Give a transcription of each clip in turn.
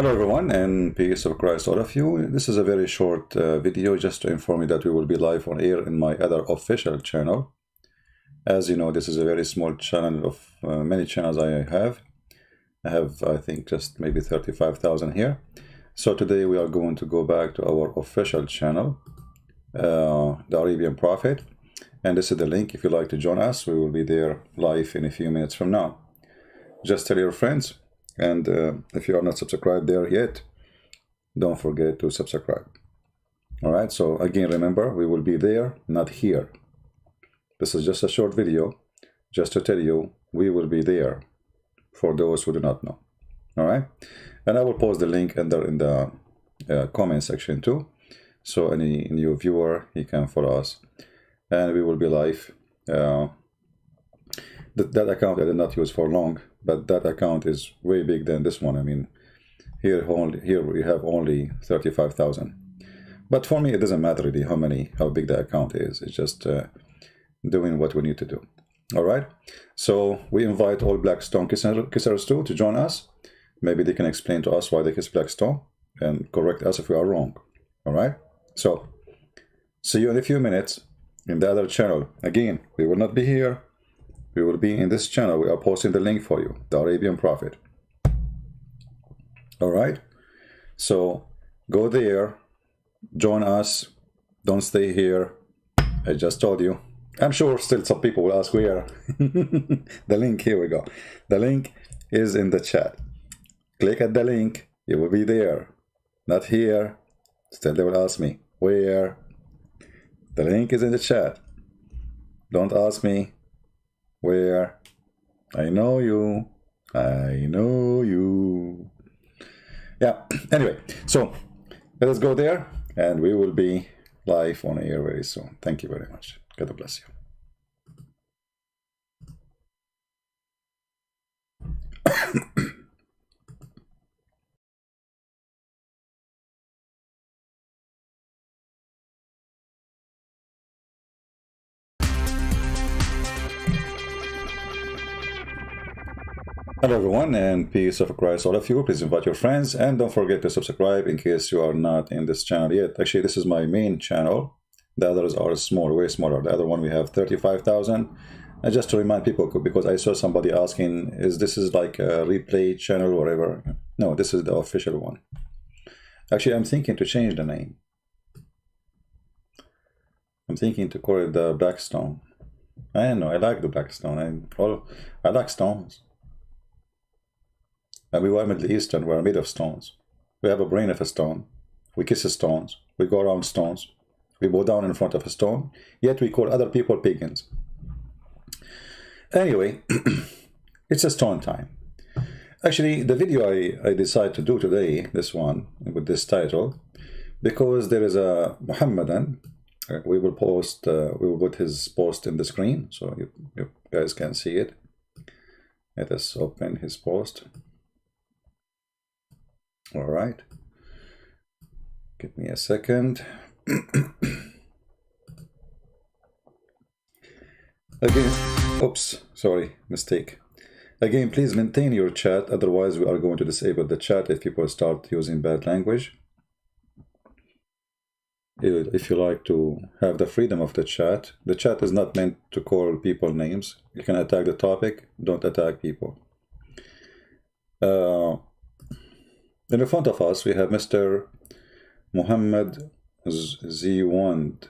Hello everyone, and peace of Christ all of you. This is a very short video just to inform you that we will be live on air in my other official channel. As you know, this is a very small channel of many channels I have. I think, just maybe 35,000 here. So today we are going to go back to our official channel, the Arabian Prophet. And this is the link. If you'd like to join us, we will be there live in a few minutes from now. Just tell your friends. And if you are not subscribed there yet, don't forget to subscribe. All right, so again, remember, we will be there, not here. This is just a short video, just to tell you we will be there for those who do not know. All right, and I will post the link in the comment section too. So any new viewer, he can follow us. And we will be live. That account I did not use for long, but that account is way big than this one. I mean, here we have only 35,000. But for me, it doesn't matter really how big the account is. It's just doing what we need to do. All right. So we invite all Blackstone kissers too to join us. Maybe they can explain to us why they kiss Blackstone and correct us if we are wrong. All right. So see you in a few minutes in the other channel. Again, we will not be here. We will be in this channel. We are posting the link for you, the Arabian Prophet. All right. So go there, join us. Don't stay here. I just told you. I'm sure still some people will ask where. The link, here we go. The link is in the chat. Click at the link. You will be there. Not here. Still they will ask me where. The link is in the chat. Don't ask me where. I know you. I know you. Yeah, anyway, so let us go there and we will be live on air very soon. Thank you very much. God bless you. Hello everyone, and peace of Christ all of you. Please invite your friends and don't forget to subscribe in case you are not in this channel yet. Actually, this is my main channel. The others are small, way smaller. The other one we have 35,000. And just to remind people, because I saw somebody asking, is this like a replay channel or whatever? No, this is the official one. Actually, I'm thinking to change the name. I'm thinking to call it the Blackstone. I don't know, I like the Blackstone. I like stones. And we are Middle Eastern, we are made of stones. We have a brain of a stone. We kiss stones. We go around stones. We bow down in front of a stone. Yet we call other people pagans. Anyway, it's a stone time. Actually, the video I decided to do today, this one, with this title, because there is a Muhammadan. We will put his post in the screen so you guys can see it. Let us open his post. All right, give me a second. Again, oops, sorry, mistake. Again, please maintain your chat, otherwise we are going to disable the chat if people start using bad language. If you like to have the freedom of the chat is not meant to call people names. You can attack the topic, don't attack people. In the front of us, we have Mr. Muhammad Ziwand.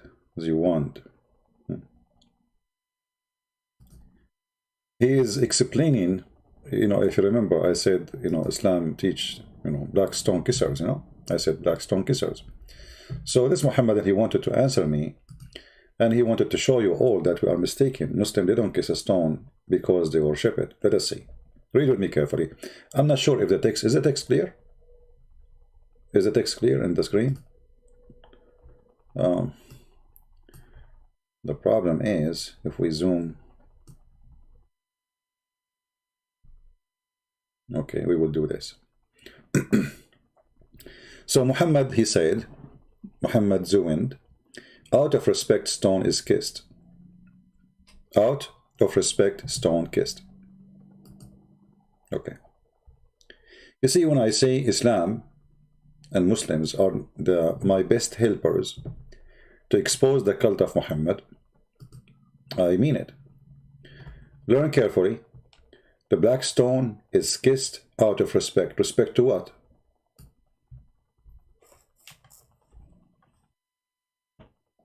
He is explaining, if you remember, I said, Islam teach, Blackstone kissers, I said Blackstone kissers. So this Muhammad, he wanted to answer me, and he wanted to show you all that we are mistaken. Muslim, they don't kiss a stone because they worship it. Let us see. Read with me carefully. I'm not sure if the text, is the text clear? Is the text clear in the screen? The problem is, if we zoom, okay, we will do this. So Muhammad, he said, Muhammad Zuwind, out of respect, stone is kissed. Out of respect, stone kissed. Okay. You see, when I say Islam and Muslims are my best helpers to expose the cult of Muhammad, I mean it. Learn carefully. The Blackstone is kissed out of respect. Respect to what?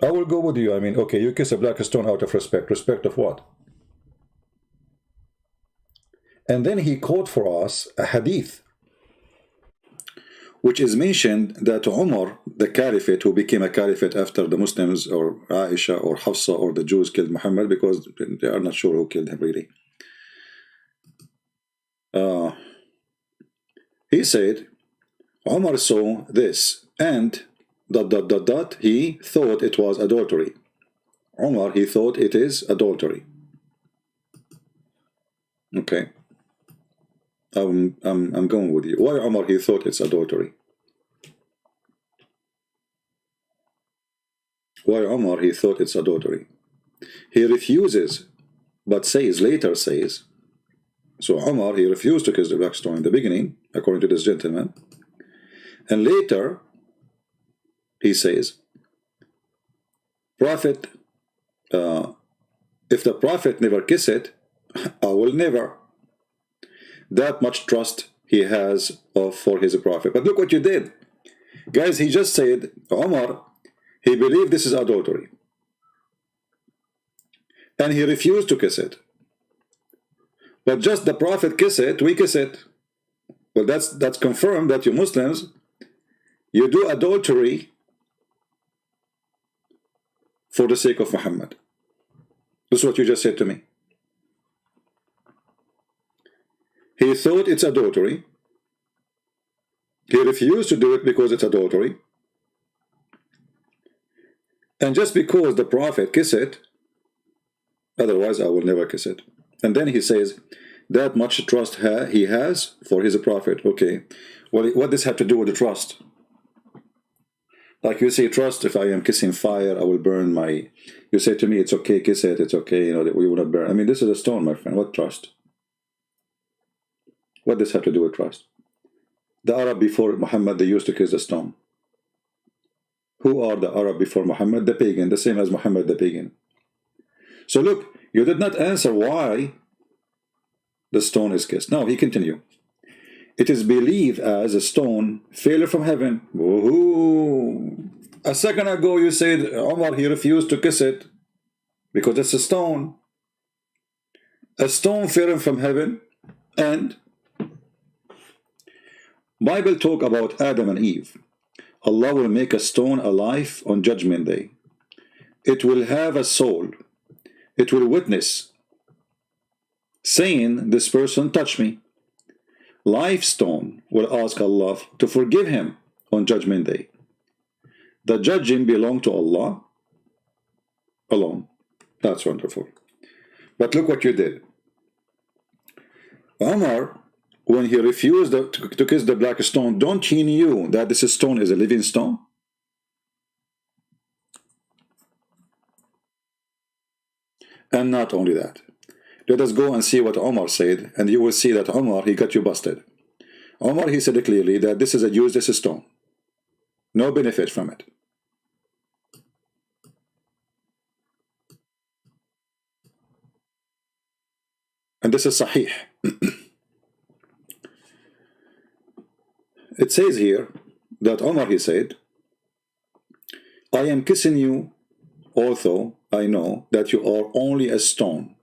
I will go with you. I mean, okay, you kiss a Blackstone out of respect. Respect of what? And then he quote for us a hadith, which is mentioned that Umar, the caliphate, who became a caliphate after the Muslims or Aisha or Hafsa or the Jews killed Muhammad, because they are not sure who killed him really. He said, Umar saw this and ... he thought it was adultery. Umar, he thought it is adultery. Okay. I'm going with you. Why Umar, he thought it's adultery? Why Umar, he thought it's adultery? He refuses, but later says, so Umar, he refused to kiss the Blackstone in the beginning, according to this gentleman. And later, he says, Prophet, if the Prophet never kiss it, I will never. That much trust he has for his Prophet. But look what you did. Guys, he just said, Umar, he believed this is adultery. And he refused to kiss it. But just the Prophet kiss it, we kiss it. Well, that's confirmed that you Muslims, you do adultery for the sake of Muhammad. This is what you just said to me. He thought it's adultery. He refused to do it because it's adultery. And just because the Prophet kiss it, otherwise I will never kiss it. And then he says, that much trust he has for his Prophet. Okay, well, what does this have to do with the trust? Like you say, trust, if I am kissing fire, I will burn my... You say to me, it's okay, kiss it, it's okay, you know, we will not burn. I mean, this is a stone, my friend. What trust? What does this have to do with trust? The Arab before Muhammad, they used to kiss the stone. Who are the Arab before Muhammad? The pagan, the same as Muhammad the pagan. So look, you did not answer why the stone is kissed. Now he continue. It is believed as a stone fell from heaven. Woohoo! A second ago you said Umar, he refused to kiss it because it's a stone. A stone fell from heaven, and Bible talk about Adam and Eve. Allah will make a stone alive on Judgment Day. It will have a soul. It will witness, saying, this person touched me. Life stone will ask Allah to forgive him on Judgment Day. The judging belongs to Allah alone. That's wonderful. But look what you did. Umar, when he refused to kiss the black stone, don't he knew that this stone is a living stone? And not only that. Let us go and see what Umar said, and you will see that Umar, he got you busted. Umar, he said clearly that this is a useless stone. No benefit from it. And this is Sahih. It says here that Umar, he said, I am kissing you, although I know that you are only a stone.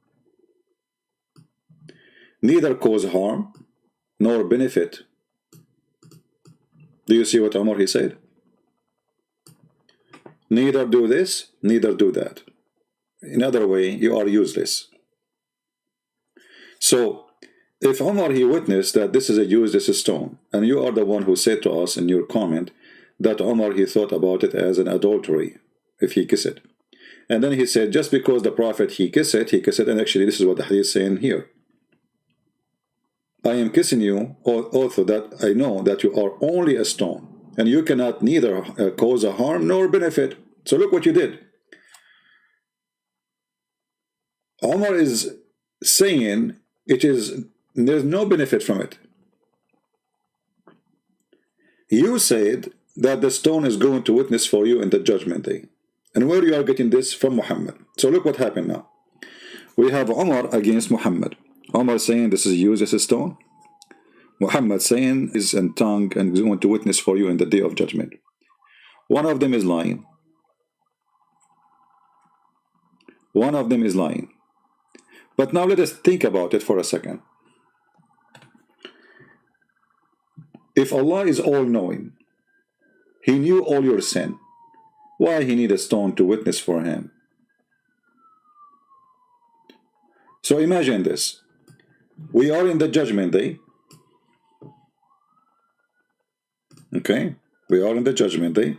Neither cause harm nor benefit. Do you see what Umar, he said? Neither do this, neither do that. In other way, you are useless. So, if Umar, he witnessed that this is a useless stone, and you are the one who said to us in your comment that Umar, he thought about it as an adultery, if he kiss it. And then he said, just because the Prophet, he kissed it, and actually this is what the hadith is saying here. I am kissing you, also that I know that you are only a stone, and you cannot neither cause a harm nor benefit. So look what you did. Umar is saying there's no benefit from it. You said that the stone is going to witness for you in the judgment day. And where you are getting this? From Muhammad. So look what happened now. We have Umar against Muhammad. Umar saying this is used as a stone. Muhammad saying is in tongue and is going to witness for you in the day of judgment. One of them is lying. One of them is lying. But now let us think about it for a second. If Allah is all-knowing, He knew all your sin, why He need a stone to witness for Him? So imagine this. We are in the judgment day. Okay? We are in the judgment day.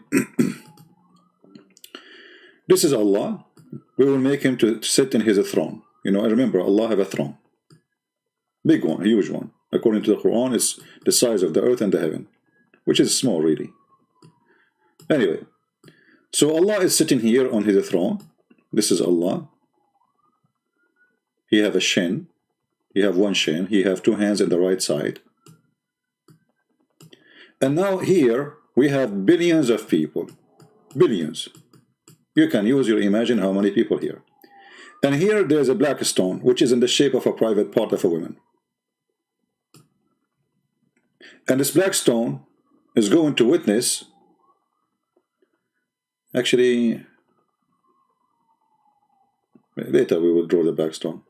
This is Allah. We will make Him to sit in His throne. You know, remember, Allah have a throne. Big one, a huge one. According to the Quran, it's the size of the earth and the heaven, which is small, really. Anyway, so Allah is sitting here on His throne. This is Allah. He have a shin. He have one shin. He have two hands in the right side. And now here we have billions of people. Billions. You can use your imagine how many people here. And here there's a Blackstone, which is in the shape of a private part of a woman. And this Blackstone is going to witness. Actually, later we will draw the Blackstone.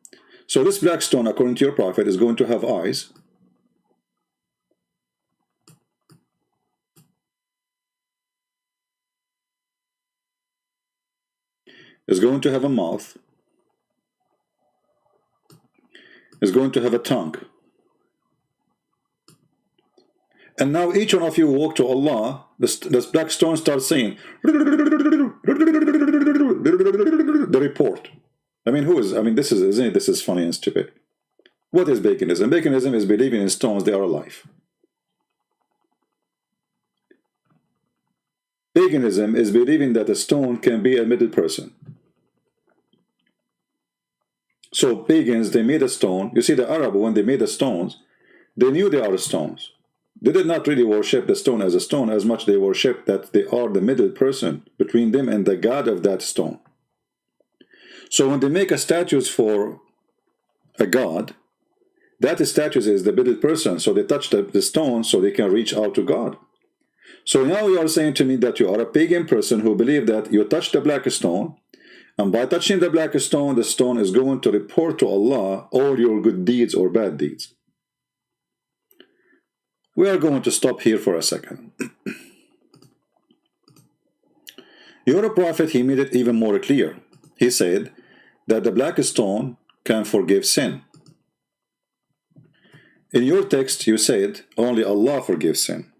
So this Blackstone, according to your prophet, is going to have eyes. Is going to have a mouth. Is going to have a tongue. And now each one of you walk to Allah, this Blackstone starts saying the report. I mean, this is funny and stupid. What is paganism? Paganism is believing in stones, they are alive. Paganism is believing that a stone can be a middle person. So pagans, they made a stone. You see, the Arab, when they made the stones, they knew they are stones. They did not really worship the stone as a stone as much they worship that they are the middle person between them and the God of that stone. So when they make a statue for a god, that statue is the middle person. So they touch the stone so they can reach out to God. So now you are saying to me that you are a pagan person who believe that you touch the black stone, and by touching the black stone, the stone is going to report to Allah all your good deeds or bad deeds. We are going to stop here for a second. Your prophet, he made it even more clear. He said that the black stone can forgive sin. In your text, you said only Allah forgives sin.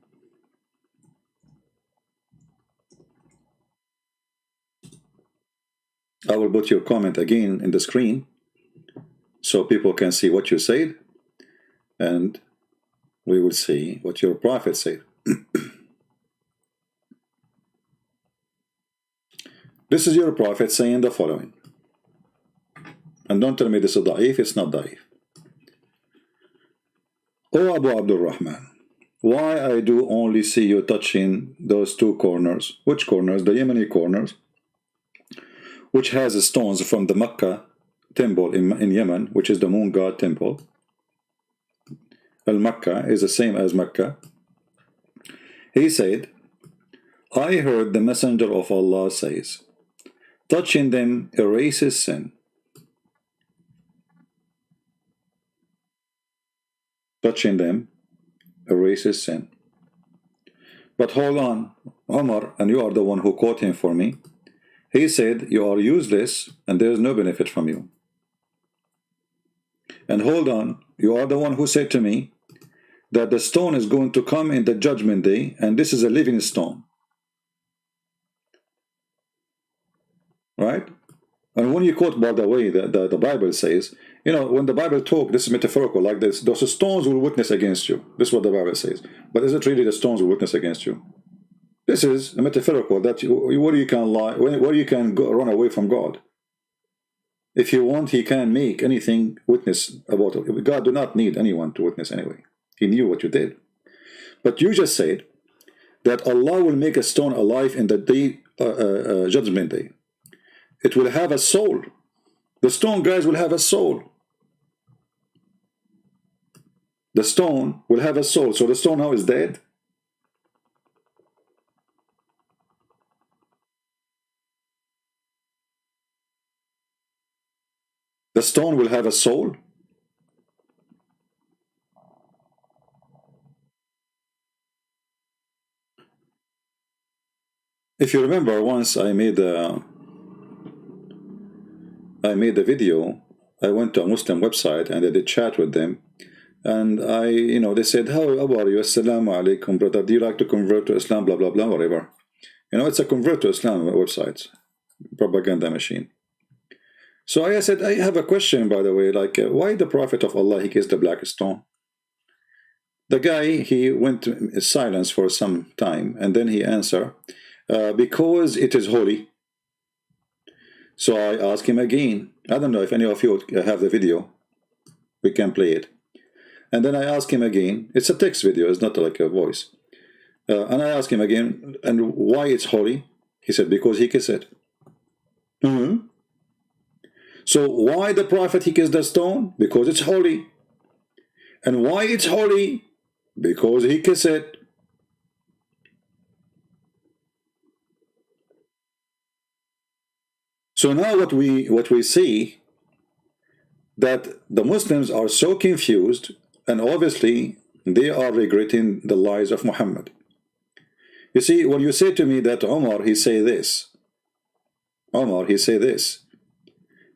I will put your comment again in the screen so people can see what you said, and we will see what your prophet said. This is your prophet saying the following. And don't tell me this is da'if, it's not da'if. O Abu Abdul Rahman, why I do only see you touching those two corners? Which corners? The Yemeni corners, which has stones from the Mecca temple in Yemen, which is the moon god temple. Al-Makkah is the same as Mecca. He said, I heard the messenger of Allah says, touching them erases sin. Touching them erases sin. But hold on, Umar, and you are the one who quote him for me. He said, you are useless and there is no benefit from you. And hold on, you are the one who said to me that the stone is going to come in the judgment day, and this is a living stone. Right? And when you quote, by the way, the Bible says, you know, when the Bible talk, this is metaphorical, like this, those stones will witness against you. This is what the Bible says. But is it really the stones will witness against you? This is a metaphorical, that where you can lie, where you can go, run away from God. If you want, he can make anything witness about it. God do not need anyone to witness anyway. He knew what you did. But you just said that Allah will make a stone alive in the day, judgment day. It will have a soul. The stone, guys, will have a soul. The stone will have a soul. So the stone now is dead. The stone will have a soul. If you remember, once I made a video. I went to a Muslim website and I did chat with them, and they said, how are you? Assalamu alaikum, brother. Do you like to convert to Islam? Blah blah blah, whatever. It's a convert to Islam website, propaganda machine. So I said, I have a question, by the way, like why the Prophet of Allah, he kissed the black stone? The guy, he went in silence for some time, and then he answered, because it is holy. So I asked him again. I don't know if any of you have the video. We can play it. And then I asked him again. It's a text video. It's not like a voice. And I asked him again, and why it's holy? He said, because he kissed it. So why the Prophet, he kissed the stone? Because it's holy. And why it's holy? Because he kissed it. So now what we see, that the Muslims are so confused, and obviously they are regretting the lies of Muhammad. You see, when you say to me that Omar, he say this,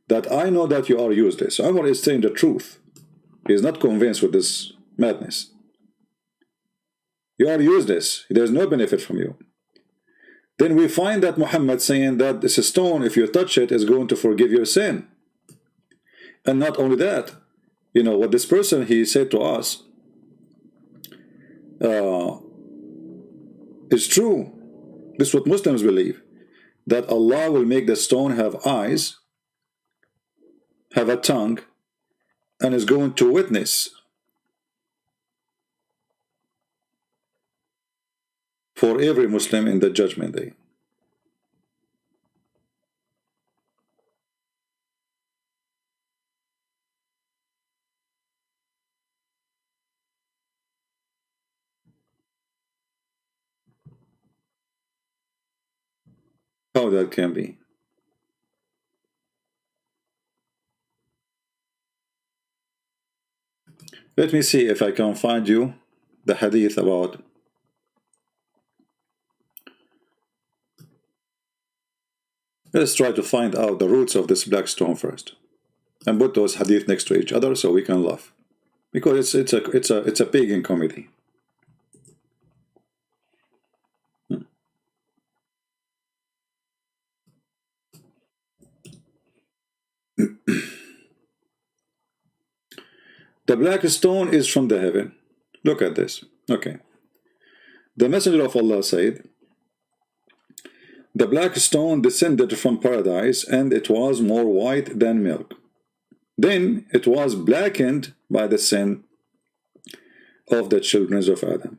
that I know that you are useless. Omar is saying the truth. He is not convinced with this madness. You are useless. There's no benefit from you. Then we find that Muhammad saying that this stone, if you touch it, is going to forgive your sin. And not only that, what this person, he said to us, is true. This is what Muslims believe, that Allah will make the stone have eyes, have a tongue, and is going to witness for every Muslim in the judgment day. How that can be? Let me see if I can find you the hadith about. Let's try to find out the roots of this Blackstone first, and put those hadith next to each other so we can laugh, because it's a pagan comedy. The black stone is from the heaven. Look at this. Okay. The Messenger of Allah said, the black stone descended from paradise, and it was more white than milk. Then it was blackened by the sin of the children of Adam.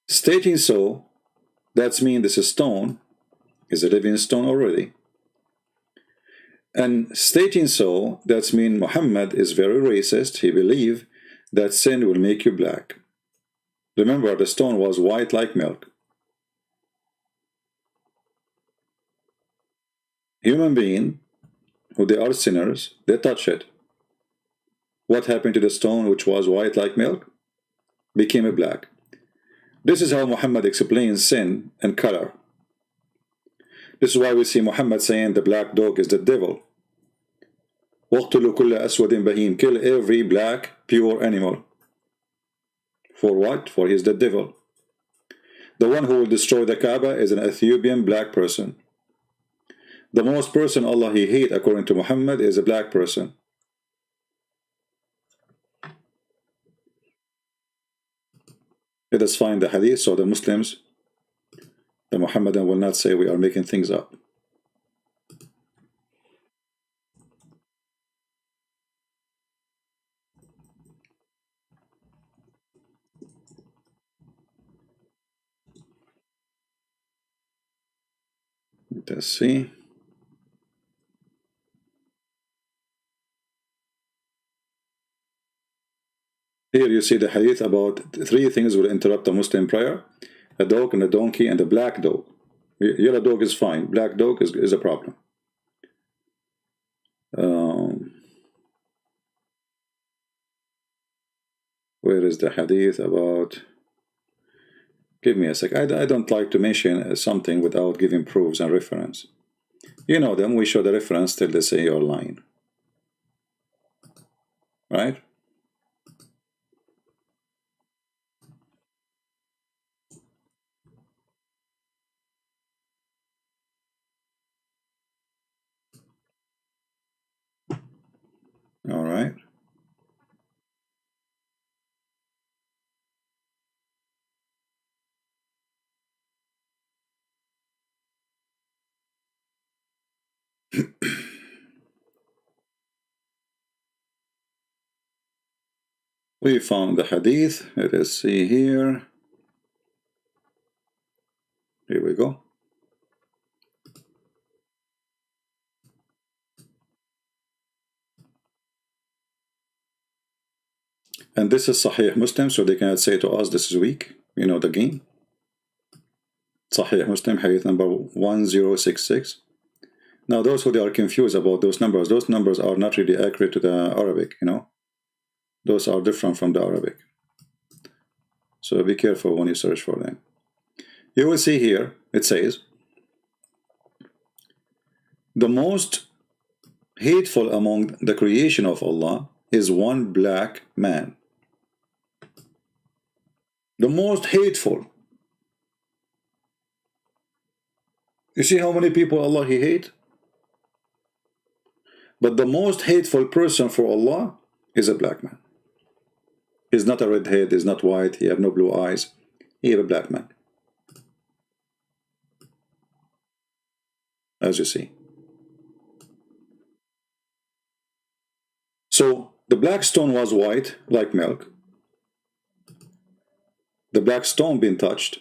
Stating so, that means this stone is a living stone already. And stating so, that means Muhammad is very racist. He believes that sin will make you black. Remember, the stone was white like milk. Human being, who they are sinners, they touch it. What happened to the stone which was white like milk? Became a black. This is how Muhammad explains sin and color. This is why we see Muhammad saying the black dog is the devil. وَاقْتُلُوا كُلَّ أَسْوَدٍ بَهِيمٍ. Kill every black, pure animal. For what? For he is the devil. The one who will destroy the Kaaba is an Ethiopian black person. The most person Allah he hate according to Muhammad is a black person. Let us find the hadith so the Muslims, the Muhammadan, will not say we are making things up. Let us see. Here you see the hadith about 3 things will interrupt a Muslim prayer: a dog and a donkey and a black dog. Yellow dog is fine, black dog is a problem. Where is the hadith about? Give me a sec. I don't like to mention something without giving proofs and reference. You know them, we show the reference till they say you're lying. Right? All right. We found the hadith. Let us see here. Here we go. And this is Sahih Muslim, so they cannot say to us this is weak. You know the game. Sahih Muslim, hadith number 1066. Now those who they are confused about those numbers are not really accurate to the Arabic, you know. Those are different from the Arabic. So be careful when you search for them. You will see here, it says, the most hateful among the creation of Allah is one black man. The most hateful. You see how many people Allah He hate? But the most hateful person for Allah is a black man. He's not a redhead, he's not white, he have no blue eyes. He is a black man. As you see. So the black stone was white like milk. The black stone being touched.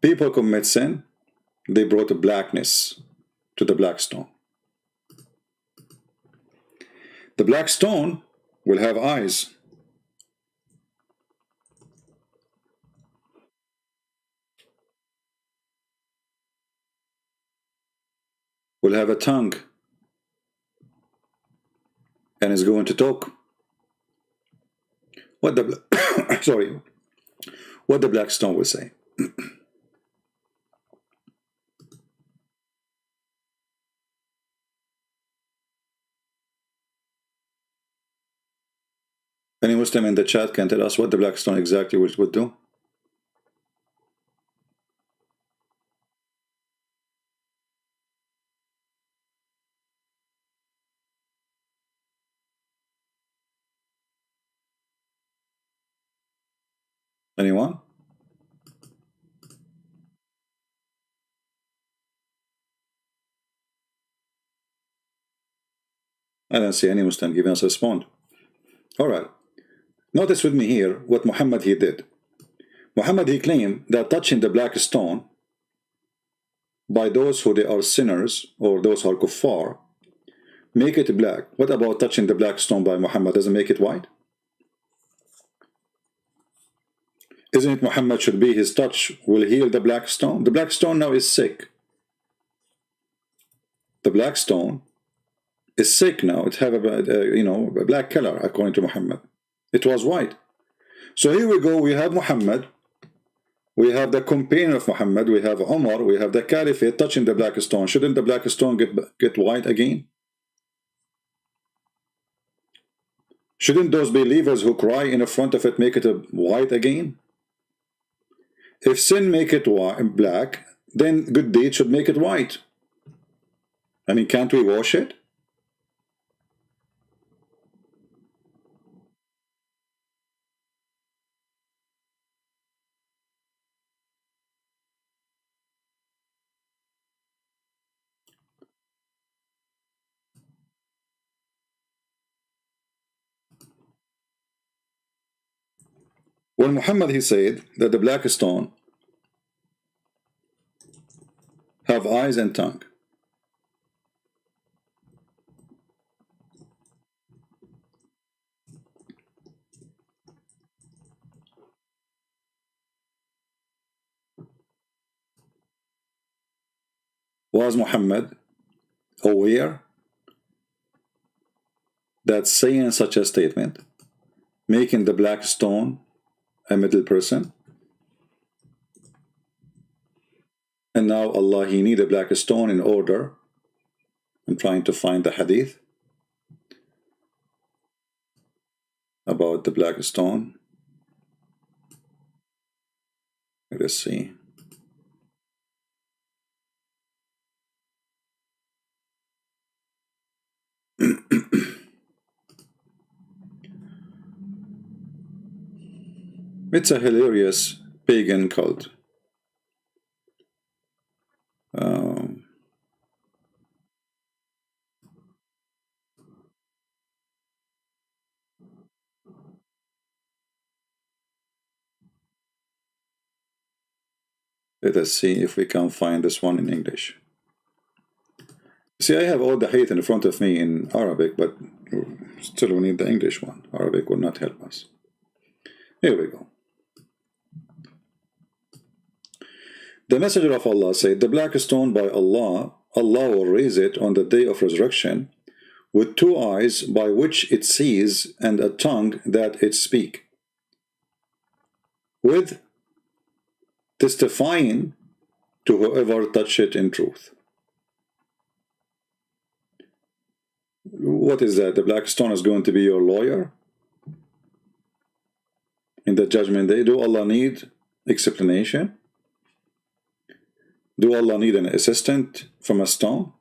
People commit sin, they brought a blackness to the black stone. The black stone will have eyes. Will have a tongue. And is going to talk. What the sorry, what the black stone will say. Any Muslim in the chat can tell us what the black stone exactly would do? Anyone? I don't see any Muslim giving us a response. All right. Notice with me here what Muhammad he did. Muhammad he claimed that touching the black stone by those who they are sinners or those who are kuffar make it black. What about touching the black stone by Muhammad? Doesn't make it white? Isn't it Muhammad should be his touch will heal the black stone? The black stone now is sick. The black stone is sick now. It have a black color according to Muhammad. It was white. So here we go. We have Muhammad. We have the companion of Muhammad. We have Umar. We have the Caliphate touching the black stone. Shouldn't the black stone get white again? Shouldn't those believers who cry in front of it make it white again? If sin make it black, then good deed should make it white. I mean, can't we wash it? When Muhammad he said that the black stone have eyes and tongue. Was Muhammad aware that saying such a statement, making the black stone a middle person, and now Allah, he need a black stone in order? I'm trying to find the hadith about the black stone. Let's see. It's a hilarious pagan cult. Let us see if we can find this one in English. See, I have all the hadith in front of me in Arabic, but still we need the English one. Arabic will not help us. Here we go. The Messenger of Allah said, the black stone by Allah, Allah will raise it on the day of resurrection with 2 eyes by which it sees and a tongue that it speak, with testifying to whoever touch it in truth. What is that? The black stone is going to be your lawyer in the judgment day? Do Allah need explanation? Do Allah need an assistant from a stone?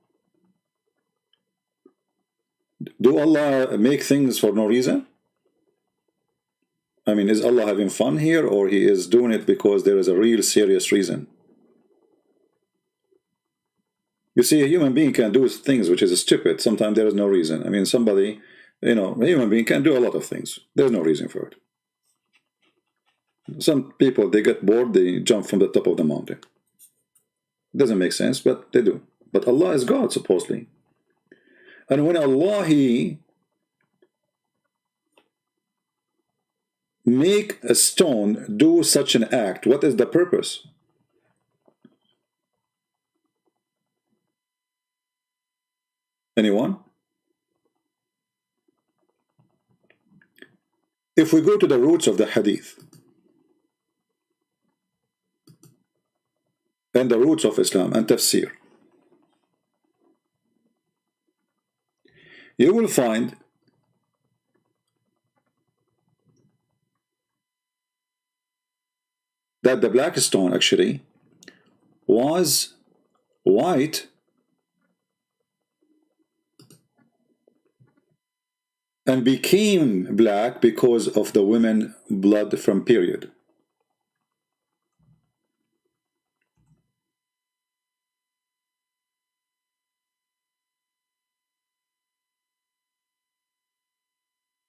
Do Allah make things for no reason? I mean, is Allah having fun here, or he is doing it because there is a real serious reason? You see, a human being can do things which is stupid. Sometimes there is no reason. I mean, somebody, a human being can do a lot of things. There's no reason for it. Some people, they get bored, they jump from the top of the mountain. Doesn't make sense, but they do. But Allah is God, supposedly. And when Allah, he make a stone do such an act, what is the purpose? Anyone? If we go to the roots of the hadith and the roots of Islam and tafsir, you will find that the black stone actually was white and became black because of the women blood from period.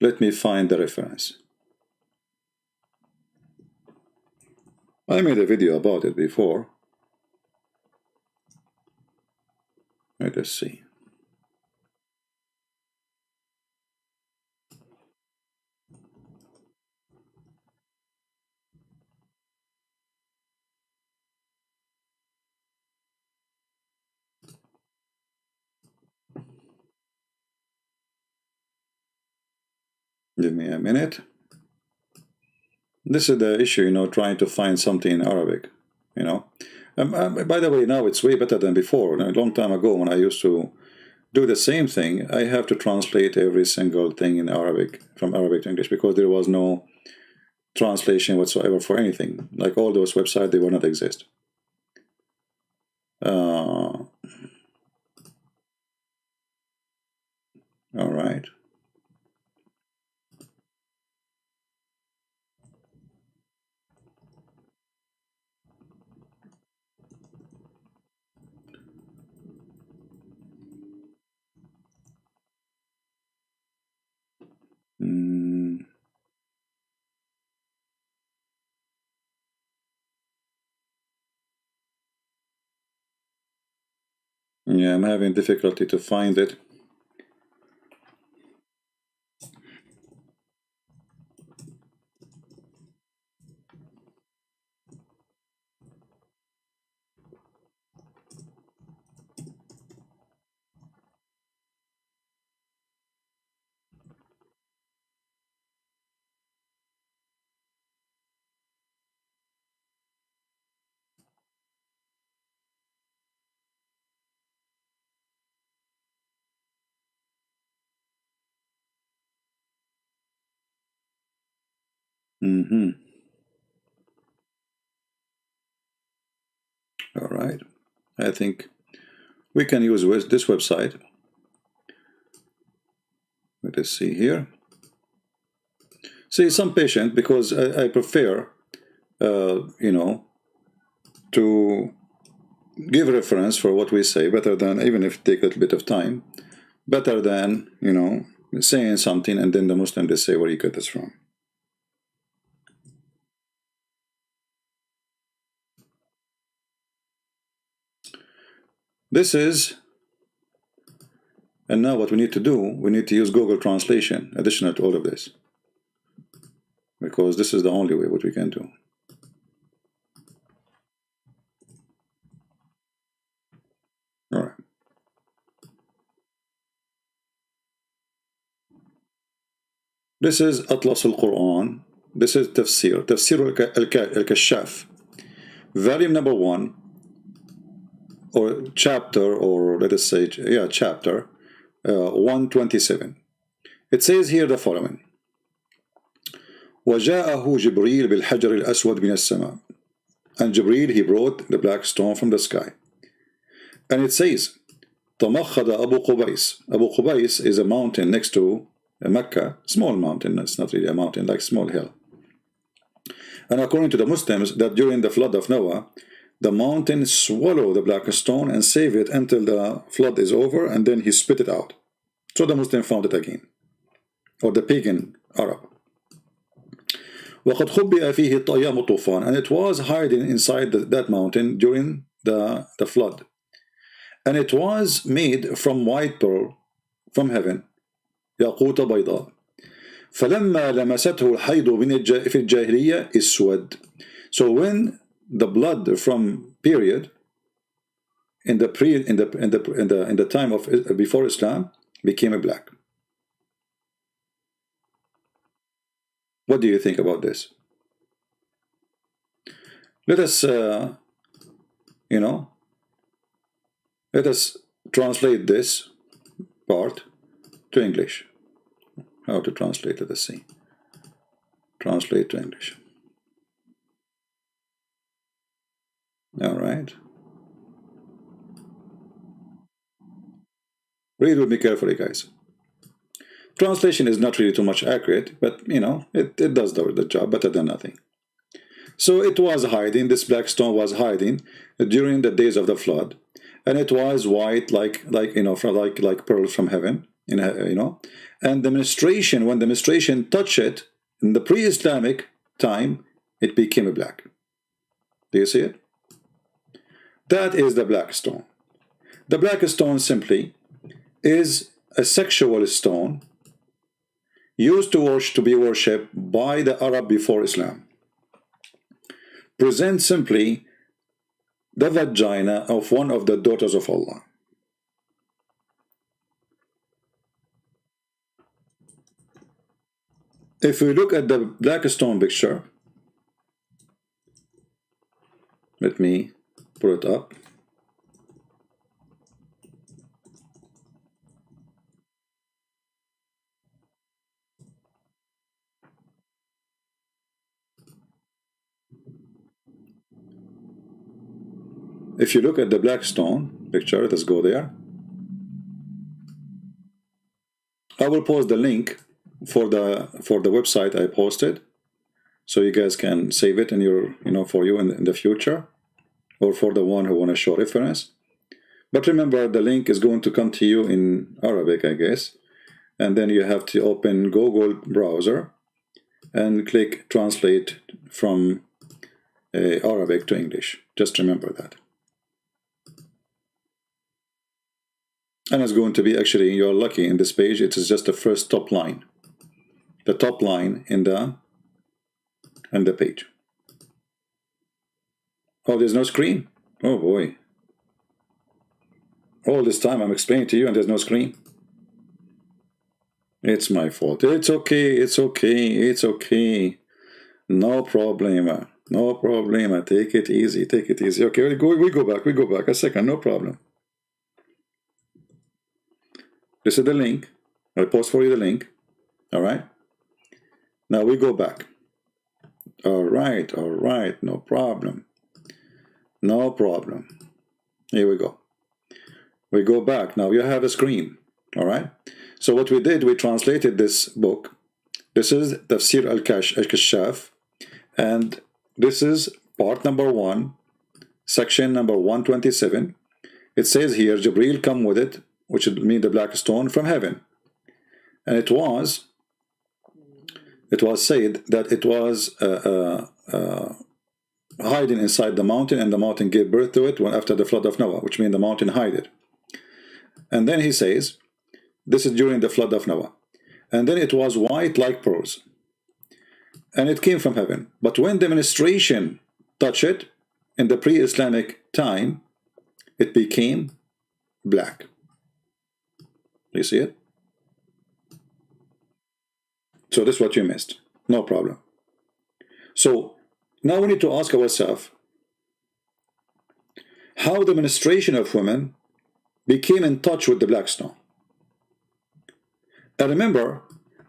Let me find the reference. I made a video about it before. Let us see. Give me a minute. This is the issue, trying to find something in Arabic, By the way, now it's way better than before. A long time ago, when I used to do the same thing, I have to translate every single thing in Arabic, from Arabic to English, because there was no translation whatsoever for anything. Like all those websites, they will not exist. All right. Yeah, I'm having difficulty to find it. All right. I think we can use this website. Let us see here. See, some patient, because I prefer, to give reference for what we say, better than, even if it take a little bit of time, better than, saying something and then the Muslim, they say, where you get this from? This is, and now what we need to do, we need to use Google Translation, additional to all of this, because this is the only way what we can do. All right. This is Atlas al-Quran. This is Tafsir al-Kashaf. Volume number 1, or chapter, or let us say, yeah, chapter 127. It says here the following. وَجَاءَهُ جِبْرِيلٌ بِالْحَجَرِ الْأَسْوَدِ مِنَ السَّمَاءِ. And Jibreel, he brought the black stone from the sky. And it says, تَمَخَّضَ أَبُو قُبَيْس. Abu Qubais is a mountain next to Mecca, small mountain, it's not really a mountain, like small hill. And according to the Muslims, that during the flood of Noah, the mountain swallowed the black stone and saved it until the flood is over, and then he spit it out. So the Muslim found it again, or the pagan Arab. وَقَدْ خُبِّئَ فِيهِ الطَّيَّامُ طُوفَانٌ. And it was hiding inside that mountain during the flood. And it was made from white pearl from heaven, ياقوت بيضاء. فلما لمسته الحيض في الجاهلية اسود. So when the blood from period in the time of before Islam became black. What do you think about this? Let us let us translate this part to English. How to translate, let us see. Translate to English. All right. Read with me carefully, guys. Translation is not really too much accurate, but it does the job better than nothing. So it was hiding, this black stone was hiding during the days of the flood, and it was white like pearls from heaven, and the menstruation, when the menstruation touched it in the pre-Islamic time, it became black. Do you see it? That is the black stone. The black stone simply is a sexual stone used to be worshipped by the Arab before Islam. Present simply the vagina of one of the daughters of Allah. If we look at the black stone picture, let me put it up. If you look at the black stone picture, let's go there. I will post the link for the website I posted, so you guys can save it in your for you in the future, or for the one who want to show reference. But remember, the link is going to come to you in Arabic, I guess, and then you have to open Google browser and click translate from Arabic to English. Just remember that. And it's going to be, actually, you're lucky in this page, it is just the first top line. The top line in the page. Oh, there's no screen? Oh boy. All this time I'm explaining to you and there's no screen? It's my fault. It's okay, it's okay, it's okay. No problema. No problema. Take it easy, take it easy. Okay, we go back a second, no problem. This is the link. I'll post for you the link. Alright? Now we go back. Alright, no problem. No problem. Here we go. We go back. Now you have a screen. Alright? So what we did, we translated this book. This is Tafsir al-Kashaf. And this is part number 1, section number 127. It says here, Jibreel come with it, which would mean the black stone from heaven. And it was said that it was hiding inside the mountain, and the mountain gave birth to it after the flood of Noah, which means the mountain hid it. And then he says, this is during the flood of Noah. And then it was white like pearls. And it came from heaven. But when the ministration touched it, in the pre-Islamic time, it became black. You see it? So this is what you missed. No problem. So now we need to ask ourselves how the ministration of women became in touch with the Blackstone. And remember,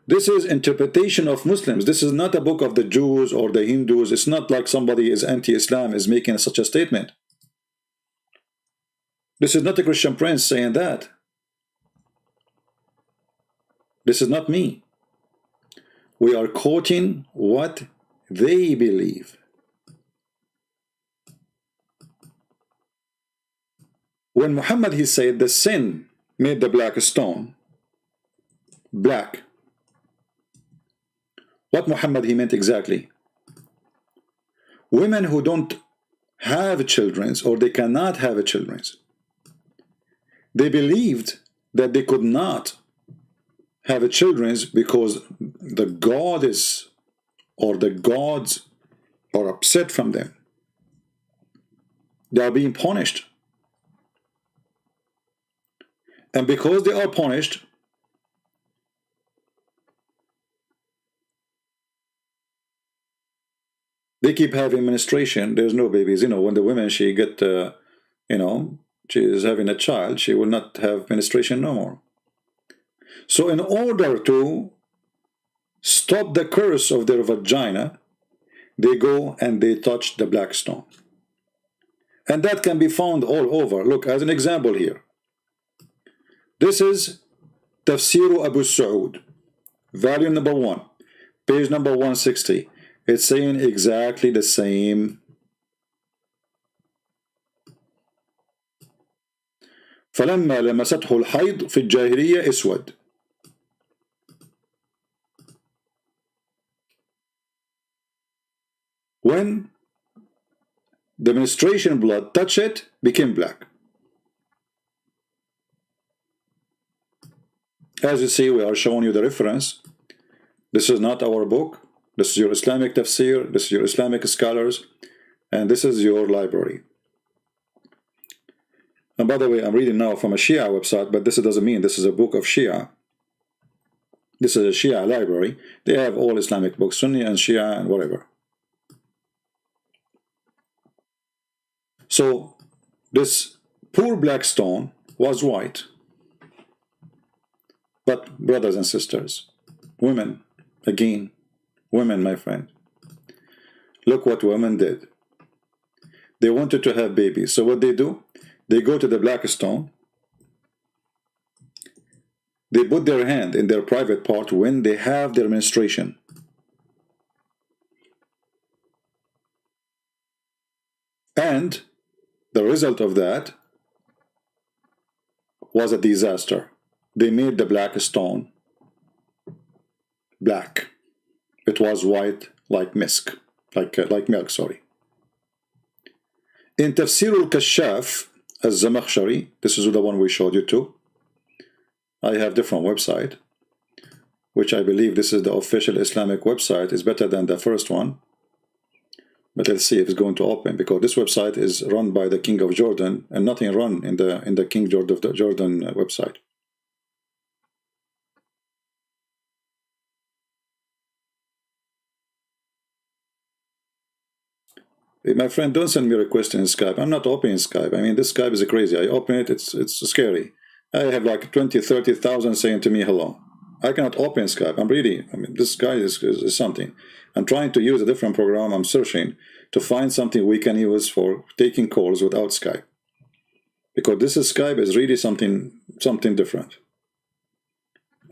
this is interpretation of Muslims. This is not a book of the Jews or the Hindus. It's not like somebody is anti-Islam is making such a statement. This is not a Christian Prince saying that. This is not me. We are quoting what they believe. When Muhammad, he said the sin made the black stone black, what Muhammad he meant exactly? Women who don't have children, or they cannot have children, they believed that they could not have children because the goddess or the gods are upset from them. They are being punished. And because they are punished, they keep having menstruation. There's no babies. You know, when the women, she get, she is having a child, she will not have menstruation no more. So in order to stop the curse of their vagina, they go and they touch the black stone. And that can be found all over. Look, as an example here. This is Tafsir Abu Saud, volume number 1, page number 160. It's saying exactly the same. فلما لمسته الحيض في الجاهلية اسود. When the menstruation blood touched it, became black. As you see, we are showing you the reference. This is not our book. This is your Islamic tafsir. This is your Islamic scholars. And this is your library. And by the way, I'm reading now from a Shia website, but this doesn't mean this is a book of Shia. This is a Shia library. They have all Islamic books, Sunni and Shia and whatever. So this poor black stone was white. But brothers and sisters, women, again, women, my friend, look what women did. They wanted to have babies. So what they do? They go to the black stone. They put their hand in their private part when they have their menstruation. And the result of that was a disaster. They made the black stone black. It was white like milk, like milk, sorry. In Tafsir al-Kashaf, al-Zamakhshari, this is the one we showed you too. I have different website, which I believe this is the official Islamic website. Is better than the first one. But let's see if it's going to open, because this website is run by the King of Jordan, and nothing run in the King Jordan website. My friend, don't send me a request in Skype. I'm not opening Skype. I mean, this Skype is crazy. I open it, it's scary. I have like 20, 30,000 saying to me hello. I cannot open Skype. I mean, this guy is something. I'm trying to use a different program. I'm searching to find something we can use for taking calls without Skype. Because this is Skype is really something different.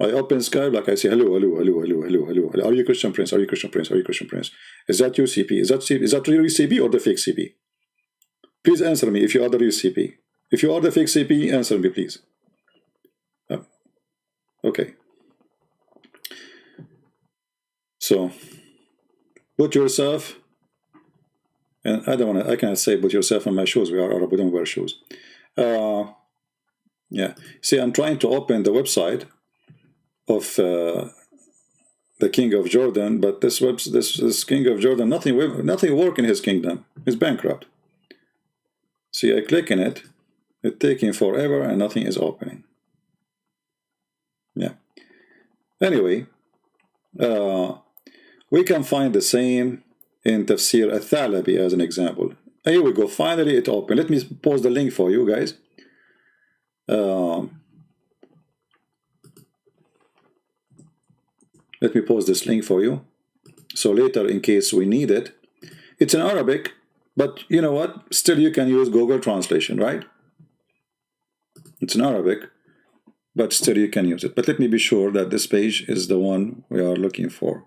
I open Skype, like I say, hello. Are you Christian Prince? Are you Christian Prince? Are you Christian Prince? Is that you, CP? Is that really CP or the fake CP? Please answer me if you are the real CP. If you are the fake CP, answer me, please. Okay. So, put yourself, and I cannot say put yourself in my shoes. We are Arab, we don't wear shoes. Yeah. See, I'm trying to open the website of the King of Jordan, but this King of Jordan, nothing work in his kingdom. He's bankrupt. See, I click in it, it's taking forever and nothing is opening. Yeah. Anyway, we can find the same in Tafsir al-Thalabi as an example. Here we go. Finally, it opened. Let me post the link for you guys. Let me post this link for you. So later, in case we need it, it's in Arabic, but you know what? Still, you can use Google Translation, right? It's in Arabic, but still you can use it. But let me be sure that this page is the one we are looking for.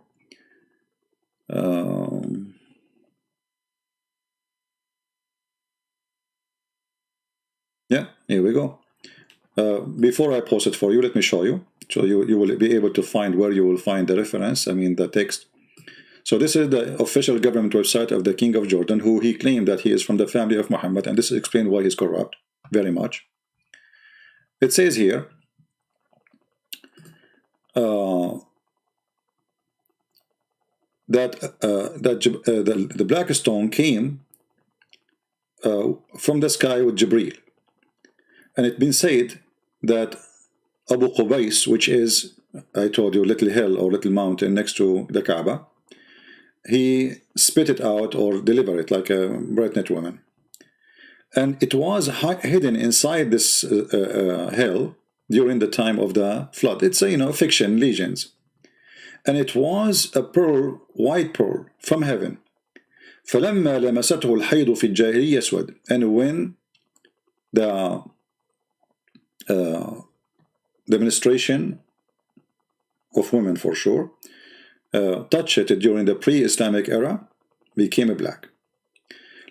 Yeah, here we go. Before I post it for you, let me show you. So you will be able to find where you will find the reference, I mean the text. So this is the official government website of the King of Jordan, who he claimed that he is from the family of Muhammad, and this explains why he's corrupt, very much. It says here, that the Blackstone came from the sky with Jibreel. And it's been said that Abu Qubais, which is, I told you, little hill or little mountain next to the Kaaba, he spit it out or delivered it like a pregnant woman. And it was hidden inside this hill during the time of the flood. It's a, fiction, legends. And it was a pearl, white pearl from heaven. فَلَمَّا لَمَسَتْهُ الْحَيْضُ فِي الْجَاهِلِيَّةِ أَسْوَدَ. And when the administration of women, for sure, touched it during the pre-Islamic era, became black.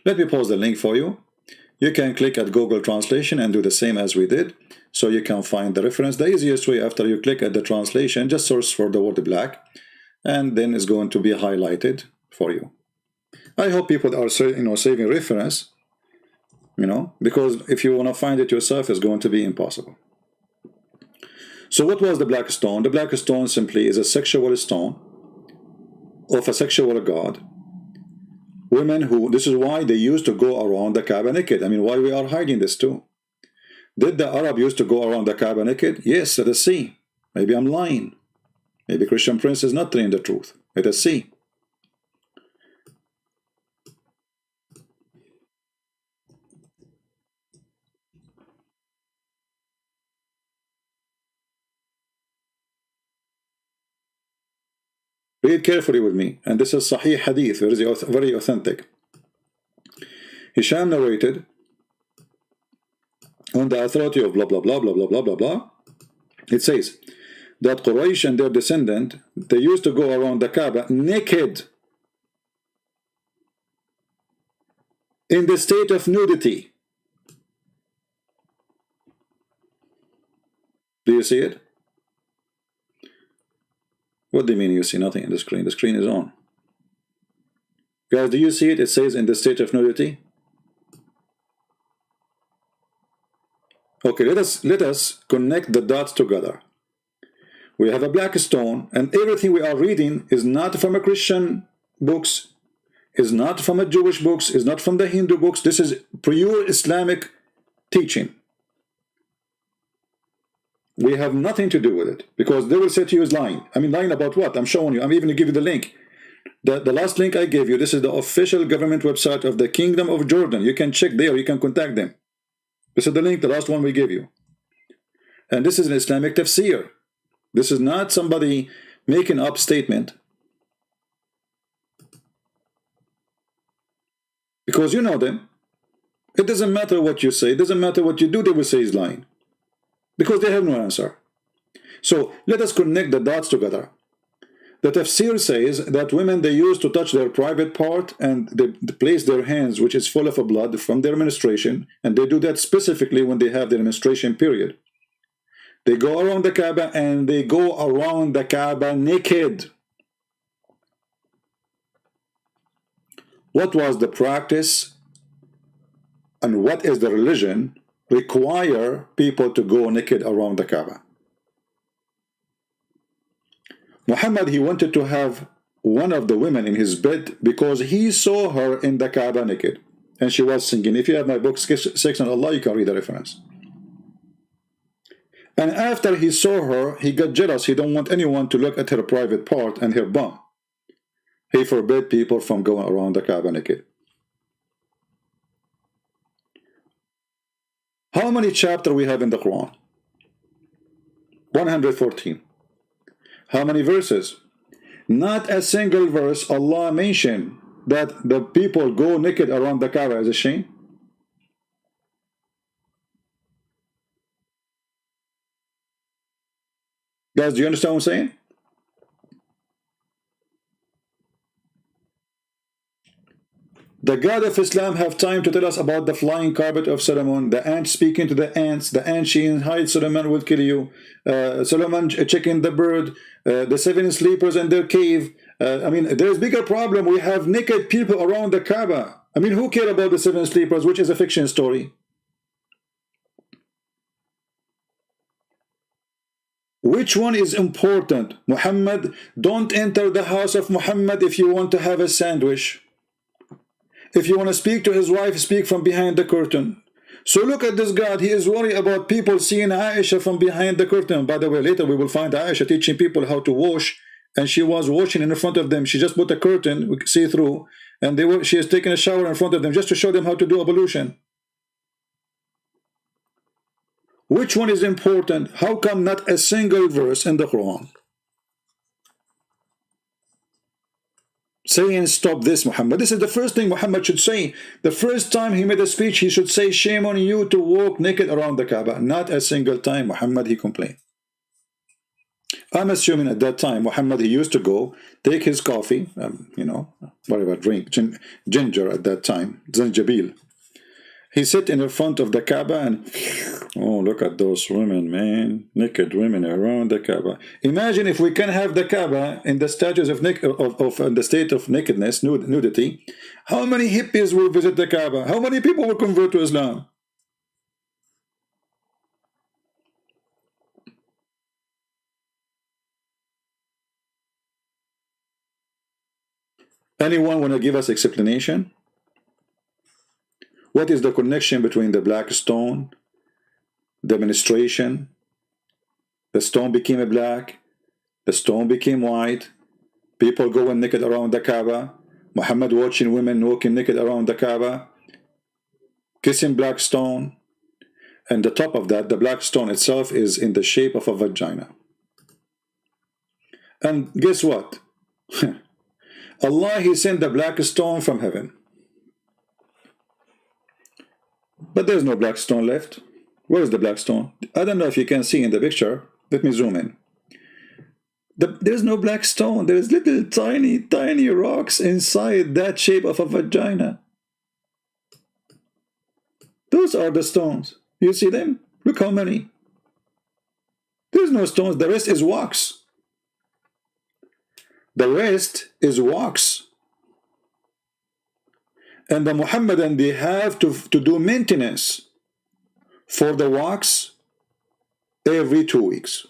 Let me post the link for you. You can click at Google Translation and do the same as we did, so you can find the reference. The easiest way, after you click at the translation, just search for the word black, and then it's going to be highlighted for you. I hope people are saving reference, because if you want to find it yourself, it's going to be impossible. So what was the black stone? The black stone simply is a sexual stone of a sexual god. Women who, this is why they used to go around the Kaaba naked. I mean, why we are hiding this too? Did the Arab used to go around the Kaaba naked? Yes, let us see. Maybe I'm lying. Maybe Christian Prince is not telling the truth. Let us see. Read carefully with me. And this is Sahih Hadith, very authentic. Hisham narrated on the authority of blah, blah, blah, blah, blah, blah, blah, blah. It says that Quraysh and their descendant, they used to go around the Kaaba naked, in the state of nudity. Do you see it? What do you mean you see nothing in the screen? The screen is on. Guys, do you see it? It says in the state of nudity. Okay, let us connect the dots together. We have a Blackstone, and everything we are reading is not from a Christian books, is not from a Jewish books, is not from the Hindu books. This is pure Islamic teaching. We have nothing to do with it, because they will say to you is lying. I mean, lying about what? I'm showing you. I'm even going to give you the link. The last link I gave you, this is the official government website of the Kingdom of Jordan. You can check there, you can contact them. This is the link, the last one we gave you. And this is an Islamic tafsir. This is not somebody making up statement. Because you know them. It doesn't matter what you say, it doesn't matter what you do, they will say is lying. Because they have no answer. So let us connect the dots together. The tafsir says that women, they used to touch their private part and they place their hands, which is full of blood, from their menstruation, and they do that specifically when they have their menstruation period. They go around the Kaaba, and they go around the Kaaba naked. What was the practice and what is the religion require people to go naked around the Kaaba? Muhammad, he wanted to have one of the women in his bed because he saw her in the Kaaba naked, and she was singing. If you have my book, Section Allah, you can read the reference. And after he saw her, he got jealous. He don't want anyone to look at her private part and her bum. He forbade people from going around the Kaaba naked. How many chapters we have in the Quran? 114. How many verses? Not a single verse Allah mentioned that the people go naked around the Kaaba as a shame. Guys, do you understand what I'm saying? The God of Islam have time to tell us about the flying carpet of Solomon, the ant speaking to the ants, the ant saying, hide, Solomon will kill you, Solomon checking the bird, the 7 sleepers in their cave. I mean, there's bigger problem. We have naked people around the Kaaba. I mean, who cares about the 7 sleepers, which is a fiction story? Which one is important? Muhammad, don't enter the house of Muhammad if you want to have a sandwich. If you want to speak to his wife, speak from behind the curtain. So look at this God. He is worried about people seeing Aisha from behind the curtain. By the way, later we will find Aisha teaching people how to wash, and she was washing in front of them. She just put a curtain, we can see through, and she is taking a shower in front of them just to show them how to do ablution. Which one is important? How come not a single verse in the Quran saying stop this, Muhammad? This is the first thing Muhammad should say. The first time he made a speech, he should say, shame on you to walk naked around the Kaaba. Not a single time Muhammad he complained. I'm assuming at that time Muhammad, he used to go take his coffee, you know, whatever drink, ginger at that time, zanjabil. He sit in the front of the Kaaba and, oh, look at those women, man. Naked women around the Kaaba. Imagine if we can have the Kaaba in the status of the state of nakedness, nudity. How many hippies will visit the Kaaba? How many people will convert to Islam? Anyone want to give us explanation? What is the connection between the Blackstone, the menstruation, the stone became black, the stone became white, people going naked around the Kaaba, Muhammad watching women walking naked around the Kaaba, kissing Blackstone, and the top of that, the Blackstone itself is in the shape of a vagina. And guess what? Allah, he sent the Blackstone from heaven. But there's no Blackstone left. Where is the Blackstone? I don't know if you can see in the picture. Let me zoom in. There's no Blackstone. There's little tiny rocks inside that shape of a vagina. Those are the stones. You see them? Look how many. There's no stones. The rest is wax. The rest is wax. And the Muhammadan, they have to do maintenance for the wax every 2 weeks.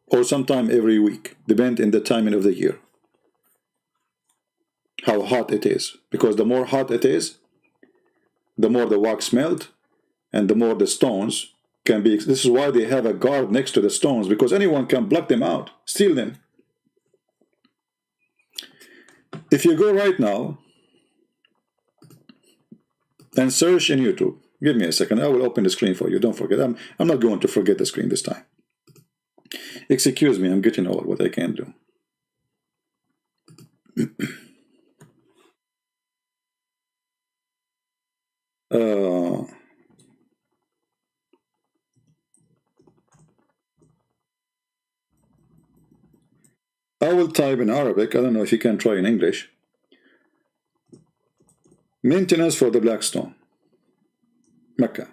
or sometime every week, depend in the timing of the year, how hot it is. Because the more hot it is, the more the wax melt, and the more the stones can be. This is why they have a guard next to the stones, because anyone can pluck them out, steal them. If you go right now and search in YouTube, give me a second, I will open the screen for you. Don't forget, I'm not going to forget the screen this time. Excuse me, I'm getting old, what I can do. I will type in Arabic. I don't know if you can try in English. Maintenance for the Blackstone, Mecca.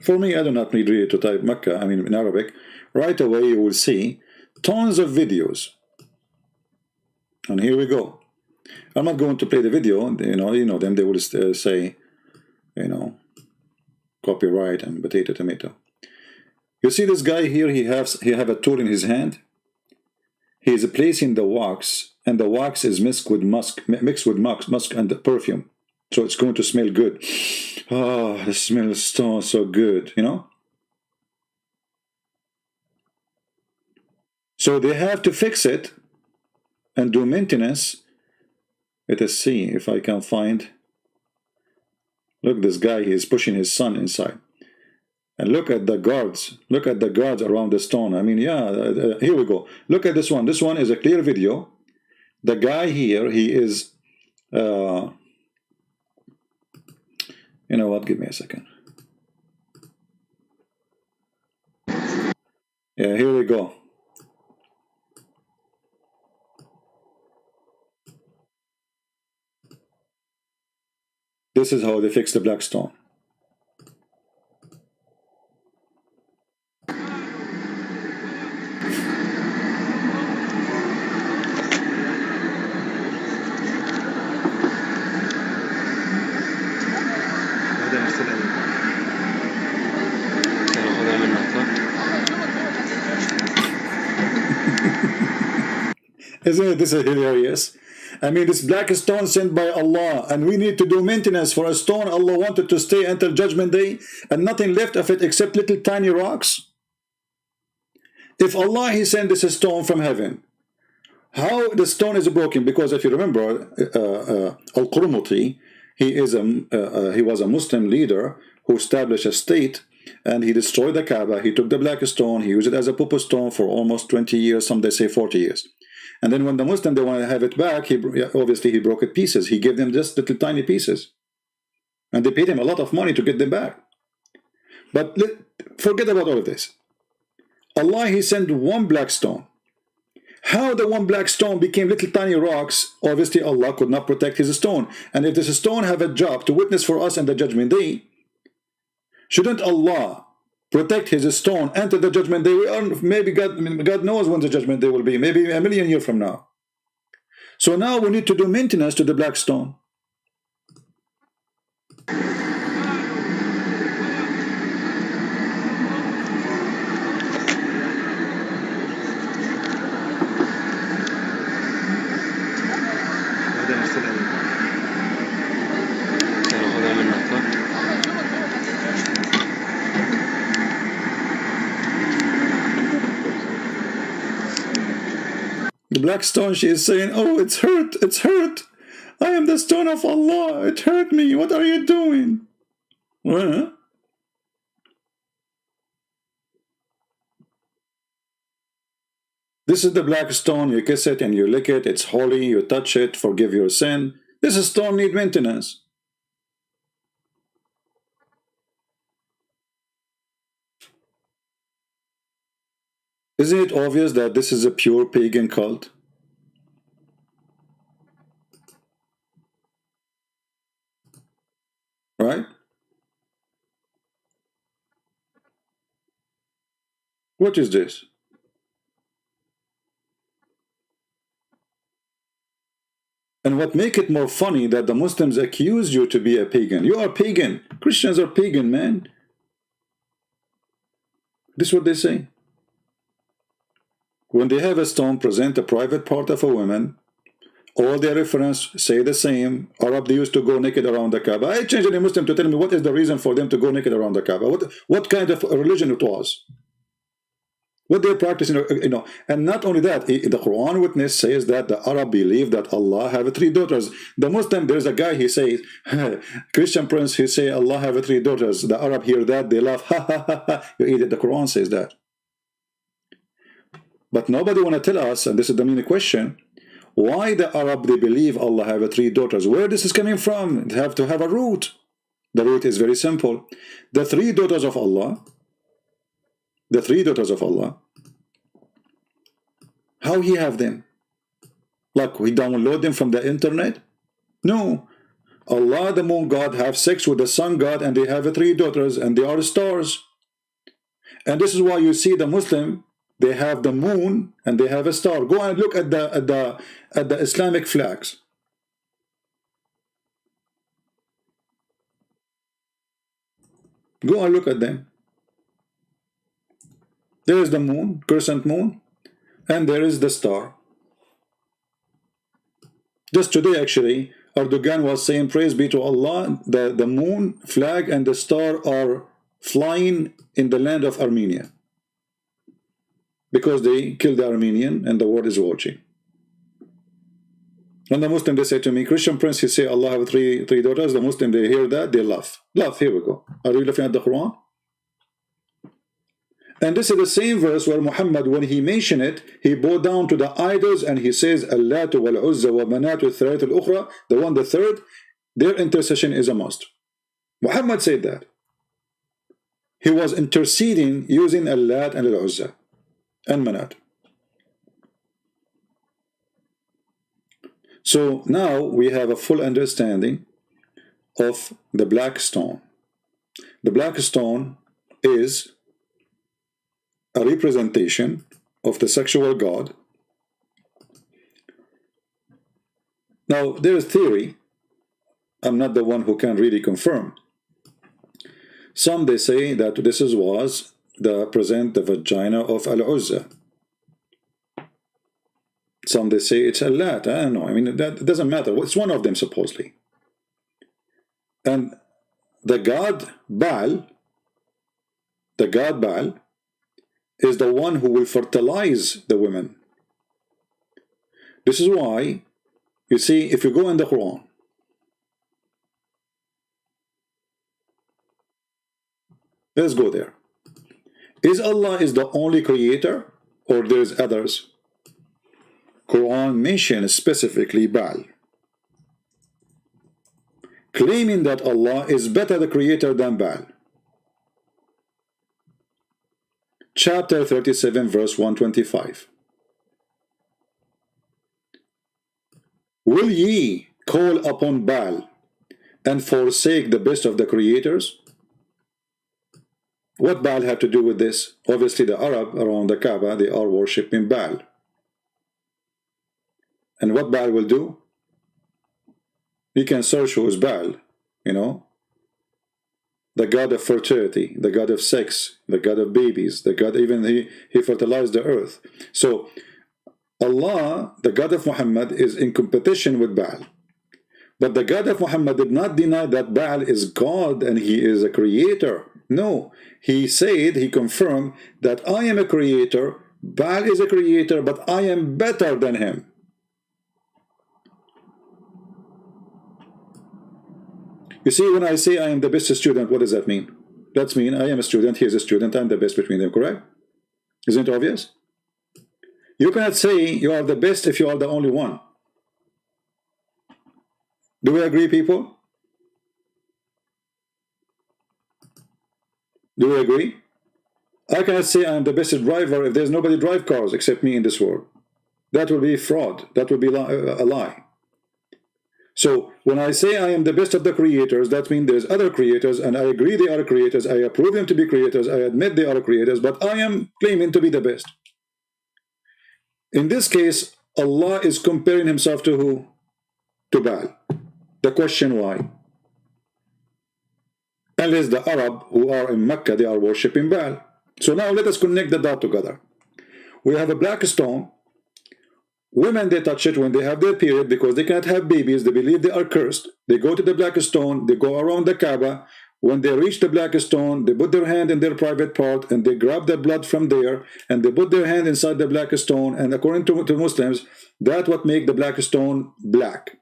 For me, I do not need really to type Mecca, I mean in Arabic. Right away you will see tons of videos. And here we go. I'm not going to play the video, you know them, they will say, copyright and potato, tomato. You see this guy here, he have a tool in his hand. He is placing the wax, and the wax is mixed with musk and the perfume. So it's going to smell good. Oh, the smell is so good, So they have to fix it and do maintenance. Let us see if I can find. Look, this guy, he is pushing his son inside. And look at the guards. Look at the guards around the stone. I mean, yeah, here we go. Look at this one. This one is a clear video. The guy here, he is, you know what, give me a second. Yeah, here we go. This is how they fix the Blackstone. Isn't this hilarious? I mean, this black stone sent by Allah, and we need to do maintenance for a stone Allah wanted to stay until Judgment Day, and nothing left of it except little tiny rocks. If Allah, He sent this stone from heaven, how the stone is broken? Because if you remember, Al-Qurmuti, he was a Muslim leader who established a state, and he destroyed the Kaaba. He took the black stone, he used it as a pupa stone for almost 20 years, some they say 40 years. And then when the Muslim, they want to have it back, obviously he broke it pieces. He gave them just little tiny pieces. And they paid him a lot of money to get them back. But forget about all of this. Allah, He sent one black stone. How the one black stone became little tiny rocks, obviously Allah could not protect His stone. And if this stone have a job to witness for us in the Judgment Day, shouldn't Allah protect His stone until the Judgment Day? Maybe God knows when the Judgment Day will be, maybe 1,000,000 years from now. So now we need to do maintenance to the black stone. The black stone, she is saying, oh, it's hurt, it's hurt. I am the stone of Allah. It hurt me. What are you doing? Well, this is the black stone. You kiss it and you lick it. It's holy. You touch it. Forgive your sin. This stone needs maintenance. Isn't it obvious that this is a pure pagan cult? Right? What is this? And what make it more funny that the Muslims accuse you to be a pagan. You are pagan. Christians are pagan, man. This is what they say. When they have a stone present a private part of a woman, all their reference say the same. Arab, they used to go naked around the Kaaba. I changed any Muslim to tell me what is the reason for them to go naked around the Kaaba. What kind of religion it was? What they're practicing, and not only that, the Quran witness says that the Arab believe that Allah have 3 daughters. The Muslim, there's a guy, he says, Christian Prince, he say Allah have 3 daughters. The Arab hear that, they laugh, ha ha ha ha. You idiot, the Quran says that. But nobody want to tell us, and this is the main question, why the Arab, they believe Allah have 3 daughters. Where this is coming from? They have to have a root. The root is very simple. The 3 daughters of Allah, the 3 daughters of Allah, how he have them? Like we download them from the internet? No. Allah, the moon god, have sex with the sun god, and they have 3 daughters, and they are stars. And this is why you see the Muslim, they have the moon and they have a star. Go and look at the Islamic flags. Go and look at them. There is the moon, crescent moon, and there is the star. Just today, actually, Erdogan was saying, praise be to Allah, the moon, flag, and the star are flying in the land of Armenia. Because they killed the Armenian, and the world is watching. And the Muslim, they say to me, Christian Prince, he say Allah have three daughters. The Muslim, they hear that, they laugh. Laugh, here we go. Are you laughing at the Quran? And this is the same verse where Muhammad, when he mentioned it, he bowed down to the idols and he says, Allatu wal Uzza wa Manatu Thirayt al Ukhra, the one, the third, their intercession is a must. Muhammad said that. He was interceding using Allat and Al-Uzza and Manat. So now we have a full understanding of the Blackstone. The Blackstone is a representation of the sexual god. Now there is theory. I'm not the one who can really confirm. Some they say that this was the vagina of Al-Uzza. Some they say it's Allat. I don't know. I mean, that doesn't matter. It's one of them supposedly. And the god Baal, is the one who will fertilize the women. This is why, you see, if you go in the Quran, let's go there. Is Allah is the only creator, or there's others? Quran mentions specifically Baal, claiming that Allah is better the creator than Baal. Chapter 37, verse 125. Will ye call upon Baal and forsake the best of the creators? What Baal have to do with this? Obviously the Arab around the Kaaba, they are worshipping Baal. And what Baal will do? You can search who is Baal, you know. The god of fertility, the god of sex, the god of babies, the god, even he fertilized the earth. So Allah, the God of Muhammad, is in competition with Baal. But the God of Muhammad did not deny that Baal is God and he is a creator. No, he said, he confirmed that I am a creator, Baal is a creator, but I am better than him. You see, when I say I am the best student, what does that mean? That means I am a student, he is a student, I'm the best between them, correct? Isn't it obvious? You cannot say you are the best if you are the only one. Do we agree, people? Do we agree? I cannot say I am the best driver if there's nobody drive cars except me in this world. That will be fraud. That will be a lie. So when I say I am the best of the creators, that means there's other creators, and I agree they are creators. I approve them to be creators. I admit they are creators, but I am claiming to be the best. In this case, Allah is comparing himself to who? To Baal. The question why? Unless the Arab who are in Mecca, they are worshipping Baal. So now let us connect the dot together. We have a Blackstone. Women, they touch it when they have their period because they cannot have babies. They believe they are cursed. They go to the Blackstone. They go around the Kaaba. When they reach the Blackstone, they put their hand in their private part and they grab the blood from there and they put their hand inside the Blackstone. And according to Muslims, that's what makes the Blackstone black.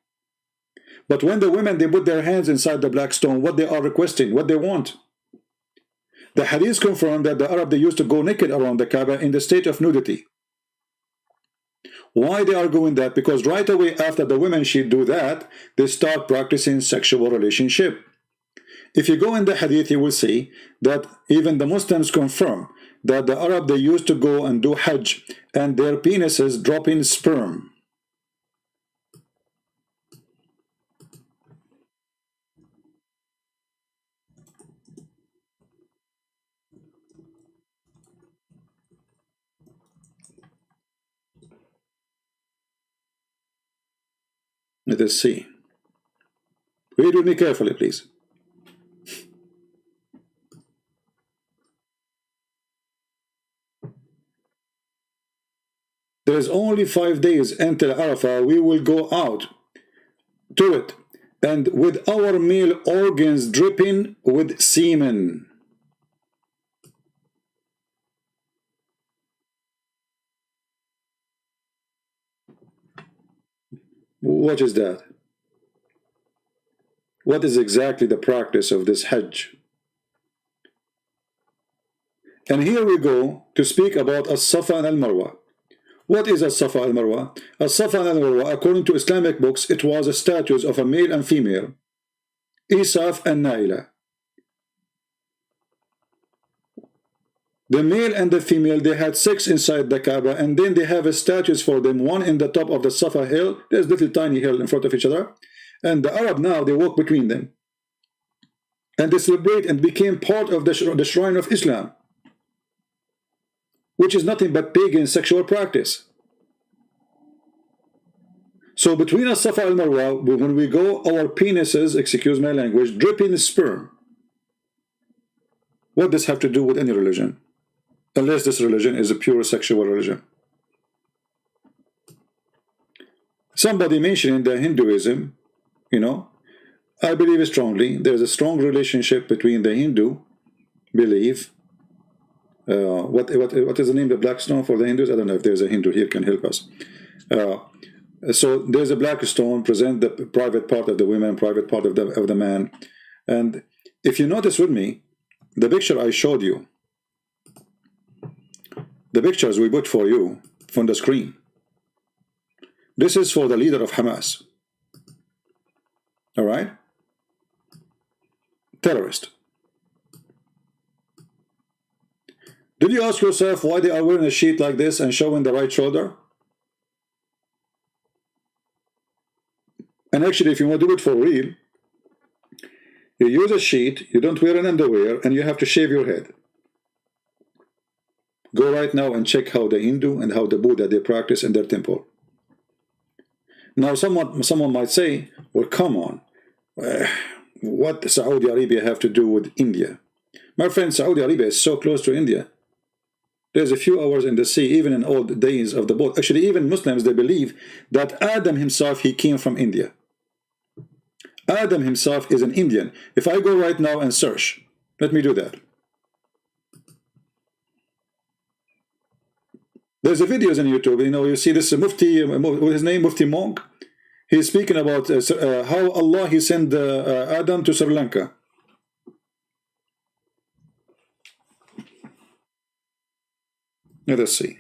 But when the women, they put their hands inside the Blackstone, what they are requesting, what they want. The hadith confirm that the Arab, they used to go naked around the Kaaba in the state of nudity. Why they are doing that? Because right away after the women should do that, they start practicing sexual relationship. If you go in the hadith, you will see that even the Muslims confirm that the Arab, they used to go and do Hajj and their penises drop in sperm. Let us see. Read with me carefully, please. There is only 5 days until Arafah. We will go out to it, and with our male organs dripping with semen. What is that? What is exactly the practice of this Hajj? And here we go to speak about As-Safa and Al-Marwa. What is As-Safa and Al-Marwa? As-Safa and Al-Marwa, according to Islamic books, it was a statues of a male and female, Isaf and Naila. The male and the female, they had sex inside the Kaaba, and then they have a statues for them, one in the top of the Safa hill. There's little tiny hill in front of each other. And the Arab now, they walk between them. And they celebrate and became part of the shrine of Islam, which is nothing but pagan sexual practice. So between As-Safa and Marwa, when we go, our penises, excuse my language, dripping sperm. What does this have to do with any religion? Unless this religion is a pure sexual religion. Somebody mentioned the Hinduism, you know, I believe strongly there's a strong relationship between the Hindu belief. What is the name of the Blackstone for the Hindus? I don't know if there's a Hindu here can help us. So there's a Blackstone, present the private part of the women, private part of the man. And if you notice with me, the picture I showed you, the pictures we put for you from the screen, this is for the leader of Hamas. All right? Terrorist. Did you ask yourself why they are wearing a sheet like this and showing the right shoulder? And actually, if you want to do it for real, you use a sheet, you don't wear an underwear, and you have to shave your head. Go right now and check how the Hindu and how the Buddha, they practice in their temple. Now, someone might say, well, come on, what does Saudi Arabia have to do with India? My friend, Saudi Arabia is so close to India. There's a few hours in the sea, even in old days of the boat. Actually, even Muslims, they believe that Adam himself, he came from India. Adam himself is an Indian. If I go right now and search, let me do that. There's a videos on YouTube, you know, you see this Mufti, what his name, Mufti Monk. He's speaking about how Allah, he sent Adam to Sri Lanka. Let us see.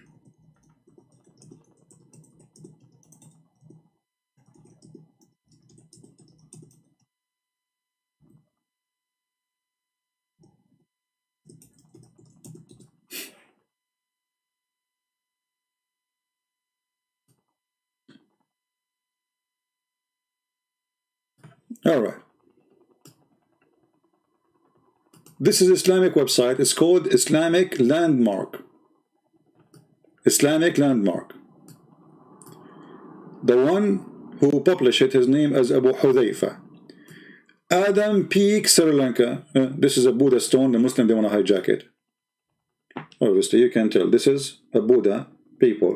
All right. This is Islamic website. It's called Islamic Landmark. Islamic Landmark. The one who published it, his name is Abu Hudhaifa. Adam Peak, Sri Lanka. This is a Buddha stone. The Muslim, they want to hijack it. Obviously, you can tell. This is a Buddha people,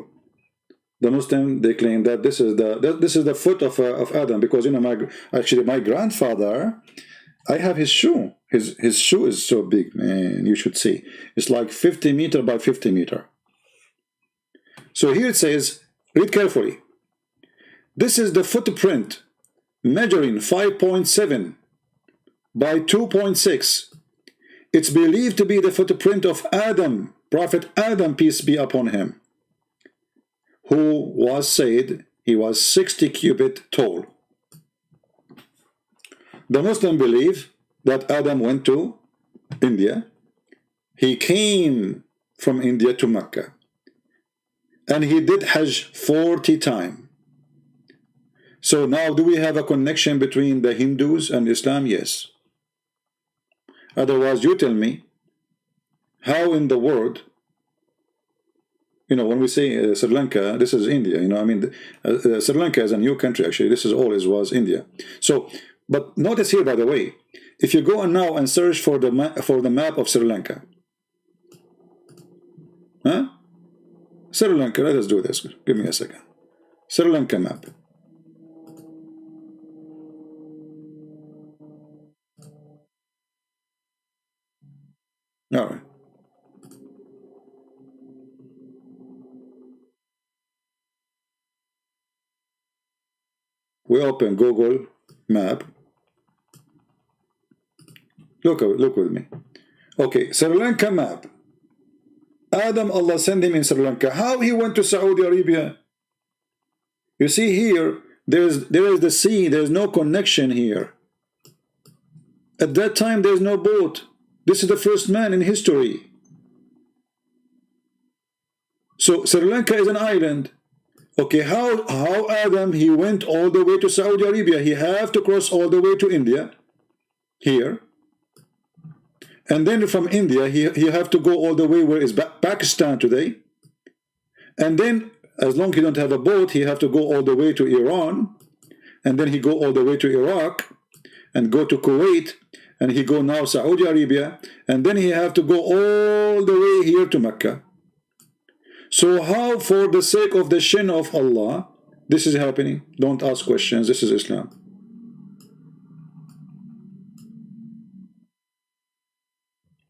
the Muslim, they claim that this is the foot of Adam, because actually my grandfather, I have his shoe. His shoe is so big, man. You should see. It's like 50 meter by 50 meter. So here it says, read carefully. This is the footprint measuring 5.7 by 2.6. It's believed to be the footprint of Adam, Prophet Adam, peace be upon him, who was said he was 60 cubits tall. The Muslim believe that Adam went to India. He came from India to Mecca. And he did Hajj 40 times. So now, do we have a connection between the Hindus and Islam? Yes. Otherwise, you tell me, how in the world, when we say Sri Lanka, this is India, Sri Lanka is a new country, actually. This is always was India. So, but notice here, by the way, if you go on now and search for the map of Sri Lanka, huh? Sri Lanka, let us do this. Give me a second. Sri Lanka map. All right. We open Google map. Look with me. Okay, Sri Lanka map. Adam, Allah sent him in Sri Lanka. How he went to Saudi Arabia? You see here, there is the sea. There is no connection here. At that time, there is no boat. This is the first man in history. So Sri Lanka is an island. Okay, how Adam, he went all the way to Saudi Arabia. He have to cross all the way to India, here. And then from India, he have to go all the way where is Pakistan today. And then, as long as he don't have a boat, he have to go all the way to Iran. And then he go all the way to Iraq and go to Kuwait. And he go now Saudi Arabia. And then he have to go all the way here to Mecca. So how, for the sake of the shin of Allah, this is happening? Don't ask questions. This is Islam.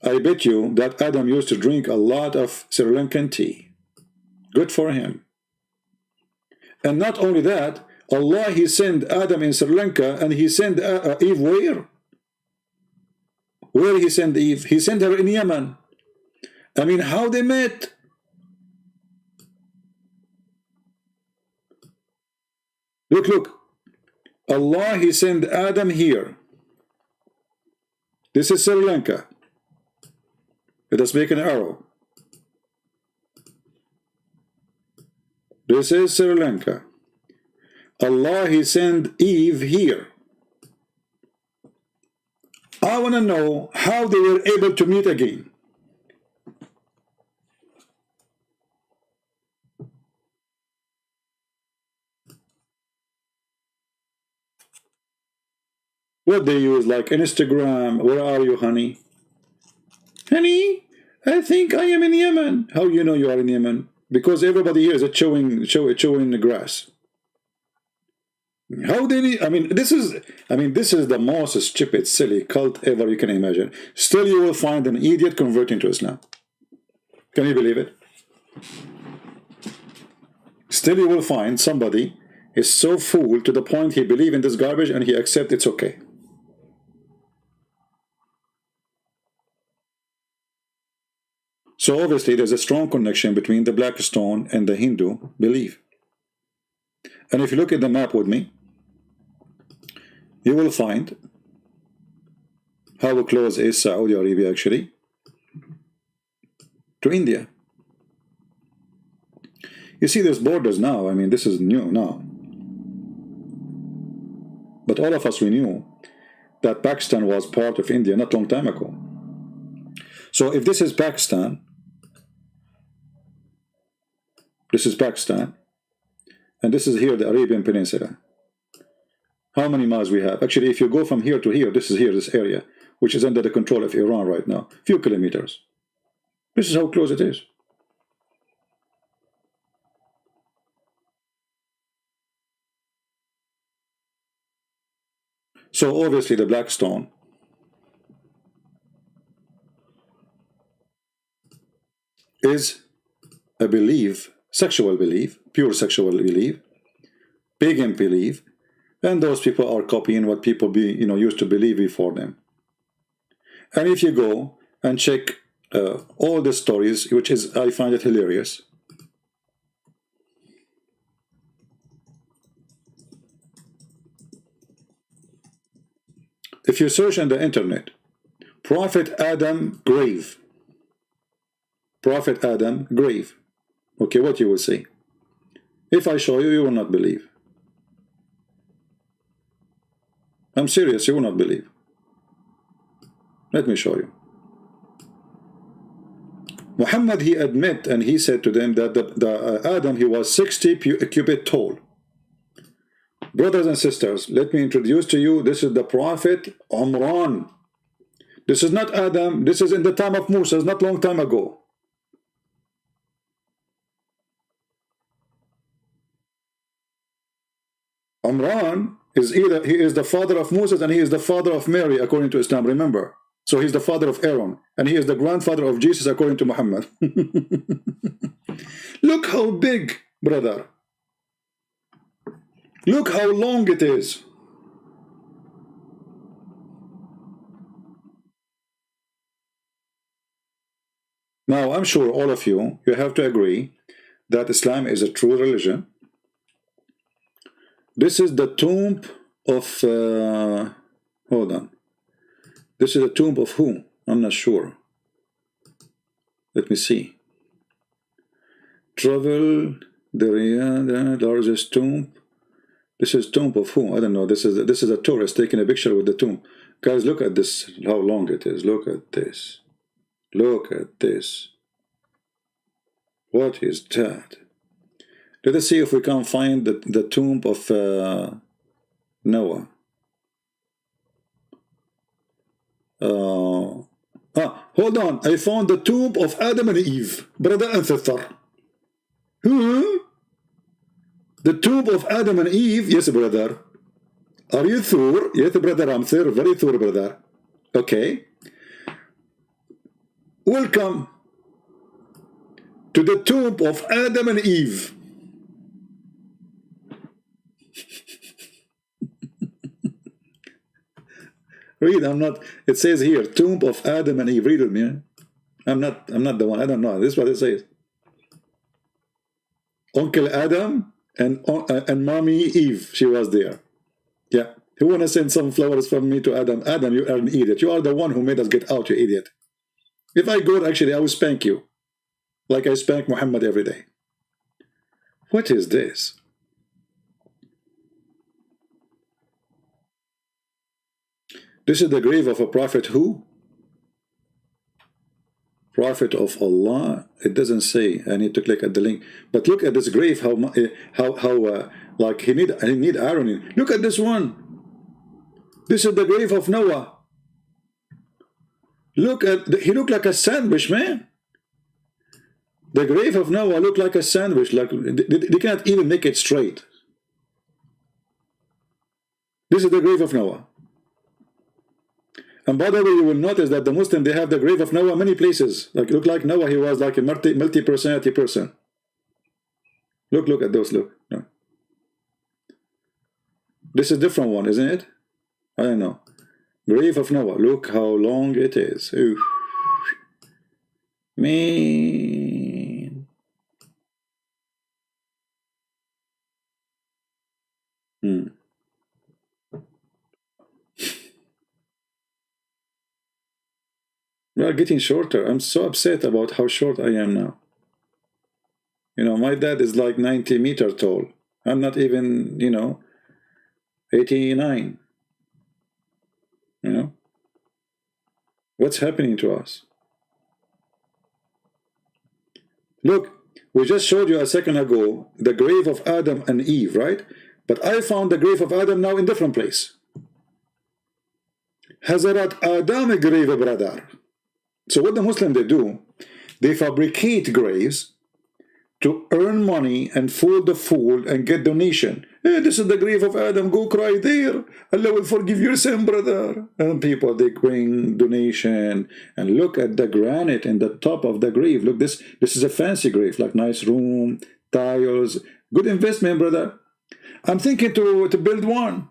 I bet you that Adam used to drink a lot of Sri Lankan tea. Good for him. And not only that, Allah, he sent Adam in Sri Lanka, and he sent Eve where? Where he sent Eve? He sent her in Yemen. I mean, how they met? Look. Allah, he sent Adam here. This is Sri Lanka. Let us make an arrow. This is Sri Lanka. Allah, he sent Eve here. I want to know how they were able to meet again. What they use, like Instagram. Where are you, honey? Honey, I think I am in Yemen. How you know you are in Yemen? Because everybody here is chewing the grass. How did he? This is the most stupid, silly cult ever you can imagine. Still, you will find an idiot converting to Islam. Can you believe it? Still, you will find somebody is so fooled to the point he believes in this garbage and he accepts it's okay. So obviously, there's a strong connection between the Blackstone and the Hindu belief. And if you look at the map with me, you will find how close is Saudi Arabia actually to India. You see, there's borders now. This is new now. But all of us, we knew that Pakistan was part of India not long time ago. So if this is Pakistan, and this is here the Arabian Peninsula. How many miles we have? Actually, if you go from here to here, this area, which is under the control of Iran right now, few kilometers. This is how close it is. So obviously the Blackstone is a belief, sexual belief, pure sexual belief, pagan belief, and those people are copying what people used to believe before them. And if you go and check all the stories, which is, I find it hilarious. If you search on the internet, Prophet Adam grave, Prophet Adam grave, okay, what you will see? If I show you, you will not believe. I'm serious, you will not believe. Let me show you. Muhammad, he admit, and he said to them that the Adam, he was 60 cubit tall. Brothers and sisters, let me introduce to you, this is the Prophet Umran. This is not Adam, this is in the time of Musa, not long time ago. Umran is either, he is the father of Moses and he is the father of Mary according to Islam, remember. So he's the father of Aaron and he is the grandfather of Jesus according to Muhammad. Look how big, brother. Look how long it is. Now, I'm sure all of you have to agree that Islam is a true religion. This is the tomb of, hold on. This is the tomb of who? I'm not sure. Let me see. Travel, the largest tomb. This is tomb of who? I don't know. This is a tourist taking a picture with the tomb. Guys, look at this, how long it is. Look at this. Look at this. What is that? Let us see if we can find the tomb of Noah. Hold on. I found the tomb of Adam and Eve, brother and sister. The tomb of Adam and Eve. Yes, brother. Are you sure? Yes, brother, I'm sure. Very sure, brother. Okay. Welcome to the tomb of Adam and Eve. Read, I'm not, it says here, tomb of Adam and Eve. Read with me. I'm not the one, I don't know. This is what it says. Uncle Adam and Mommy Eve, she was there. Yeah. Who wanna send some flowers from me to Adam? Adam, you are an idiot. You are the one who made us get out, you idiot. If I go, actually, I will spank you. Like I spank Muhammad every day. What is this? This is the grave of a prophet who? Prophet of Allah. It doesn't say. I need to click at the link. But look at this grave. How like he need iron in. Look at this one. This is the grave of Noah. Look at he looked like a sandwich, man. The grave of Noah looked like a sandwich. Like they cannot even make it straight. This is the grave of Noah. And by the way, you will notice that the Muslim, they have the grave of Noah many places. Like look like Noah, he was like a multi-personality person. Look at those. Look. No. This is a different one, isn't it? I don't know. Grave of Noah. Look how long it is. Oof. Man. We are getting shorter. I'm so upset about how short I am now. You know, my dad is like 90 meters tall. I'm not even, 89. You know? What's happening to us? Look, we just showed you a second ago the grave of Adam and Eve, right? But I found the grave of Adam now in a different place. Hazrat Adam grave, brother. So what the Muslims, they do, they fabricate graves to earn money and fool the fool and get donation. Hey, this is the grave of Adam. Go cry there. Allah will forgive your sin, brother. And people, they bring donation. And look at the granite in the top of the grave. Look, this is a fancy grave, like nice room, tiles. Good investment, brother. I'm thinking to build one.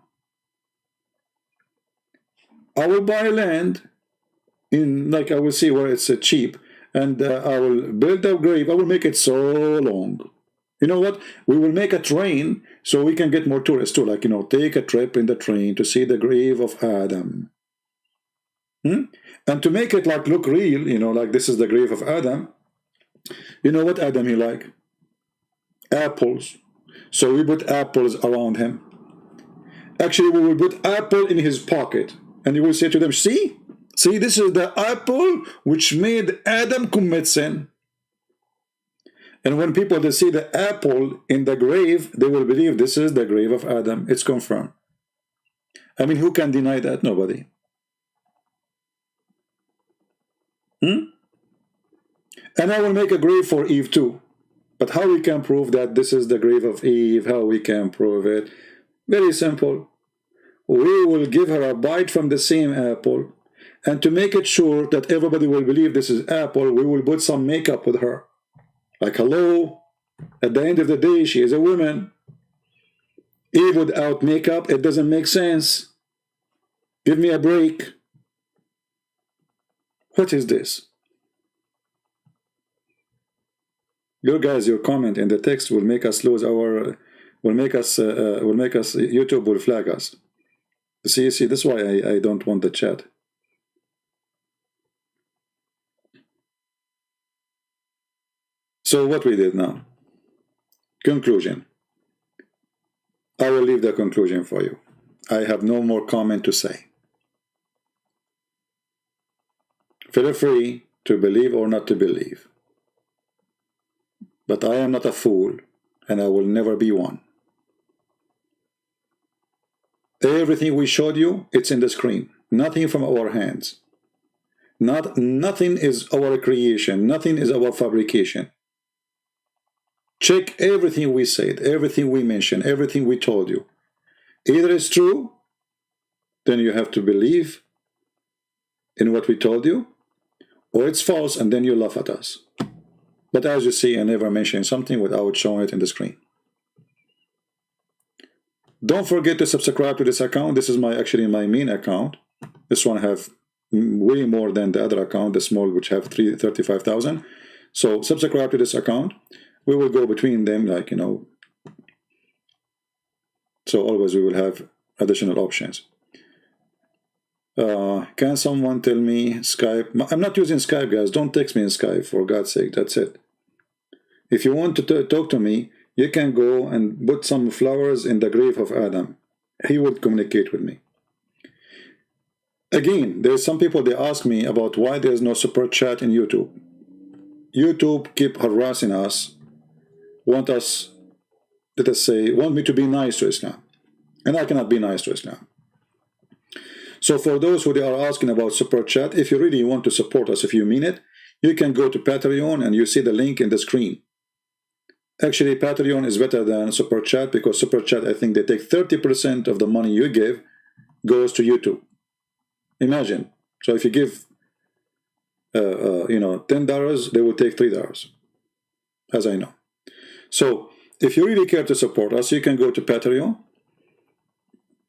I will buy land in, like, I will see where it's cheap, and I will build a grave. I will make it so long. You know what? We will make a train so we can get more tourists too. Like, take a trip in the train to see the grave of Adam. And to make it like look real, like this is the grave of Adam. You know what Adam he like? Apples. So we put apples around him. Actually, we will put apple in his pocket. And you will say to them, see, this is the apple which made Adam commit sin. And when people they see the apple in the grave, they will believe this is the grave of Adam. It's confirmed. I mean, who can deny that? Nobody. And I will make a grave for Eve too. But how we can prove that this is the grave of Eve? How we can prove it? Very simple. We will give her a bite from the same apple. And to make it sure that everybody will believe this is apple, we will put some makeup with her. Like, hello, at the end of the day, she is a woman. Eve without makeup, it doesn't make sense. Give me a break. What is this? Your comment in the text will make us lose our, YouTube will flag us. See, this is why I don't want the chat. So what we did now? Conclusion. I will leave the conclusion for you. I have no more comment to say. Feel free to believe or not to believe. But I am not a fool, and I will never be one. Everything we showed you, it's in the screen. Nothing from our hands. Nothing is our creation. Nothing is our fabrication. Check everything we said, everything we mentioned, everything we told you. Either it's true, then you have to believe in what we told you, or it's false, and then you laugh at us. But as you see, I never mention something without showing it in the screen. Don't forget to subscribe to this account. This is actually my main account. This one have way more than the other account, the small, which have 35,000. So subscribe to this account. We will go between them, like, so always we will have additional options. Can someone tell me Skype? I'm not using Skype, guys. Don't text me in Skype, for God's sake. That's it. If you want to talk to me, you can go and put some flowers in the grave of Adam. He would communicate with me. Again, there's some people, they ask me about why there's no super chat in YouTube. YouTube keep harassing us, want us, let us say, want me to be nice to Islam. And I cannot be nice to Islam. So for those who they are asking about super chat, if you really want to support us, if you mean it, you can go to Patreon and you see the link in the screen. Actually, Patreon is better than super chat, because super chat, I think they take 30% of the money you give goes to YouTube. Imagine. So if you give, $10, they will take $3, as I know. So if you really care to support us, you can go to Patreon.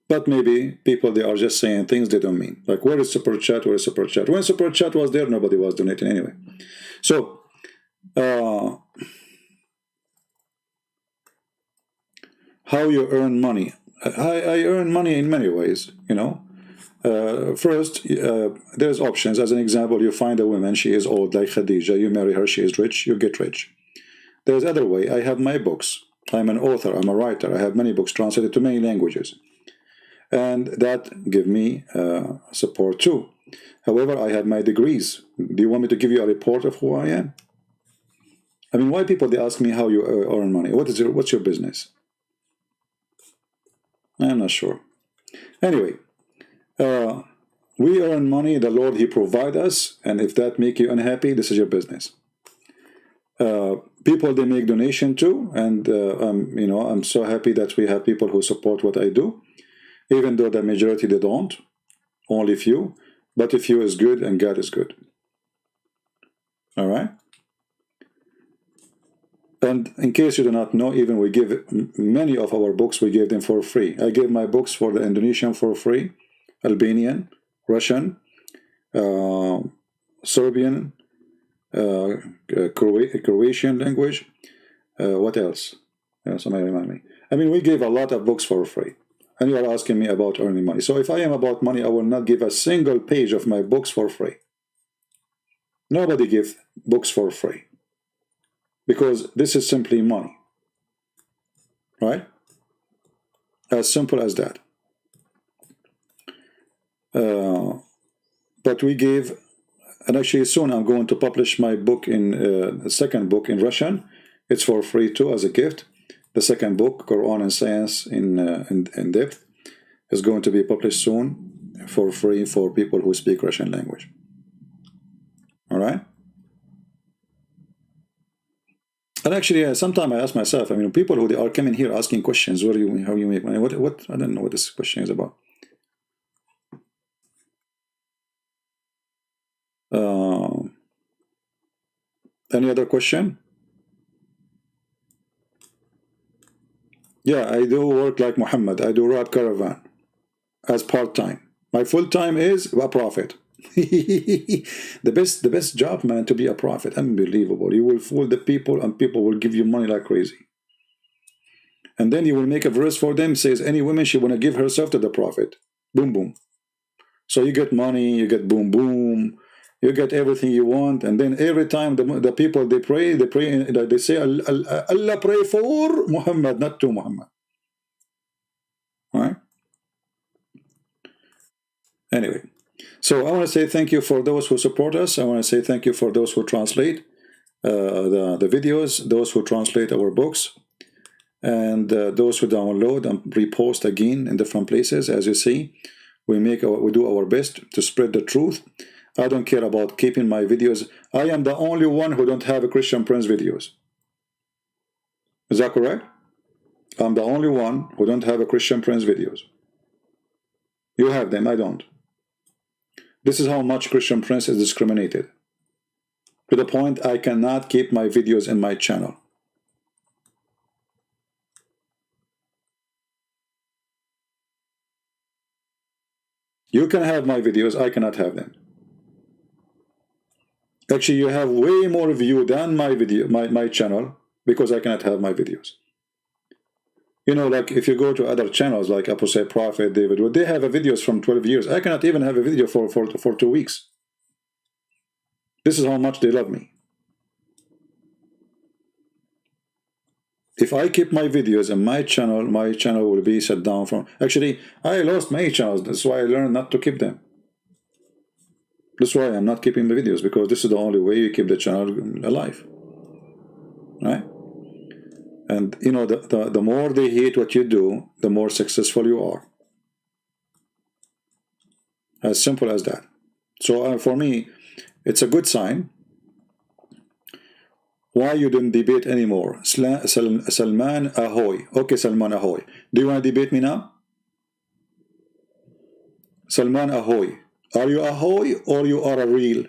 But maybe people, they are just saying things they don't mean. Like, where is super chat? Where is super chat? When super chat was there, nobody was donating anyway. So, how you earn money? I earn money in many ways, First, there's options. As an example, you find a woman, she is old, like Khadija. You marry her, she is rich, you get rich. There's other way. I have my books. I'm an author. I'm a writer. I have many books translated to many languages. And that give me support too. However, I have my degrees. Do you want me to give you a report of who I am? I mean, why people, they ask me how you earn money? What's your business? I'm not sure. Anyway, we earn money. The Lord, He provide us. And if that make you unhappy, this is your business. People, they make donation too, and you know, I'm so happy that we have people who support what I do, even though the majority they don't, only few, but a few is good and God is good. All right. And in case you do not know, even we give many of our books, we give them for free. I gave my books for the Indonesian for free, Albanian, Russian, Serbian, Croatian language. What else? Somebody remind me. I mean, we gave a lot of books for free. And you are asking me about earning money. So if I am about money, I will not give a single page of my books for free. Nobody gives books for free. Because this is simply money. Right? As simple as that. But we gave, and actually soon I'm going to publish my book in, the second book in Russian. It's for free too as a gift. The second book, Quran and Science in Depth, is going to be published soon for free for people who speak Russian language. All right? And actually, sometimes I ask myself, I mean, people who they are coming here asking questions, how you make money? What? I don't know what this question is about. Any other question? Yeah, I do work like Muhammad. I do rap caravan as part-time. My full-time is a prophet. the best job, man, to be a prophet. Unbelievable. You will fool the people and people will give you money like crazy. And then you will make a verse for them, says any woman, she want to give herself to the prophet. Boom, boom. So you get money, you get boom, boom. You get everything you want, and then every time the people they pray, they say Allah pray for Muhammad, not to Muhammad. All right. Anyway, so I want to say thank you for those who support us. I want to say thank you for those who translate the videos, those who translate our books, and those who download and repost again in different places. As you see, we do our best to spread the truth. I don't care about keeping my videos. I am the only one who don't have a Christian Prince videos. Is that correct? I'm the only one who don't have a Christian Prince videos. You have them, I don't. This is how much Christian Prince is discriminated. To the point I cannot keep my videos in my channel. You can have my videos, I cannot have them. Actually, you have way more view than my channel, because I cannot have my videos. You know, like if you go to other channels like Apostle Prophet, David, they have videos from 12 years. I cannot even have a video for 2 weeks. This is how much they love me. If I keep my videos in my channel will be shut down from... Actually, I lost my channels. That's why I learned not to keep them. That's why I'm not keeping the videos, because this is the only way you keep the channel alive. Right? And, you know, the more they hate what you do, the more successful you are. As simple as that. So for me, it's a good sign. Why you didn't debate anymore? Salman ahoy. Okay, Salman ahoy. Do you want to debate me now? Salman ahoy. Are you ahoy or you are a real?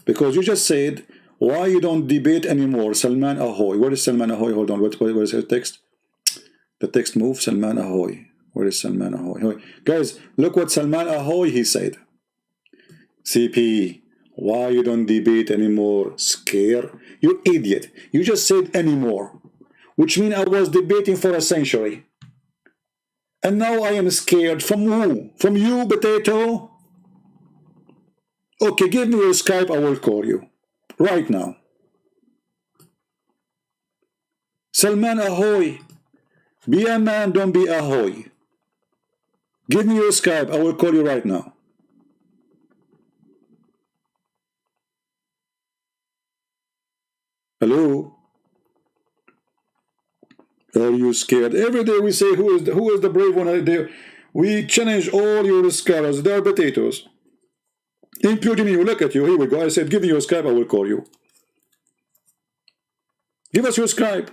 Because you just said, why you don't debate anymore? Salman ahoy. Where is Salman ahoy? Hold on. What is the text? The text move. Salman ahoy. Where is Salman ahoy? Guys, look what Salman ahoy he said. CP, why you don't debate anymore? Scare? You idiot. You just said anymore. Which means I was debating for a century. And now I am scared. From who? From you, potato? Okay, give me your Skype, I will call you. Right now. Salman ahoy. Be a man, don't be ahoy. Give me your Skype, I will call you right now. Hello? Are you scared? Every day we say, who is the brave one? We challenge all your scholars. They are potatoes. Including you. Look at you. Here we go. I said, give me your Skype, I will call you. Give us your Skype.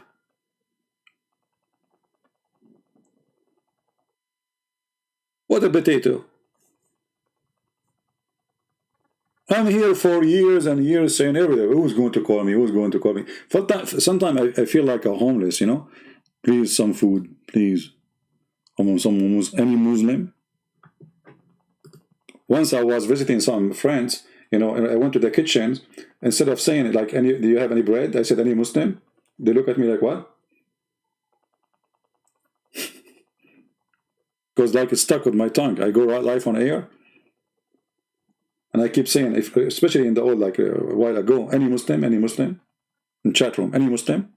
What a potato. I'm here for years and years saying everything. Who's going to call me? Who's going to call me? Sometimes I feel like a homeless, you know. Please, some food, please. Any Muslim? Once I was visiting some friends, you know, and I went to the kitchen. Instead of saying like, do you have any bread? I said, any Muslim? They look at me like, what? Because like it's stuck with my tongue. I go live on air, and I keep saying, especially in the old, like a while ago, any Muslim, in chat room, any Muslim.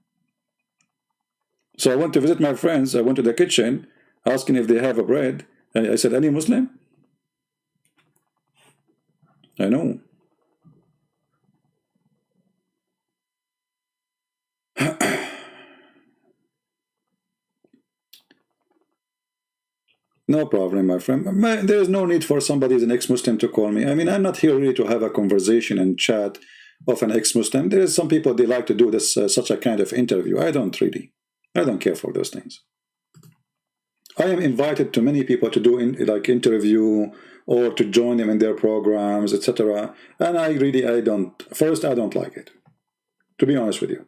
So I went to visit my friends. I went to the kitchen, asking if they have a bread, and I said, any Muslim? I know. No problem, my friend. There's no need for somebody who's an ex-Muslim to call me. I mean, I'm not here really to have a conversation and chat of an ex-Muslim. There is some people, they like to do this, such a kind of interview. I don't care for those things. I am invited to many people to do like interview or to join them in their programs, etc. And I don't like it, to be honest with you.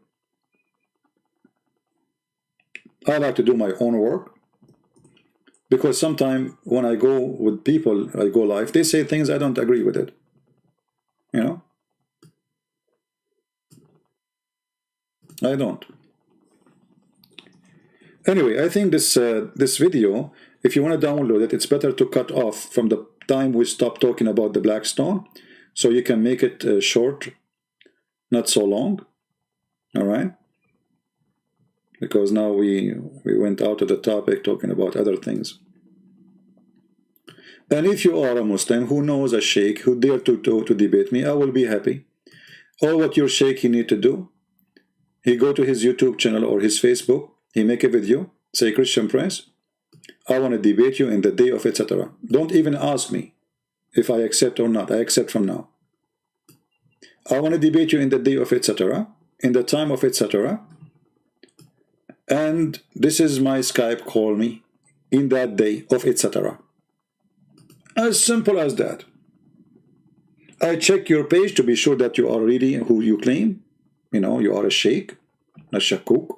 I like to do my own work. Because sometimes when I go with people, I go live, they say things I don't agree with it. You know? I don't. Anyway, I think this video, if you want to download it, it's better to cut off from the time we stop talking about the Blackstone, so you can make it short, not so long. All right? Because now we went out of the topic talking about other things. And if you are a Muslim who knows a sheikh who dare to debate me, I will be happy. All what your sheikh he need to do, he go to his YouTube channel or his Facebook, he make a video, say, Christian Prince, I want to debate you in the day of etc. Don't even ask me if I accept or not. I accept from now. I want to debate you in the day of etc., in the time of etc., and this is my Skype, call me in that day of etc. As simple as that. I check your page to be sure that you are really who you claim. You know, you are a sheikh, a shakuk.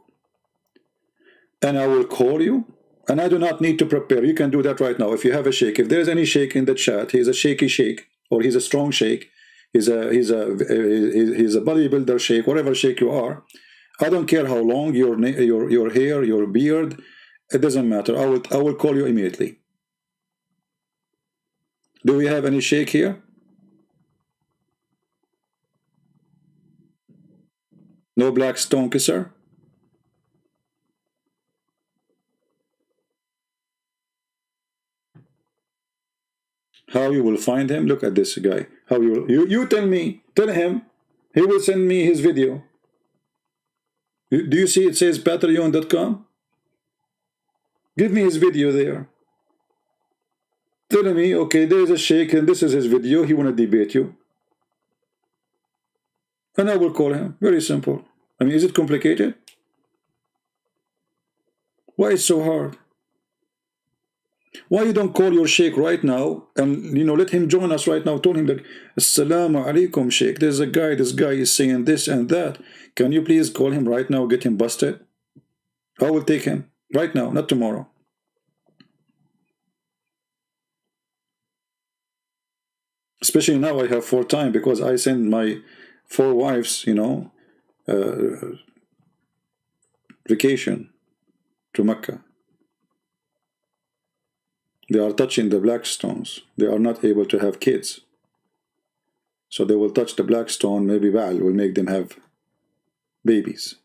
And I will call you. And I do not need to prepare. You can do that right now. If you have a sheikh, if there's any sheikh in the chat, he's a shaky sheikh, or he's a strong sheikh, he's a bodybuilder sheikh, whatever sheikh you are. I don't care how long your hair, your beard, it doesn't matter. I will call you immediately. Do we have any sheikh here? No Blackstone kisser? How you will find him? Look at this guy. How you tell me, tell him, he will send me his video. Do you see it says patreon.com? Give me his video there. Tell me, okay, there is a sheikh and this is his video. He want to debate you. And I will call him. Very simple. I mean, is it complicated? Why is it so hard? Why you don't call your sheikh right now and, you know, let him join us right now? Tell him like, Assalamu alaikum, sheikh. There's a guy, this guy is saying this and that. Can you please call him right now, get him busted? I will take him right now, not tomorrow. Especially now I have 4 time because I send my 4 wives, you know, vacation to Mecca. They are touching the Blackstones. They are not able to have kids. So they will touch the Blackstone, maybe Baal will make them have babies.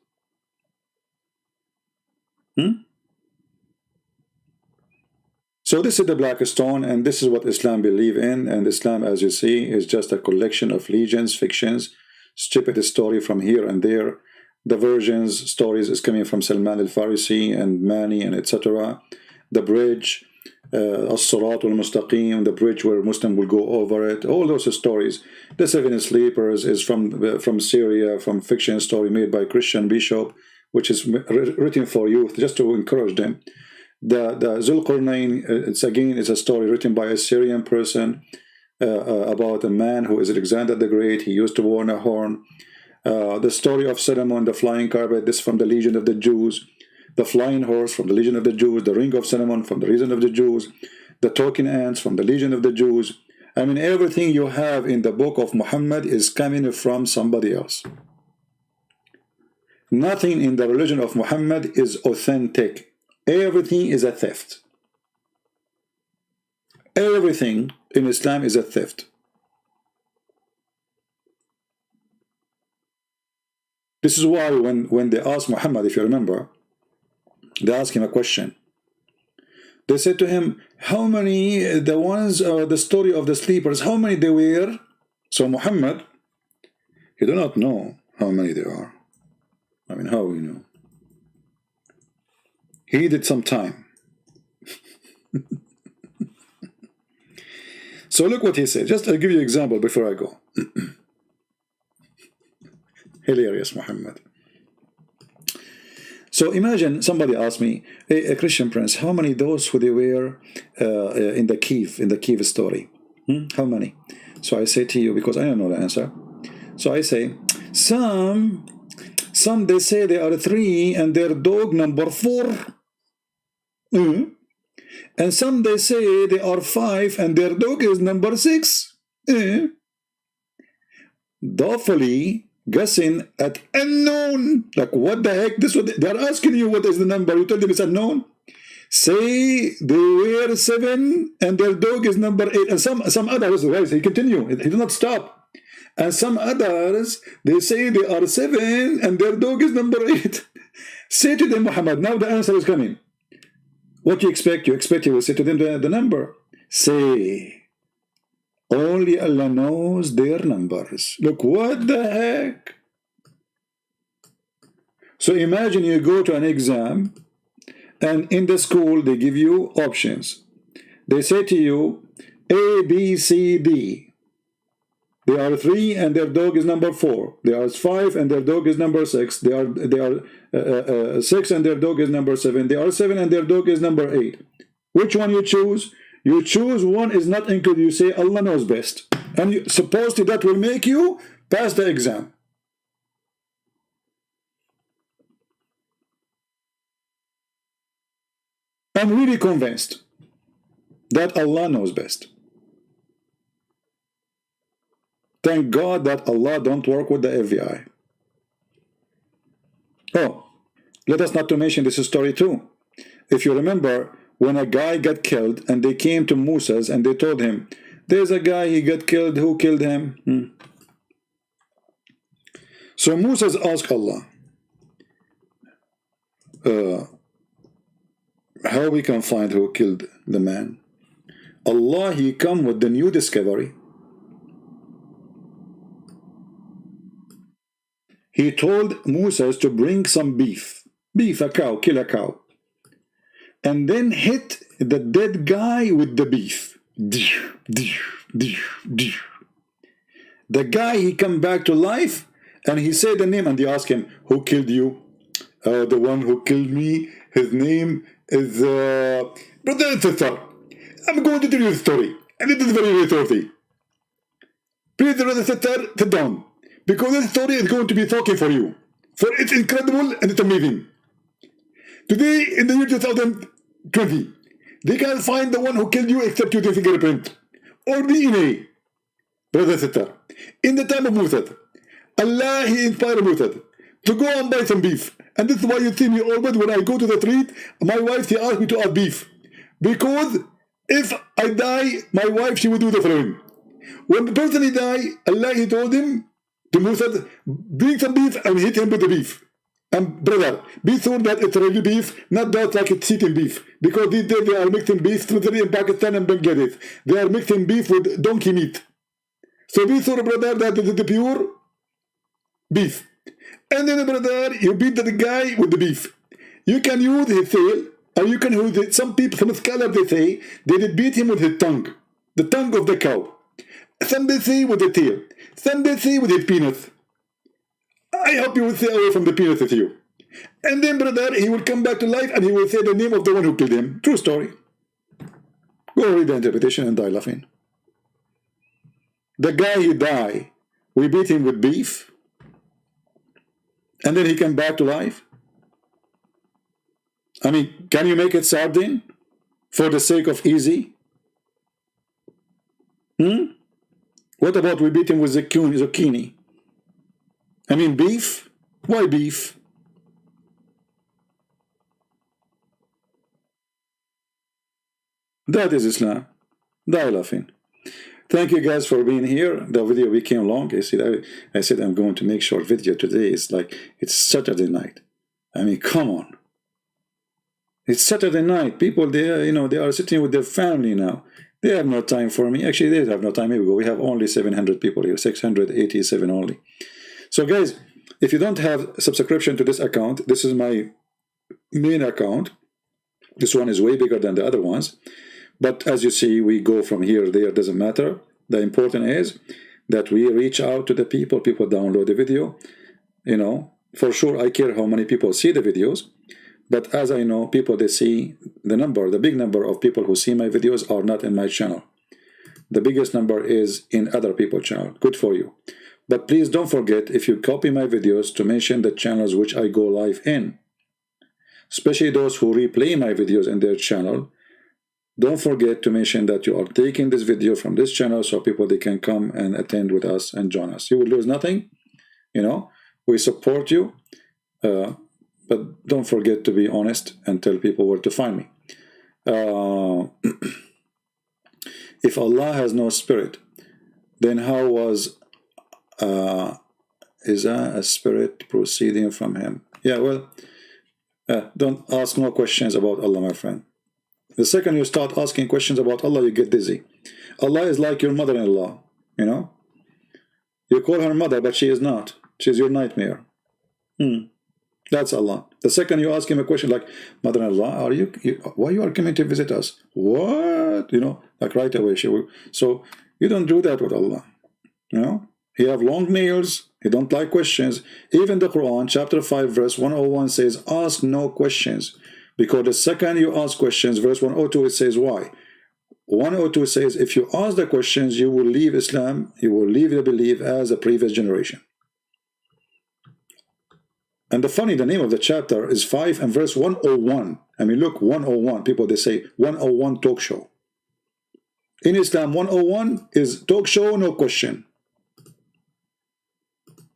So this is the Blackstone, and this is what Islam believe in. And Islam, as you see, is just a collection of legends, fictions, stupid story from here and there. The versions, stories is coming from Salman al-Farisi and Mani and etc. The bridge, As-Sirat al-Mustaqim, the bridge where Muslim will go over it, all those stories. The Seven Sleepers is from Syria, from fiction story made by Christian bishop, which is written for youth, just to encourage them. The Zulqarnain, it's a story written by a Syrian person about a man who is Alexander the Great. He used to wear a horn. The story of Solomon, the flying carpet, this from the Legion of the Jews. The flying horse from the Legion of the Jews. The ring of Solomon from the Legion of the Jews. The talking ants from the Legion of the Jews. I mean, everything you have in the book of Muhammad is coming from somebody else. Nothing in the religion of Muhammad is authentic. Everything is a theft. Everything in Islam is a theft. This is why when they asked Muhammad, if you remember, they asked him a question. They said to him, how many, the story of the sleepers, how many they were? So Muhammad, he do not know how many there are. I mean, how we know? He needed some time. So look what he said. Just I'll give you an example before I go. Hilarious, Muhammad. So imagine somebody asked me, hey, a Christian Prince, how many those who they were in the Kiev story? How many? So I say to you, because I don't know the answer. So I say, some they say they are 3 and their dog number 4. And some they say they are 5 and their dog is number 6. Doubtfully guessing at unknown. Like, what the heck? This what they're asking you, what is the number? You tell them it's unknown. Say they were 7 and their dog is number 8. And some others, guys, he continue. He did not stop. And some others, they say they are 7 and their dog is number 8. Say to them, Muhammad, now the answer is coming. What do you expect? You expect he will say to them the number. Say, only Allah knows their numbers. Look, what the heck? So imagine you go to an exam, and in the school they give you options. They say to you, A, B, C, D. They are 3 and their dog is number 4. They are 5 and their dog is number 6. They are 6 and their dog is number 7. They are 7 and their dog is number 8. Which one you choose? You choose one is not included. You say Allah knows best. And supposedly that will make you pass the exam. I'm really convinced that Allah knows best. Thank God that Allah don't work with the FBI. Oh, let us not to mention this story too. If you remember, when a guy got killed and they came to Moses and they told him, there's a guy, he got killed, who killed him? So Moses asked Allah, how we can find who killed the man? Allah, he come with the new discovery. He told Moses to bring some beef, a cow, kill a cow, and then hit the dead guy with the beef. The guy, he come back to life, and he said the name, and they ask him, who killed you? The one who killed me, his name is brother and sister. I'm going to tell you the story, and it is very, very worthy. Please, brother and sister, sit down. Because this story is going to be talking for you. For it's incredible and it's amazing. Today, in the year 2020, they can't find the one who killed you except using fingerprint or DNA. Brother, sister, in the time of Moses, Allah, he inspired Moses to go and buy some beef. And this is why you see me always when I go to the street, my wife, she asks me to add beef. Because if I die, my wife, she will do the following. When the person he died, Allah, he told him, to Moses, bring some beef and hit him with the beef. And brother, be sure that it's really beef, not that like it's eating beef. Because these days they are mixing beef, especially in Pakistan and Bangladesh. They are mixing beef with donkey meat. So be sure, brother, that it is the pure beef. And then, brother, you beat the guy with the beef. You can use his tail Or you can, some people, some scholars, they say, they did beat him with his tongue, the tongue of the cow. Some they say with the tail. Some they say with his penis. I hope you will stay away from the penis with you. And then, brother, he will come back to life and he will say the name of the one who killed him. True story. Go read the interpretation and die laughing. The guy he died, we beat him with beef, and then he came back to life. I mean, can you make it sardine for the sake of easy? What about we beat him with zucchini? I mean, beef? Why beef? That is Islam. Die laughing. Thank you guys for being here. The video became long. I said I'm going to make short video today. It's like, it's Saturday night. I mean, come on. It's Saturday night. People, they are sitting with their family now. They have no time for me. Actually, they have no time. Here we go. We have only 700 people here, 687 only. So guys, if you don't have a subscription to this account, this is my main account. This one is way bigger than the other ones. But as you see, we go from here, there, doesn't matter. The important is that we reach out to the people. People download the video. For sure, I care how many people see the videos. But as I know, people, they see the big number of people who see my videos are not in my channel. The biggest number is in other people's channel. Good for you. But please don't forget, if you copy my videos, to mention the channels which I go live in. Especially those who replay my videos in their channel. Don't forget to mention that you are taking this video from this channel so people, they can come and attend with us and join us. You will lose nothing. We support you. But don't forget to be honest and tell people where to find me. If Allah has no spirit, then how was is a spirit proceeding from him? Yeah, well, don't ask no questions about Allah, my friend. The second you start asking questions about Allah, you get dizzy. Allah is like your mother-in-law, You call her mother, but she is not. She's your nightmare. That's Allah. The second you ask him a question like, mother-in-law, why you are coming to visit us? What? Like right away she will. So you don't do that with Allah. He have long nails. He don't like questions. Even the Quran, chapter 5, verse 101 says, ask no questions. Because the second you ask questions, verse 102, it says why? 102 says, if you ask the questions, you will leave Islam, you will leave the belief as a previous generation. And the name of the chapter is 5 and verse 101. I mean, look, 101. People, they say 101 talk show. In Islam, 101 is talk show, no question.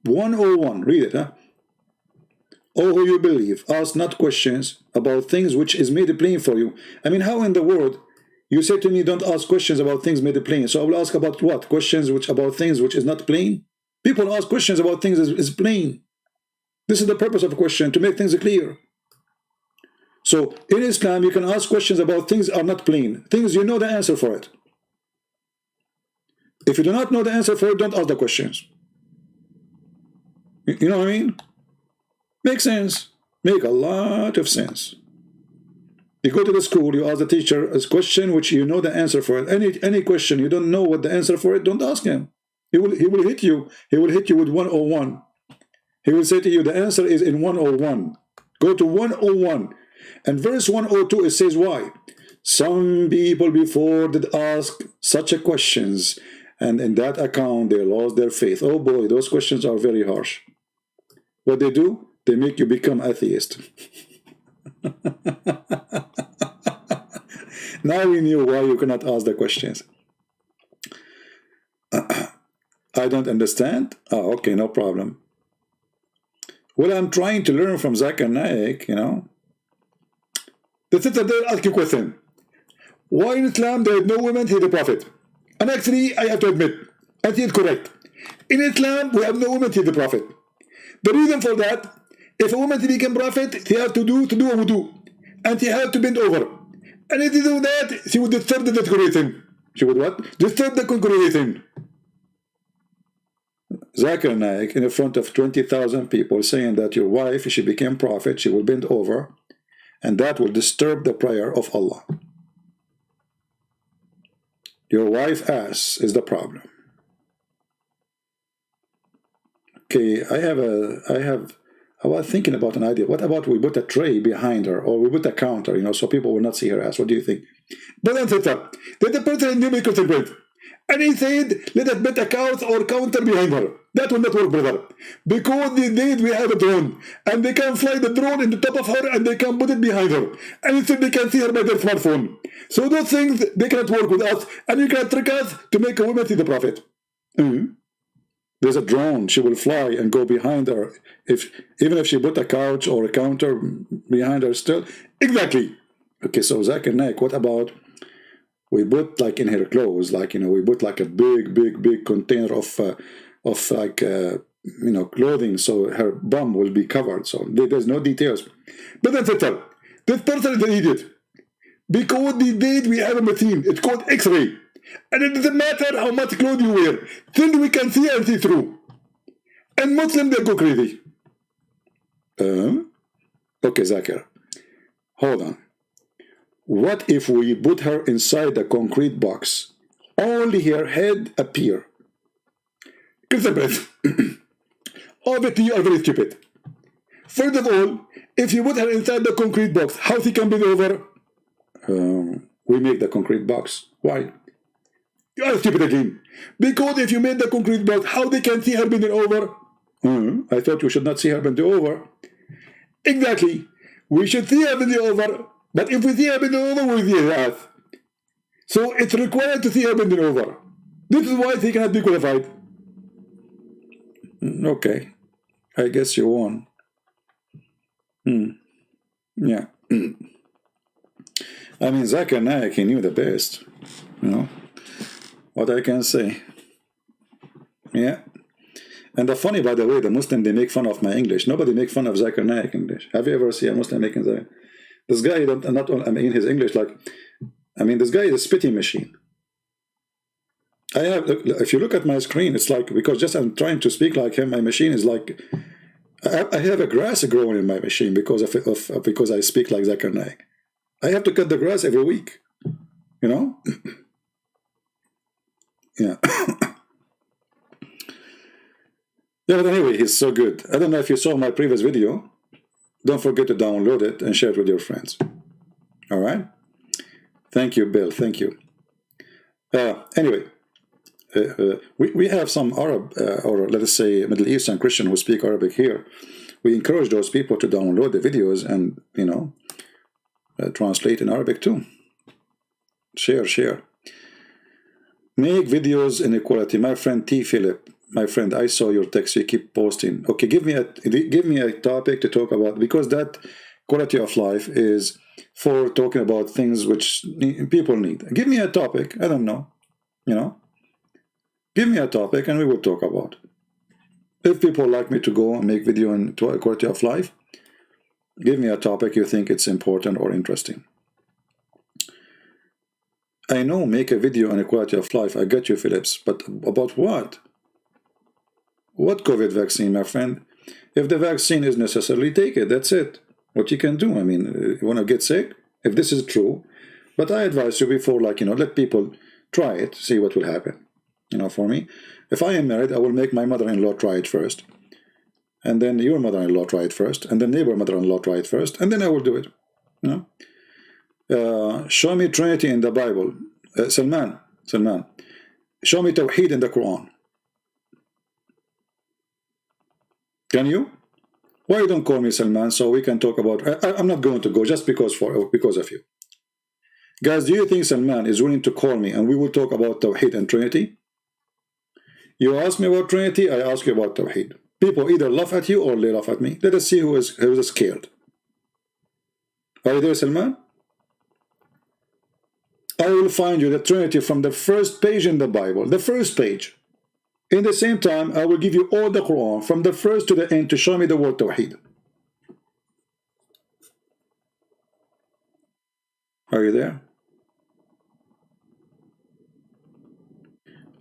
101, read it, huh? O who you believe, ask not questions about things which is made plain for you. I mean, how in the world you say to me, don't ask questions about things made plain? So I will ask about what? Questions about things which is not plain? People ask questions about things is plain. This is the purpose of a question, to make things clear. So in Islam, you can ask questions about things are not plain. Things you know the answer for it. If you do not know the answer for it, don't ask the questions. You know what I mean? Makes sense. Make a lot of sense. You go to the school, you ask the teacher a question which you know the answer for it. Any question you don't know what the answer for it, don't ask him. He will hit you. He will hit you with 101. He will say to you, the answer is in 101. Go to 101. And verse 102, it says why? Some people before did ask such a questions, and in that account they lost their faith. Oh boy, those questions are very harsh. What they do? They make you become atheist. Now we knew why you cannot ask the questions. I don't understand. Oh, okay, no problem. Well, I'm trying to learn from Zakir Naik, The sister there ask you a question. Why in Islam there is no women to the Prophet? And actually, I have to admit, and he is correct. In Islam, we have no women to the Prophet. The reason for that, if a woman to become prophet, she has to do a wudu. And she has to bend over. And if you do that, she would disturb the congregation. She would what? Disturb the congregation. Zakir Naik, in front of 20,000 people, saying that your wife, if she became prophet, she will bend over. and that will disturb the prayer of Allah. Your wife ass is the problem. Okay, I was thinking about an idea. What about we put a tray behind her, or we put a counter, you know, so people will not see her ass? What do you think? But then let the person make a bread. And he said, let us put a couch or counter behind her. That will not work, brother. Because these days we have a drone, and they can fly the drone in the top of her, and they can put it behind her. And instead they can see her by their smartphone. So those things, they cannot work with us, and you can trick us to make a woman see the prophet. There's a drone, she will fly and go behind her, even if she put a couch or a counter behind her still. Exactly. Okay, so Zakir Naik, what about we put like in her clothes, like, you know, we put like a big container of like, you know, clothing, so her bum will be covered. So there's no details. But then this person is an idiot. Because these days we have a machine, it's called X-ray. And it doesn't matter how much clothes you wear, then we can see and see through. And Muslims, they go crazy. Okay, Zakir, hold on. What if we put her inside the concrete box? Only her head appear. Obviously, you are very stupid. First of all, if you put her inside the concrete box, how she can bend over? We make the concrete box. Why? You are stupid again. Because if you made the concrete box, how they can see her bending over? I thought you should not see her bending over. Exactly. We should see her bending over. But if we see her bending over, we see her ass. So it's required to see her bending over. This is why she cannot be qualified. Okay. I guess you won. Yeah. I mean, Zakir Naik, he knew the best. You know what I can say. Yeah. And the funny, by the way, the Muslim, they make fun of my English. Nobody make fun of Zakir Naik English. Have you ever seen a Muslim making that? This guy, not only, I mean, his English, like, I mean, this guy is a spitting machine. If you look at my screen, it's like, because just I'm trying to speak like him, my machine is like, I have a grass growing in my machine because because I speak like Zakir Naik. I have to cut the grass every week, you know? Yeah. Yeah, but anyway, he's so good. I don't know if you saw my previous video. Don't forget to download it and share it with your friends. All right? Thank you, Bill. Thank you. Anyway, we have some Arab, or let us say Middle Eastern Christian who speak Arabic here. We encourage those people to download the videos and, you know, translate in Arabic too. Share. Make videos in equality. My friend T. Philip, my friend, I saw your text. You keep posting. Okay, give me a topic to talk about, because that quality of life is for talking about things which people need. Give me a topic. I don't know. You know, give me a topic and we will talk about. If people like me to go and make video on quality of life, give me a topic you think it's important or interesting. I know, make a video on equality of life. I get you, Phillips. But about what? What COVID vaccine, my friend? If the vaccine is necessary, take it. That's it. What you can do. I mean, you want to get sick? If this is true. But I advise you before, like, you know, let people try it, see what will happen. You know, for me, if I am married, I will make my mother-in-law try it first. And then your mother-in-law try it first. And then neighbor mother-in-law try it first. And then I will do it. You know? Show me Trinity in the Bible. Salman, show me Tawheed in the Quran. Can you? Why you don't call me Salman so we can talk about... I'm not going to go just because of you. Guys, do you think Salman is willing to call me and we will talk about Tawheed and Trinity? You ask me about Trinity, I ask you about Tawheed. People either laugh at you or they laugh at me. Let us see who is scared. Are you there, Salman? I will find you the Trinity from the first page in the Bible, the first page. In the same time, I will give you all the Quran from the first to the end to show me the word Tawheed. Are you there?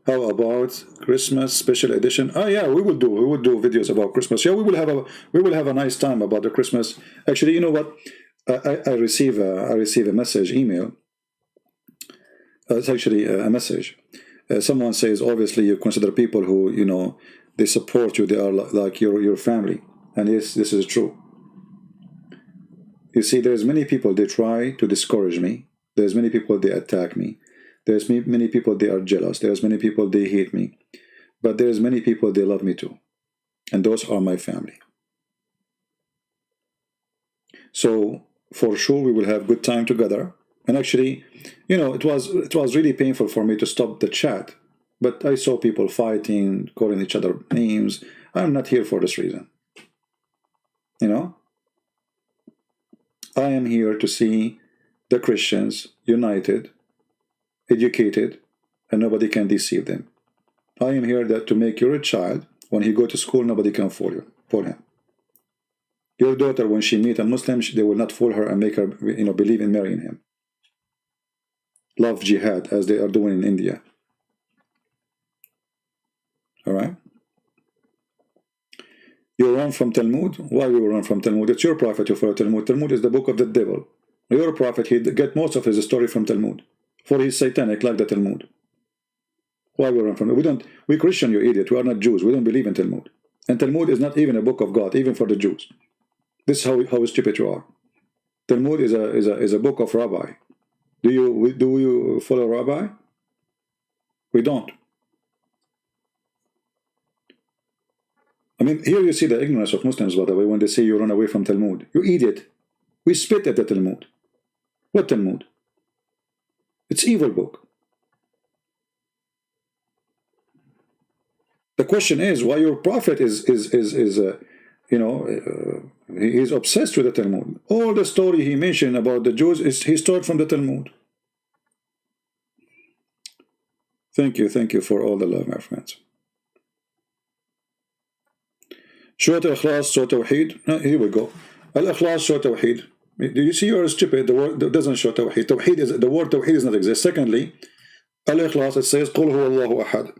How about Christmas special edition? Oh yeah, we will do videos about Christmas. Yeah, we will have a nice time about the Christmas. Actually, you know what? I receive a message email. It's actually a message. Someone says, obviously, you consider people who, you know, they support you. They are like your family. And yes, this is true. You see, there's many people, they try to discourage me. There's many people, they attack me. There's many people, they are jealous. There's many people, they hate me. But there's many people, they love me too. And those are my family. So, for sure, we will have good time together. And actually, you know, it was really painful for me to stop the chat. But I saw people fighting, calling each other names. I'm not here for this reason. You know? I am here to see the Christians united, educated, and nobody can deceive them. I am here to make your child, when he go to school, nobody can fool him. Your daughter, when she meet a Muslim, they will not fool her and make her, you know, believe in marrying him. Love jihad, as they are doing in India. All right? You run from Talmud? Why you run from Talmud? It's your prophet you follow Talmud. Talmud is the book of the devil. Your prophet, he get most of his story from Talmud. For he's satanic like the Talmud. Why we run from it? We Christian, you idiot. We are not Jews. We don't believe in Talmud. And Talmud is not even a book of God, even for the Jews. This is how stupid you are. Talmud is a book of rabbi. Do you follow rabbi? We don't. I mean, here you see the ignorance of Muslims, by the way, when they say you run away from Talmud. You idiot. We spit at the Talmud. What Talmud? It's evil book. The question is why your prophet is he's obsessed with the Talmud. All the story he mentioned about the Jews he stole from the Talmud. Thank you for all the love, my friends. Short Ikhlas, Short Tawheed. Here we go. Al-Ikhlas, Short Tawheed. Do you see you're stupid? The word doesn't show Tawheed. The word Tawheed does not exist. Secondly, Al-Ikhlas, it says, Qul huwa Allahu ahad.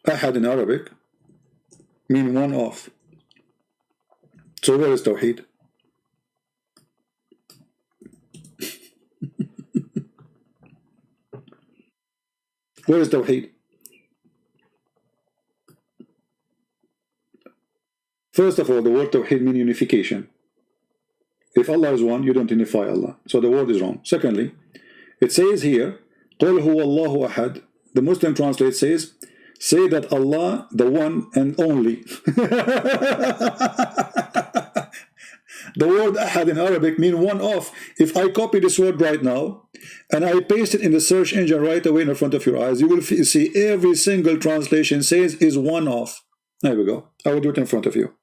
Ahad in Arabic mean one of. So where is Tawheed? Where is Tawheed? First of all, the word Tawheed means unification. If Allah is one, you don't unify Allah. So the word is wrong. Secondly, it says here, قُلْ هُوَ اللَّهُ أَحَدٌ. The Muslim translate says, say that Allah, the one and only. The word ahad in Arabic means one of. If I copy this word right now, and I paste it in the search engine right away in front of your eyes, you will see every single translation says is one of. There we go. I will do it in front of you.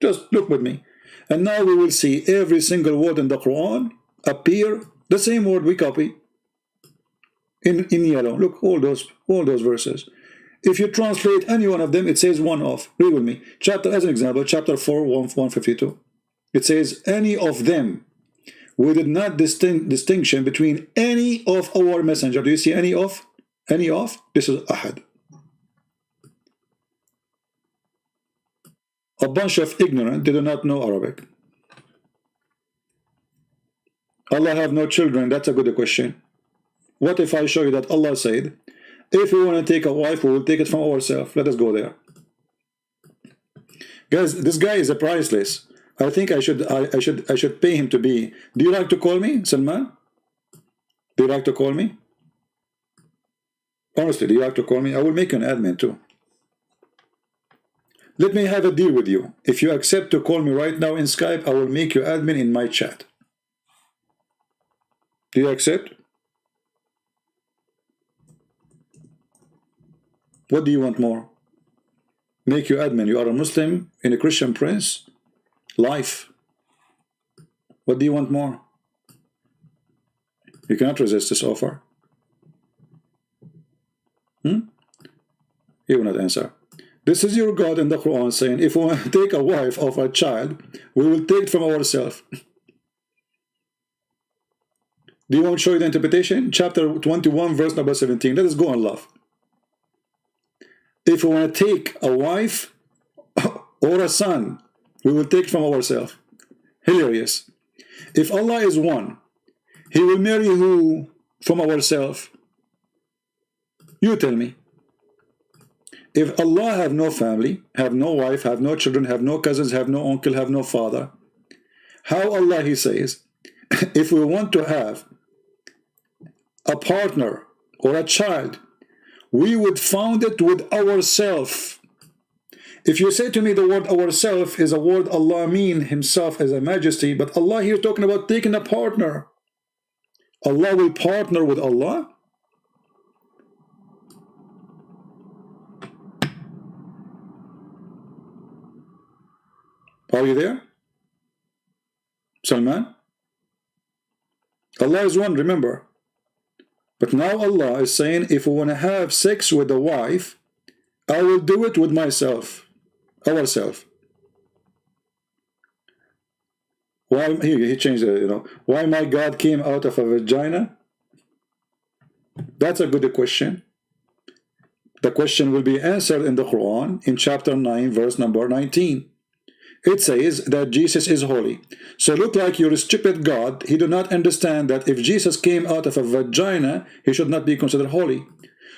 Just look with me. And now we will see every single word in the Quran appear, the same word we copy, in yellow. Look, all those verses. If you translate any one of them, it says one of. Read with me. Chapter, as an example, chapter 4, 152. It says any of them. We did not distinction between any of our messenger. Do you see any of? Any of? This is ahad. A bunch of ignorant, they do not know Arabic. Allah have no children. That's a good question. What if I show you that Allah said, if we want to take a wife, we will take it from ourselves. Let us go there. Guys, this guy is a priceless. I think I should pay him to be. Do you like to call me, Salman? Do you like to call me? Honestly, do you like to call me? I will make you an admin too. Let me have a deal with you. If you accept to call me right now in Skype, I will make you admin in my chat. Do you accept? What do you want more? Make you admin. You are a Muslim in a Christian Prince. Life. What do you want more? You cannot resist this offer. He will not answer. This is your God in the Quran saying, if we want to take a wife of a child, we will take it from ourselves. Do you want to show you the interpretation? Chapter 21, verse number 17. Let us go and laugh. if we want to take a wife or a son, we will take from ourselves. Hilarious. If Allah is one, He will marry who from ourselves? You tell me. If Allah have no family, have no wife, have no children, have no cousins, have no uncle, have no father, how Allah, He says, if we want to have a partner or a child, we would found it with ourself. If you say to me the word ourself is a word Allah mean Himself as a majesty, but Allah here talking about taking a partner. Allah will partner with Allah? Are you there? Salman? Allah is one, remember. But now Allah is saying, if we want to have sex with a wife, I will do it with myself, ourselves. Why he changed it, why my God came out of a vagina? That's a good question. The question will be answered in the Quran in chapter 9, verse number 19. It says that Jesus is holy. So look like you're a stupid God. He do not understand that if Jesus came out of a vagina, He should not be considered holy.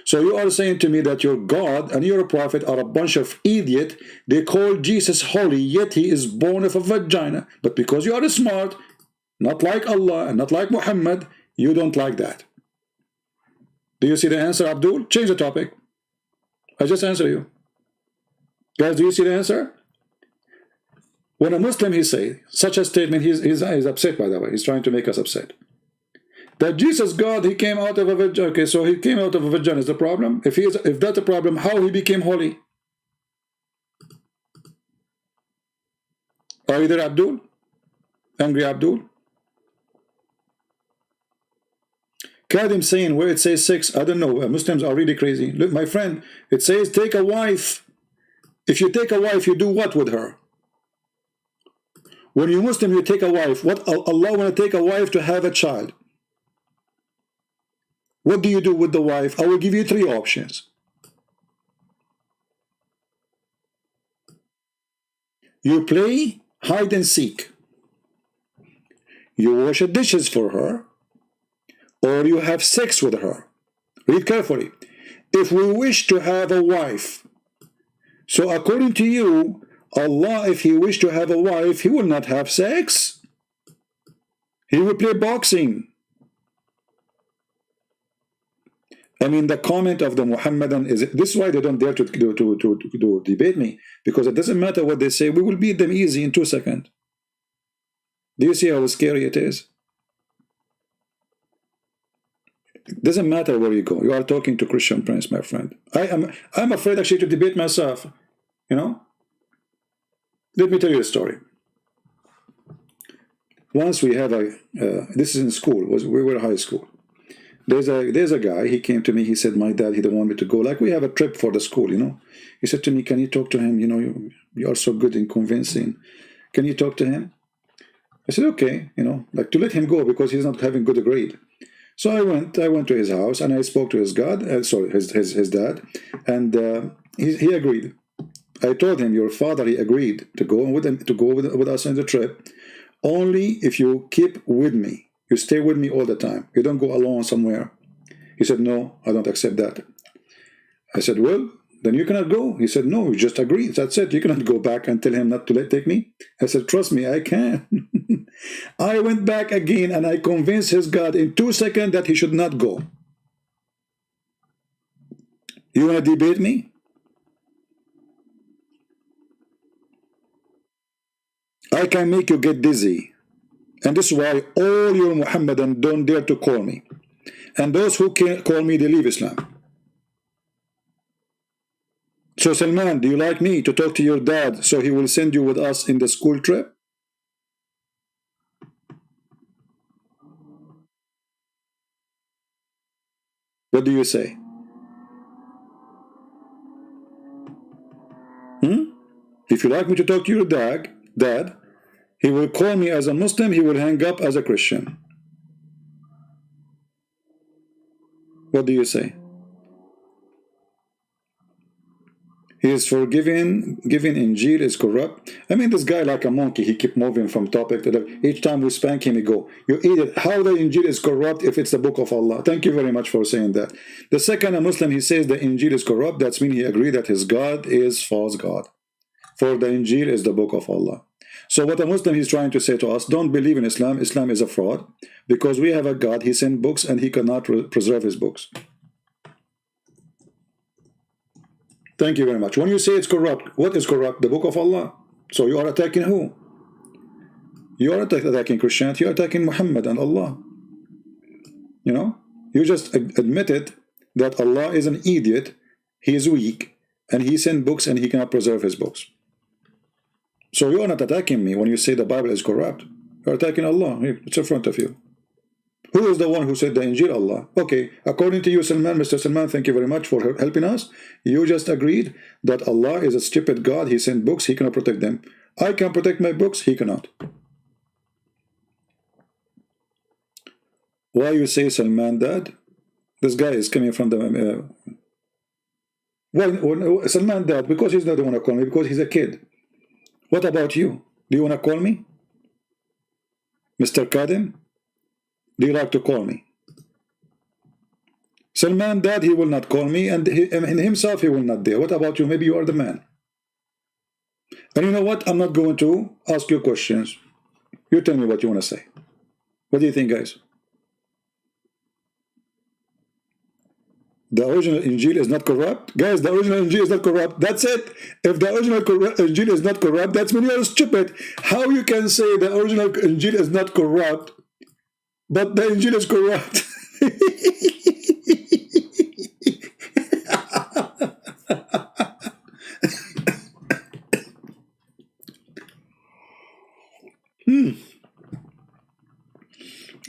So you are saying to me that your God and your prophet are a bunch of idiots. They call Jesus holy, yet He is born of a vagina. But because you are smart, not like Allah and not like Muhammad, you don't like that. Do you see the answer, Abdul? Change the topic. I just answer you. Guys, do you see the answer? When a Muslim, he say such a statement, he's upset, by the way. He's trying to make us upset. That Jesus, God, He came out of a vagina. Okay, so He came out of a vagina is the problem. If that's a problem, how He became holy? Are you there, Abdul? Angry Abdul? Kadim saying where it says sex, I don't know. Muslims are really crazy. Look, my friend, it says take a wife. If you take a wife, you do what with her? When you're Muslim, you take a wife. What Allah want to take a wife to have a child? What do you do with the wife? I will give you 3 options. You play hide and seek. You wash the dishes for her, or you have sex with her. Read carefully. If we wish to have a wife, so according to you, Allah, if He wished to have a wife, He will not have sex. He will play boxing. I mean, the comment of the Muhammadan is, this is why they don't dare to debate me, because it doesn't matter what they say, we will beat them easy in 2 seconds. Do you see how scary it is? It doesn't matter where you go. You are talking to Christian Prince, my friend. I'm afraid actually to debate myself, Let me tell you a story. Once we have this is in school, we were high school. There's a guy, he came to me, he said, my dad, he don't want me to go. Like we have a trip for the school, He said to me, can you talk to him? You are so good in convincing. Can you talk to him? I said, okay, like to let him go because he's not having good grade. So I went to his house and I spoke to his dad, and he agreed. I told him, your father, he agreed to go with us on the trip, only if you keep with me. You stay with me all the time. You don't go alone somewhere. He said, no, I don't accept that. I said, well, then you cannot go. He said, no, we just agreed. That's it. You cannot go back and tell him not to take me. I said, trust me, I can. I went back again and I convinced his God in 2 seconds that he should not go. You want to debate me? I can make you get dizzy. And this is why all your Muhammadan don't dare to call me. And those who can call me, they leave Islam. So Salman, do you like me to talk to your dad so he will send you with us in the school trip? What do you say? If you like me to talk to your dad, he will call me as a Muslim, he will hang up as a Christian. What do you say? He is forgiving, giving Injil is corrupt. I mean, this guy like a monkey, he keep moving from topic to topic. Each time we spank him, he go, you idiot, how the Injil is corrupt if it's the book of Allah? Thank you very much for saying that. The second a Muslim, he says the Injil is corrupt, that's mean he agreed that his God is false God. For the Injil is the book of Allah. So what a Muslim he's trying to say to us, don't believe in Islam. Islam is a fraud because we have a God, he sent books and he cannot preserve his books. Thank you very much. When you say it's corrupt, what is corrupt? The book of Allah. So you are attacking who? You are attacking Christianity, you are attacking Muhammad and Allah. You know? You just admitted that Allah is an idiot, he is weak, and he sent books and he cannot preserve his books. So you are not attacking me when you say the Bible is corrupt. You are attacking Allah. It's in front of you. Who is the one who said the Injil? Allah. Okay, according to you, Salman, Mr. Salman, thank you very much for helping us. You just agreed that Allah is a stupid God. He sent books, he cannot protect them. I can protect my books, he cannot. Why you say Salman Dad? This guy is coming from the... well, Salman Dad, because he's not the one to call me, because he's a kid. What about you? Do you want to call me? Mr. Kadim? Do you like to call me? Salman Dad, he will not call me, and himself he will not dare. What about you? Maybe you are the man. And you know what? I'm not going to ask you questions. You tell me what you want to say. What do you think, guys? The original Injil is not corrupt? Guys, the original Injil is not corrupt. That's it. If the original Injil is not corrupt, that's when you are stupid. How you can say the original Injil is not corrupt, but the Injil is corrupt?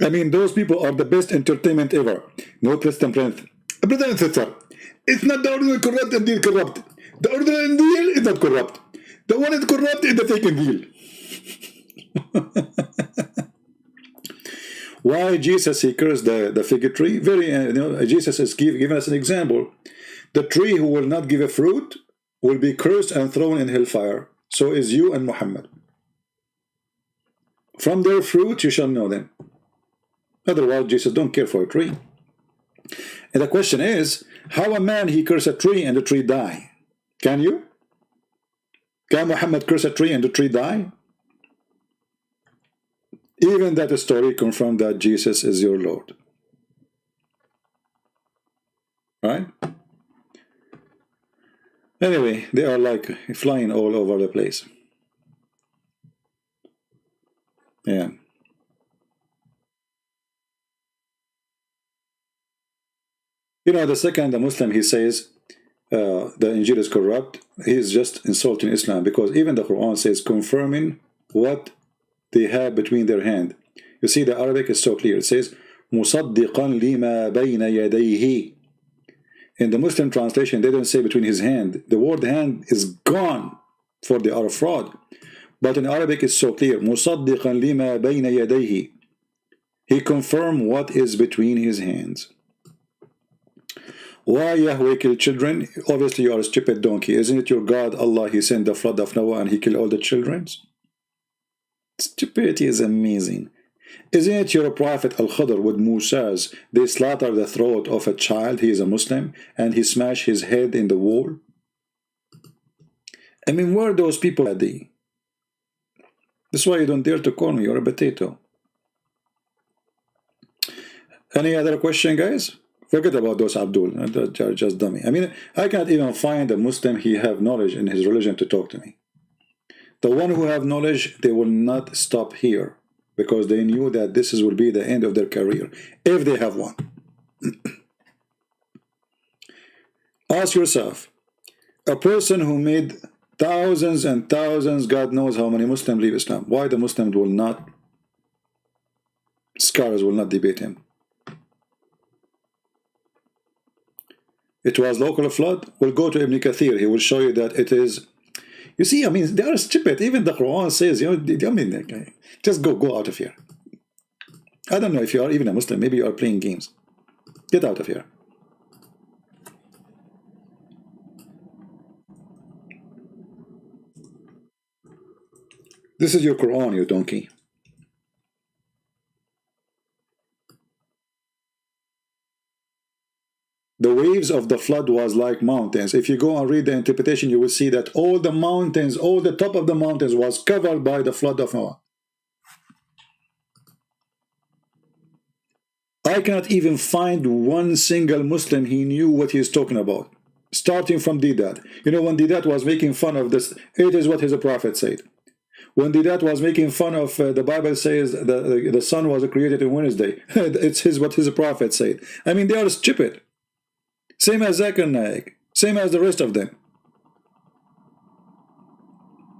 I mean, those people are the best entertainment ever. No, Christian Prince. Brother and sister, it's not the original corrupt and deal corrupt. The original deal is not corrupt. The one is corrupt is the fake deal. Why Jesus he cursed the fig tree? Jesus is giving us an example. The tree who will not give a fruit will be cursed and thrown in hellfire. So is you and Muhammad. From their fruit you shall know them. Otherwise, Jesus don't care for a tree. And the question is, how a man he curse a tree and the tree die? Can you? Can Muhammad curse a tree and the tree die? Even that story confirmed that Jesus is your Lord. Right? Anyway, they are like flying all over the place. Yeah. You know, the second, the Muslim, he says the Injil is corrupt. He is just insulting Islam because even the Quran says confirming what they have between their hand. You see, the Arabic is so clear. It says مُصَدِّقًا لِمَا بَيْنَ يَدَيْهِ. In the Muslim translation, they don't say between his hand. The word hand is gone for the Arab fraud. But in Arabic, it's so clear. مُصَدِّقًا لِمَا بَيْنَ يَدَيْهِ. He confirmed what is between his hands. Why Yahweh kill children? Obviously you are a stupid donkey. Isn't it your God, Allah, he sent the flood of Noah and he killed all the children? Stupidity is amazing. Isn't it your prophet Al-Khadr with Musa's, they slaughter the throat of a child, he is a Muslim, and he smashed his head in the wall? I mean, where are those people at the? That's why you don't dare to call me, you're a potato. Any other question, guys? Forget about those Abdul, they're just dummy. I mean, I can't even find a Muslim he have knowledge in his religion to talk to me. The one who have knowledge, they will not stop here because they knew that this will be the end of their career, if they have one. Ask yourself, a person who made thousands and thousands, God knows how many Muslims leave Islam, why the Muslims will not, scholars will not debate him? It was local flood. We'll go to Ibn Kathir. He will show you that it is. You see, I mean, they are stupid. Even the Quran says, you know, I mean, just go out of here. I don't know if you are even a Muslim. Maybe you are playing games. Get out of here. This is your Quran, you donkey. The waves of the flood was like mountains. If you go and read the interpretation, you will see that all the mountains, all the top of the mountains was covered by the flood of Noah. I cannot even find one single Muslim he knew what he is talking about. Starting from Didat. You know, when Didat was making fun of this, it is what his prophet said. When Didat was making fun of, the Bible says the sun was created on Wednesday. It's what his prophet said. I mean, they are stupid. Same as Zakir Naik. Same as the rest of them.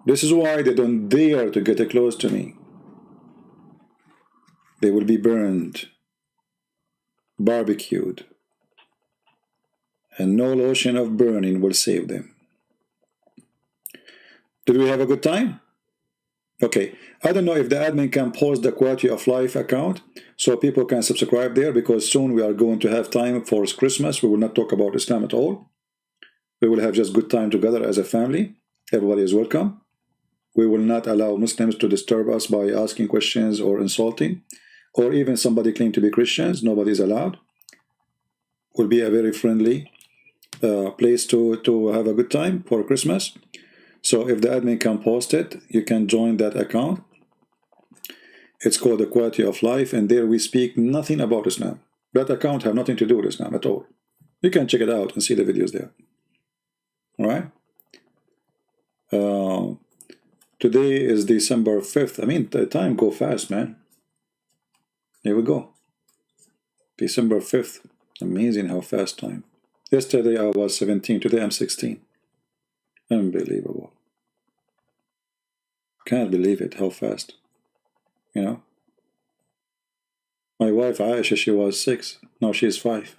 This is why they don't dare to get close to me. They will be burned, barbecued, and no lotion of burning will save them. Did we have a good time? Okay, I don't know if the admin can post the Quality of Life account so people can subscribe there, because soon we are going to have time for Christmas. We will not talk about Islam at all. We will have just good time together as a family. Everybody is welcome. We will not allow Muslims to disturb us by asking questions or insulting, or even somebody claim to be Christians. Nobody is allowed. It will be a very friendly place to have a good time for Christmas. So if the admin can post it, you can join that account. It's called the Quality of Life, and there we speak nothing about Islam. That account have nothing to do with Islam at all. You can check it out and see the videos there. All right? Today is December 5th. I mean, the time go fast, man. Here we go. December 5th. Amazing how fast time. Yesterday I was 17. Today I'm 16. Unbelievable. Can't believe it, how fast. You know? My wife Aisha, she was 6. Now she's 5.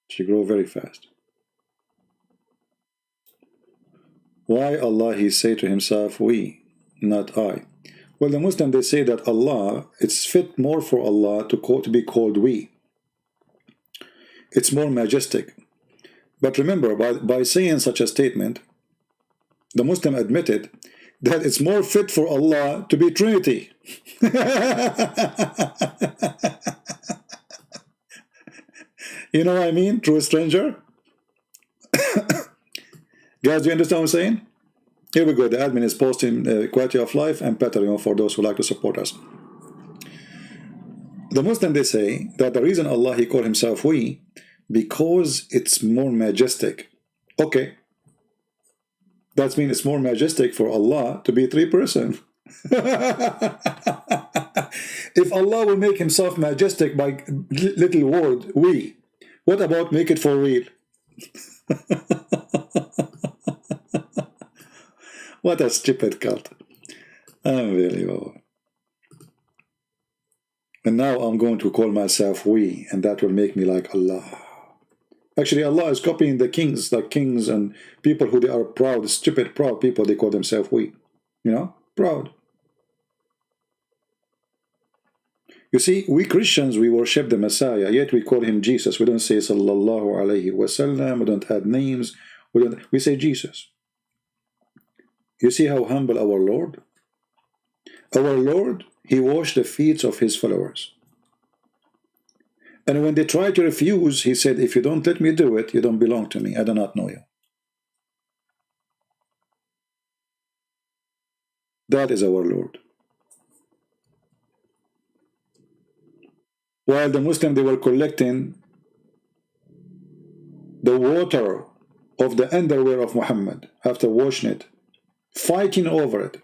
She grew very fast. Why Allah, he say to himself, we, not I? Well, the Muslim, they say that Allah, it's fit more for Allah to be called we. It's more majestic. But remember, by saying such a statement, the Muslim admitted that it's more fit for Allah to be Trinity. You know what I mean, true stranger? Guys, do you understand what I'm saying? Here we go. The admin is posting Quality of Life and Patreon for those who like to support us. The Muslim, they say that the reason Allah, he called himself we, because it's more majestic. Okay. That means it's more majestic for Allah to be 3-person. If Allah will make himself majestic by little word, we, what about make it for real? What a stupid cult. Unbelievable. And now I'm going to call myself we, and that will make me like Allah. Actually, Allah is copying the kings, like kings and people who they are proud, stupid, proud people, they call themselves we. You know, proud. You see, we Christians, we worship the Messiah, yet we call him Jesus. We don't say Sallallahu Alaihi Wasallam, we don't add names, we say Jesus. You see how humble our Lord? Our Lord, he washed the feet of his followers. And when they tried to refuse, he said, if you don't let me do it, you don't belong to me. I do not know you. That is our Lord. While the Muslims, they were collecting the water of the underwear of Muhammad after washing it, fighting over it.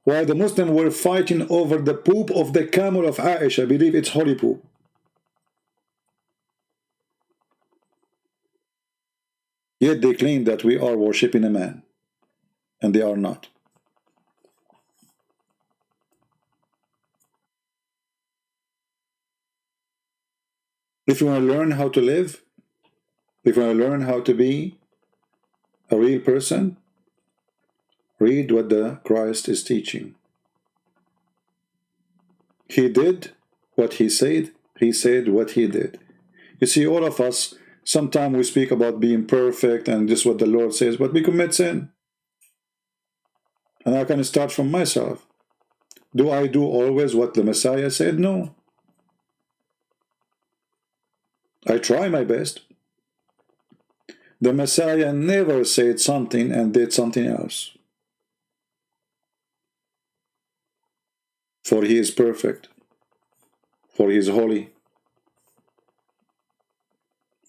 While the Muslims were fighting over the poop of the camel of Aisha, I believe it's holy poop. Yet they claim that we are worshipping a man, and they are not. If you want to learn how to live, if you want to learn how to be a real person, read what the Christ is teaching. He did what he said what he did. You see, all of us Sometimes we speak about being perfect and just what the Lord says, but we commit sin. And I can start from myself. Do I do always what the Messiah said? No. I try my best. The Messiah never said something and did something else. For he is perfect. For he is holy.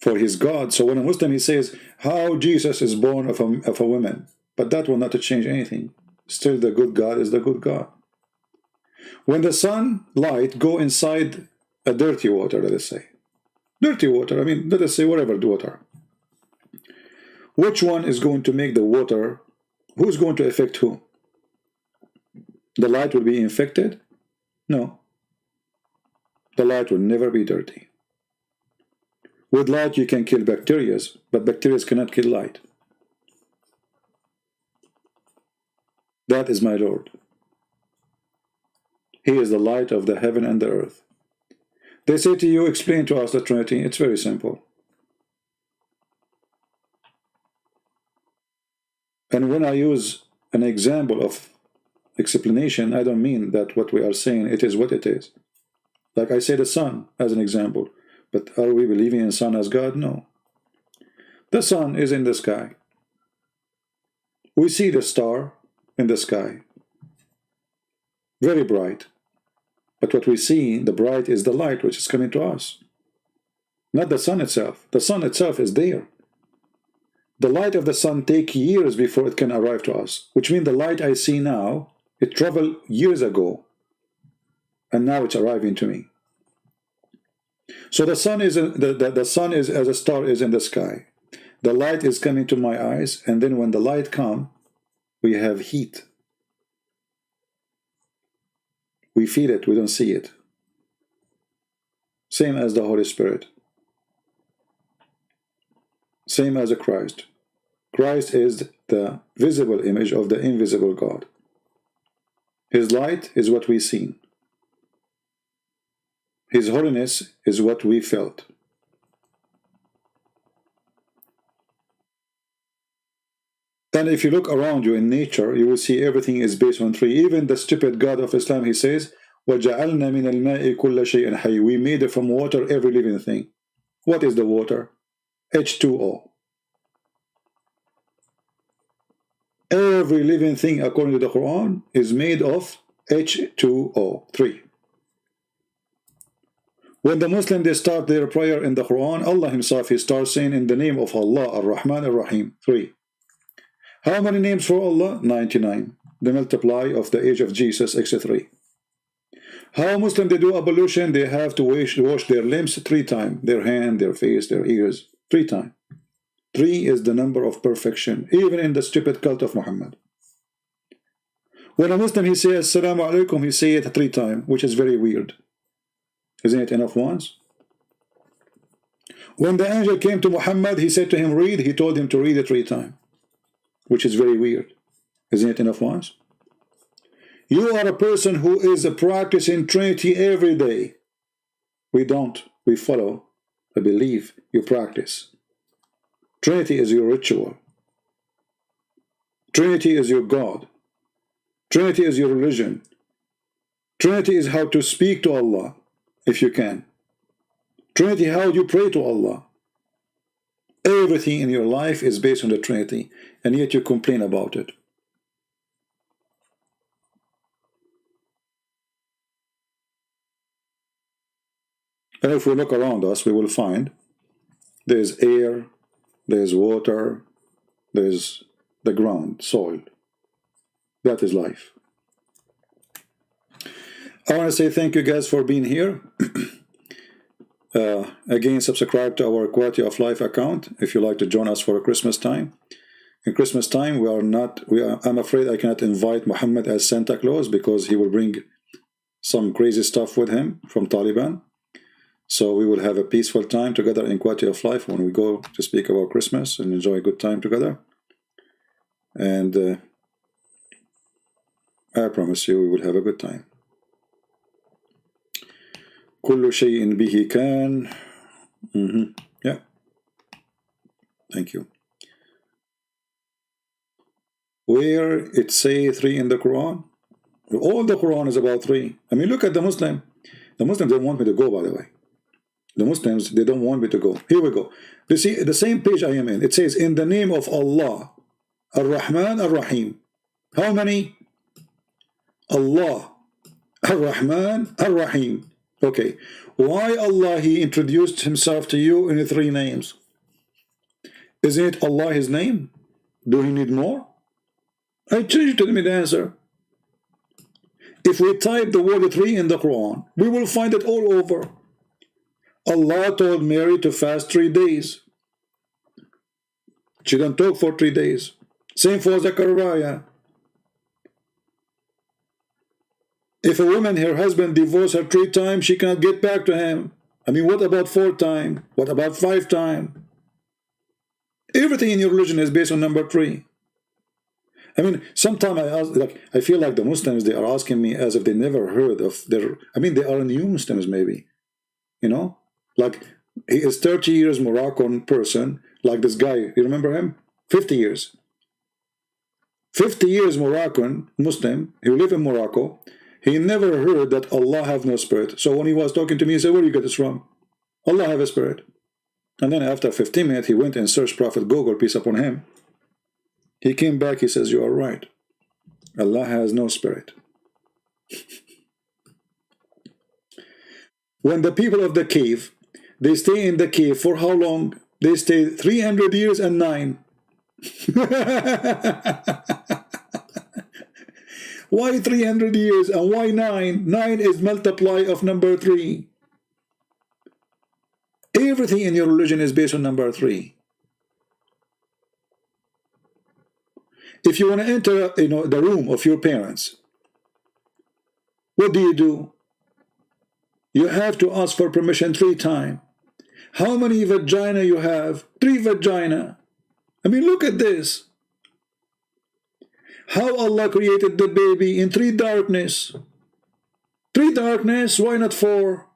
For he is God. So when a Muslim, he says, how Jesus is born of a woman. But that will not change anything. Still the good God is the good God. When the sunlight go inside a dirty water, let us say. Dirty water, I mean, let us say whatever water. Which one is going to make the water, who's going to affect who? The light will be infected? No. The light will never be dirty. With light you can kill bacteria, but bacteria cannot kill light. That is my Lord. He is the light of the heaven and the earth. They say to you, explain to us the Trinity. It's very simple. And when I use an example of explanation, I don't mean that what we are saying, it is what it is. Like I say the sun as an example. But are we believing in sun as God? No. The sun is in the sky. We see the star in the sky. Very bright. But what we see, the bright, is the light which is coming to us. Not the sun itself. The sun itself is there. The light of the sun takes years before it can arrive to us. Which means the light I see now, it traveled years ago. And now it's arriving to me. So the sun is the sun is as a star is in the sky. The light is coming to my eyes, and then when the light comes, we have heat. We feel it, we don't see it. Same as the Holy Spirit. Same as a Christ. Christ is the visible image of the invisible God. His light is what we see. His holiness is what we felt. And if you look around you in nature, you will see everything is based on three. Even the stupid God of Islam, he says, وَجَعَلْنَا مِنَ الْمَاءِ كُلَّ شَيْءٍ حَيٍّ. We made from water every living thing. What is the water? H2O. Every living thing, according to the Quran, is made of H2O, 3. When the Muslim, they start their prayer in the Quran, Allah himself, he starts saying, in the name of Allah, Ar-Rahman, Ar-Rahim, 3. How many names for Allah? 99. The multiply of the age of Jesus, x3. How Muslim, they do ablution, they have to wash their limbs 3 times. Their hand, their face, their ears, 3 times. 3 is the number of perfection, even in the stupid cult of Muhammad. When a Muslim, he says, Assalamu alaikum, he say it 3 times, which is very weird. Isn't it enough once? When the angel came to Muhammad, he said to him, read. He told him to read it 3 times, which is very weird. Isn't it enough once? You are a person who is practicing Trinity every day. We don't. We follow. I believe you practice. Trinity is your ritual. Trinity is your God. Trinity is your religion. Trinity is how to speak to Allah, if you can. Trinity, how you pray to Allah. Everything in your life is based on the Trinity, and yet you complain about it. And if we look around us, we will find there's air, there's water, there's the ground, soil. That is life. I want to say thank you guys for being here. Again, subscribe to our Quality of Life account if you like to join us for Christmas time. In Christmas time, I'm afraid I cannot invite Muhammad as Santa Claus because he will bring some crazy stuff with him from Taliban. So we will have a peaceful time together in Quality of Life when we go to speak about Christmas and enjoy a good time together. And I promise you we will have a good time. كل شيء به كان. Yeah. Thank you. Where it say 3 in the Quran? All the Quran is about 3. I mean, look at the Muslim. The Muslims don't want me to go, by the way. The Muslims, they don't want me to go. Here we go. You see, the same page I am in, it says, in the name of Allah, Ar-Rahman, Ar-Rahim. How many? Allah, Ar-Rahman, Ar-Rahim. Okay. Why Allah, He introduced Himself to you in 3 names? Isn't it Allah His name? Do He need more? I change you to me the answer. If we type the word 3 in the Quran, we will find it all over. Allah told Mary to fast 3 days. She didn't talk for 3 days. Same for Zechariah. If a woman, her husband divorced her 3 times, she cannot get back to him. I mean, what about 4 times? What about 5 times? Everything in your religion is based on number 3. I mean, sometimes I feel like the Muslims, they are asking me as if they never heard of their, I mean, they are new Muslims maybe, you know? Like, he is 30 years Moroccan person, like this guy, you remember him? 50 years. 50 years Moroccan Muslim, he lived in Morocco. He never heard that Allah have no spirit. So when he was talking to me, he said, where do you get this from? Allah have a spirit. And then after 15 minutes, he went and searched Prophet Google, peace upon him. He came back, he says, you are right. Allah has no spirit. When the people of the cave, they stay in the cave for how long? They stay 300 years and 9. Why 300 years and why 9? 9 is multiply of number 3. Everything in your religion is based on number 3. If you want to enter, the room of your parents, what do? You have to ask for permission 3 times. How many vagina you have? 3 vagina. I mean, look at this. How Allah created the baby in 3 darkness. 3 darkness, why not 4?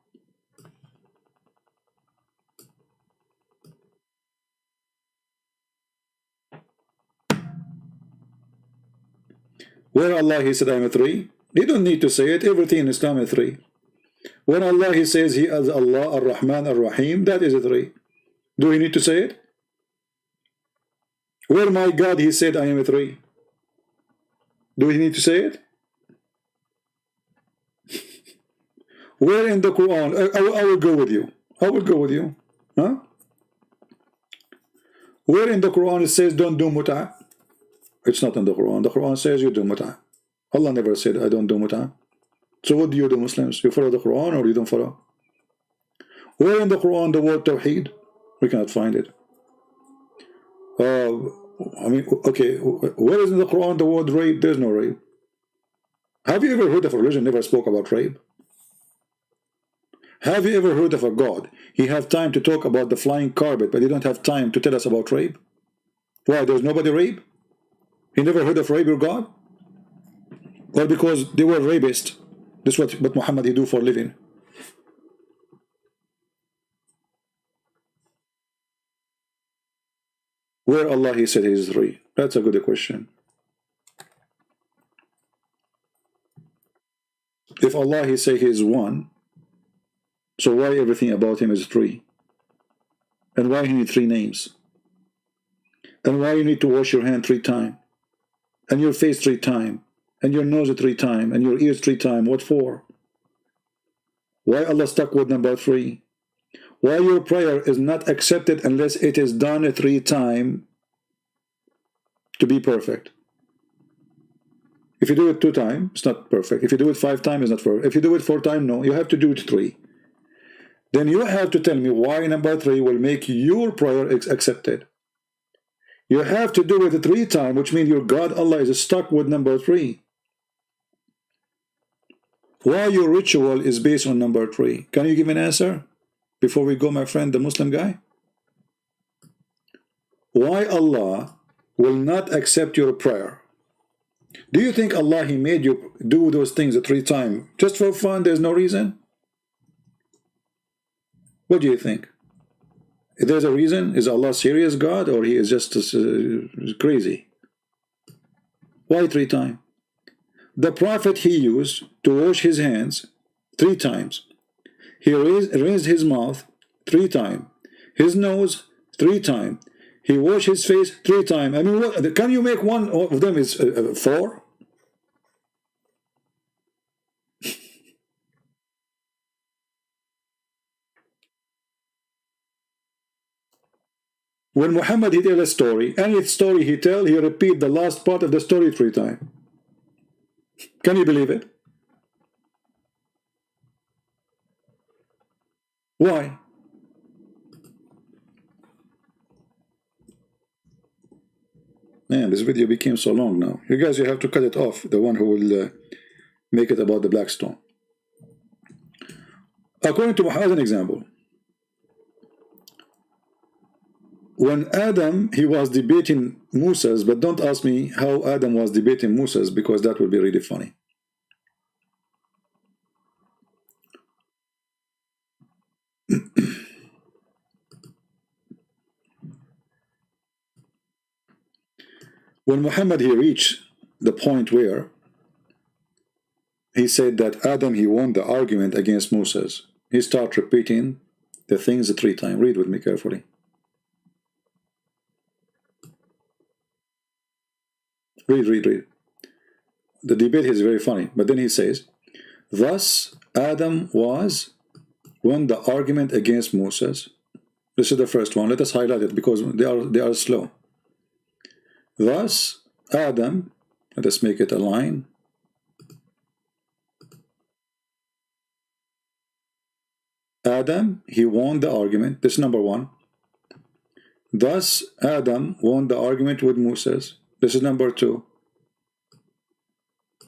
Where Allah, He said, I'm a 3. You don't need to say it. Everything in Islam is 3. When Allah, He says He is Allah, Ar-Rahman, Ar-Rahim, that is a 3. Do we need to say it? Where my God, He said, I am a 3. Do we need to say it? Where in the Quran? I will go with you. I will go with you. Huh? Where in the Quran it says don't do mut'ah? It's not in the Quran. The Quran says you do mut'ah. Allah never said I don't do mut'ah. So what do you do, Muslims? You follow the Quran or you don't follow? Where in the Quran the word Tawheed? We cannot find it. I mean, okay, where is in the Quran the word rape? There's no rape. Have you ever heard of a religion never spoke about rape? Have you ever heard of a God? He have time to talk about the flying carpet, but he don't have time to tell us about rape? Why? There's nobody rape? He never heard of rape, your God? Or because they were rapists? This is what Muhammad he do for a living. Where Allah He said He is 3? That's a good question. If Allah He say He is 1, so why everything about Him is 3? And why He need 3 names? And why you need to wash your hand 3 times? And your face 3 times? And your nose 3 times? And your ears 3 times? What for? Why Allah stuck with number 3? Why your prayer is not accepted unless it is done 3 times to be perfect? If you do it 2 times, it's not perfect. If you do it 5 times, it's not perfect. If you do it 4 times, no. You have to do it 3. Then you have to tell me why number 3 will make your prayer accepted. You have to do it 3 times, which means your God, Allah, is stuck with number 3. Why your ritual is based on number 3? Can you give an answer? Before we go, my friend, the Muslim guy? Why Allah will not accept your prayer? Do you think Allah, He made you do those things 3 times just for fun? There's no reason? What do you think? there's a reason. Is Allah serious God, or he is just crazy? Why 3 times? The Prophet, he used to wash his hands 3 times. He raised his mouth 3 times. His nose 3 times. He washed his face 3 times. I mean, what, can you make one of them is 4? When Muhammad, he tell a story, any story he tell, he repeat the last part of the story 3 times. Can you believe it? Why? Man, this video became so long now. You guys, you have to cut it off, the one who will make it about the Blackstone. According to Muhammad, an example. When Adam, he was debating Moses, but don't ask me how Adam was debating Moses, because that would be really funny. When Muhammad, he reached the point where he said that Adam, he won the argument against Moses, he started repeating the things 3 times. Read with me carefully. Read. The debate is very funny, but then he says, thus Adam won the argument against Moses. This is the first one. Let us highlight it because they are slow. Thus Adam, let us make it a line. Adam, he won the argument. This is number 1. Thus Adam won the argument with Moses. This is number 2.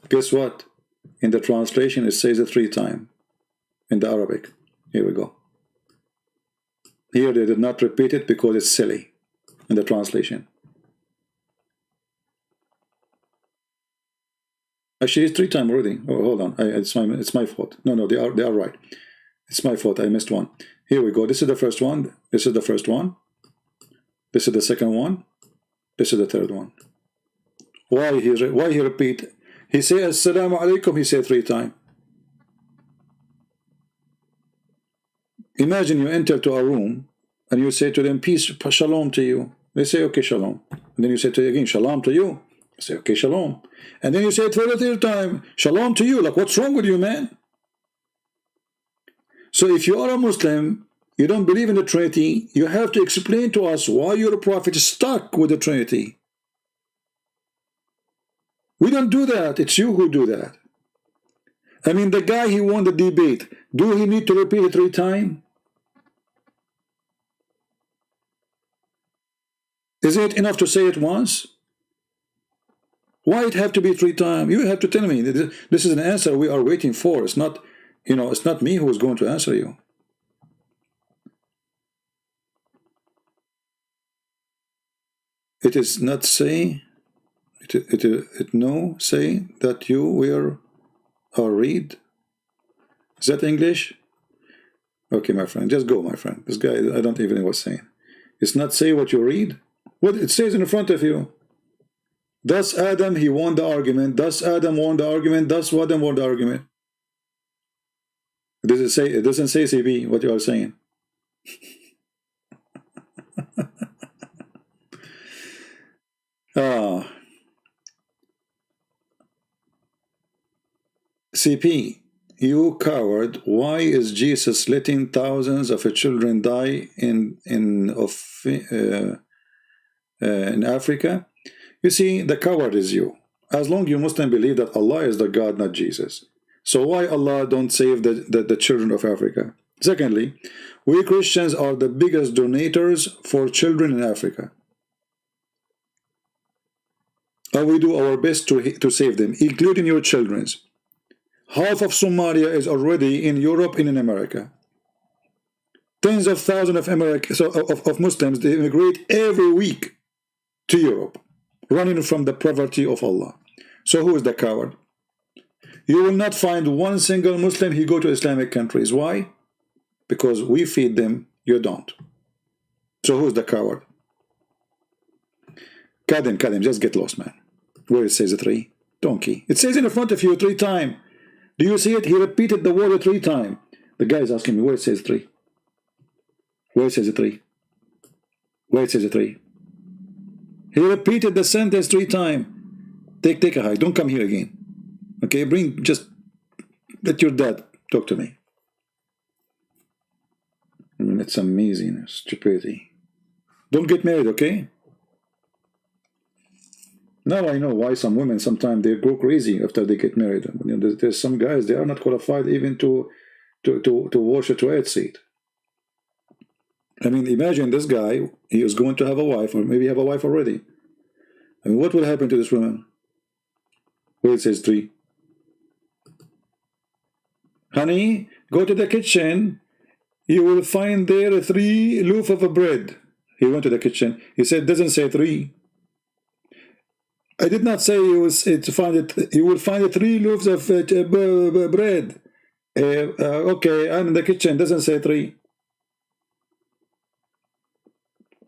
Guess what? In the translation, it says it 3 times in the Arabic. Here we go. Here they did not repeat it because it's silly in the translation. Actually, it's 3 times already. Oh, hold on. It's my fault. No, they are right. It's my fault. I missed one. Here we go. This is the first one. This is the first one. This is the second one. This is the third one. Why he repeat? He say Assalamu alaikum, he said 3 times. Imagine you enter to a room and you say to them, peace, shalom to you. They say, okay, shalom. And then you say to them again, shalom to you. They say, okay, shalom. And then you say it for the 3rd time, shalom to you. Like, what's wrong with you, man? So if you are a Muslim, you don't believe in the Trinity, you have to explain to us why your prophet is stuck with the Trinity. We don't do that. It's you who do that. I mean, the guy, he won the debate. Do he need to repeat it 3 times? Is it enough to say it once? Why it have to be 3 times? You have to tell me. This is an answer we are waiting for. It's not, it's not me who is going to answer you. It is not say. It no say that you will or read. Is that English? Okay, my friend, just go, my friend. This guy, I don't even know what's saying. It's not say what you read. What it says in front of you. Thus Adam, he won the argument. Thus Adam won the argument. Thus Adam won the argument. Does it say? It doesn't say CB what you are saying. CP, you coward, why is Jesus letting thousands of children die in Africa? You see, the coward is you. As long as you Muslim believe that Allah is the God, not Jesus. So why Allah don't save the children of Africa? Secondly, we Christians are the biggest donators for children in Africa. And we do our best to save them, including your children's. Half of Somalia is already in Europe and in America. Tens of thousands of Muslims, they immigrate every week to Europe, running from the poverty of Allah. So who is the coward? You will not find one single Muslim who go to Islamic countries. Why? Because we feed them, you don't. So who's the coward? Cut him, just get lost, man. Where it says 3? Donkey. It says in front of you 3 times. Do you see it? He repeated the word 3 times. The guy is asking me where it says 3. Where it says 3? Where it says 3? He repeated the sentence 3 times. Take a hike. Don't come here again. Okay, just let your dad talk to me. I mean, it's amazing stupidity. Don't get married, okay? Now I know why some women sometimes they go crazy after they get married. You know, there's some guys, they are not qualified even to wash a toilet seat. I mean, imagine this guy, he is going to have a wife, or maybe have a wife already. I mean, what will happen to this woman? Where it says 3. Honey, go to the kitchen. You will find there 3 loaf of bread. He went to the kitchen. He said, doesn't say 3. I did not say you will find 3 loaves of bread. Okay, I'm in the kitchen. Doesn't say 3.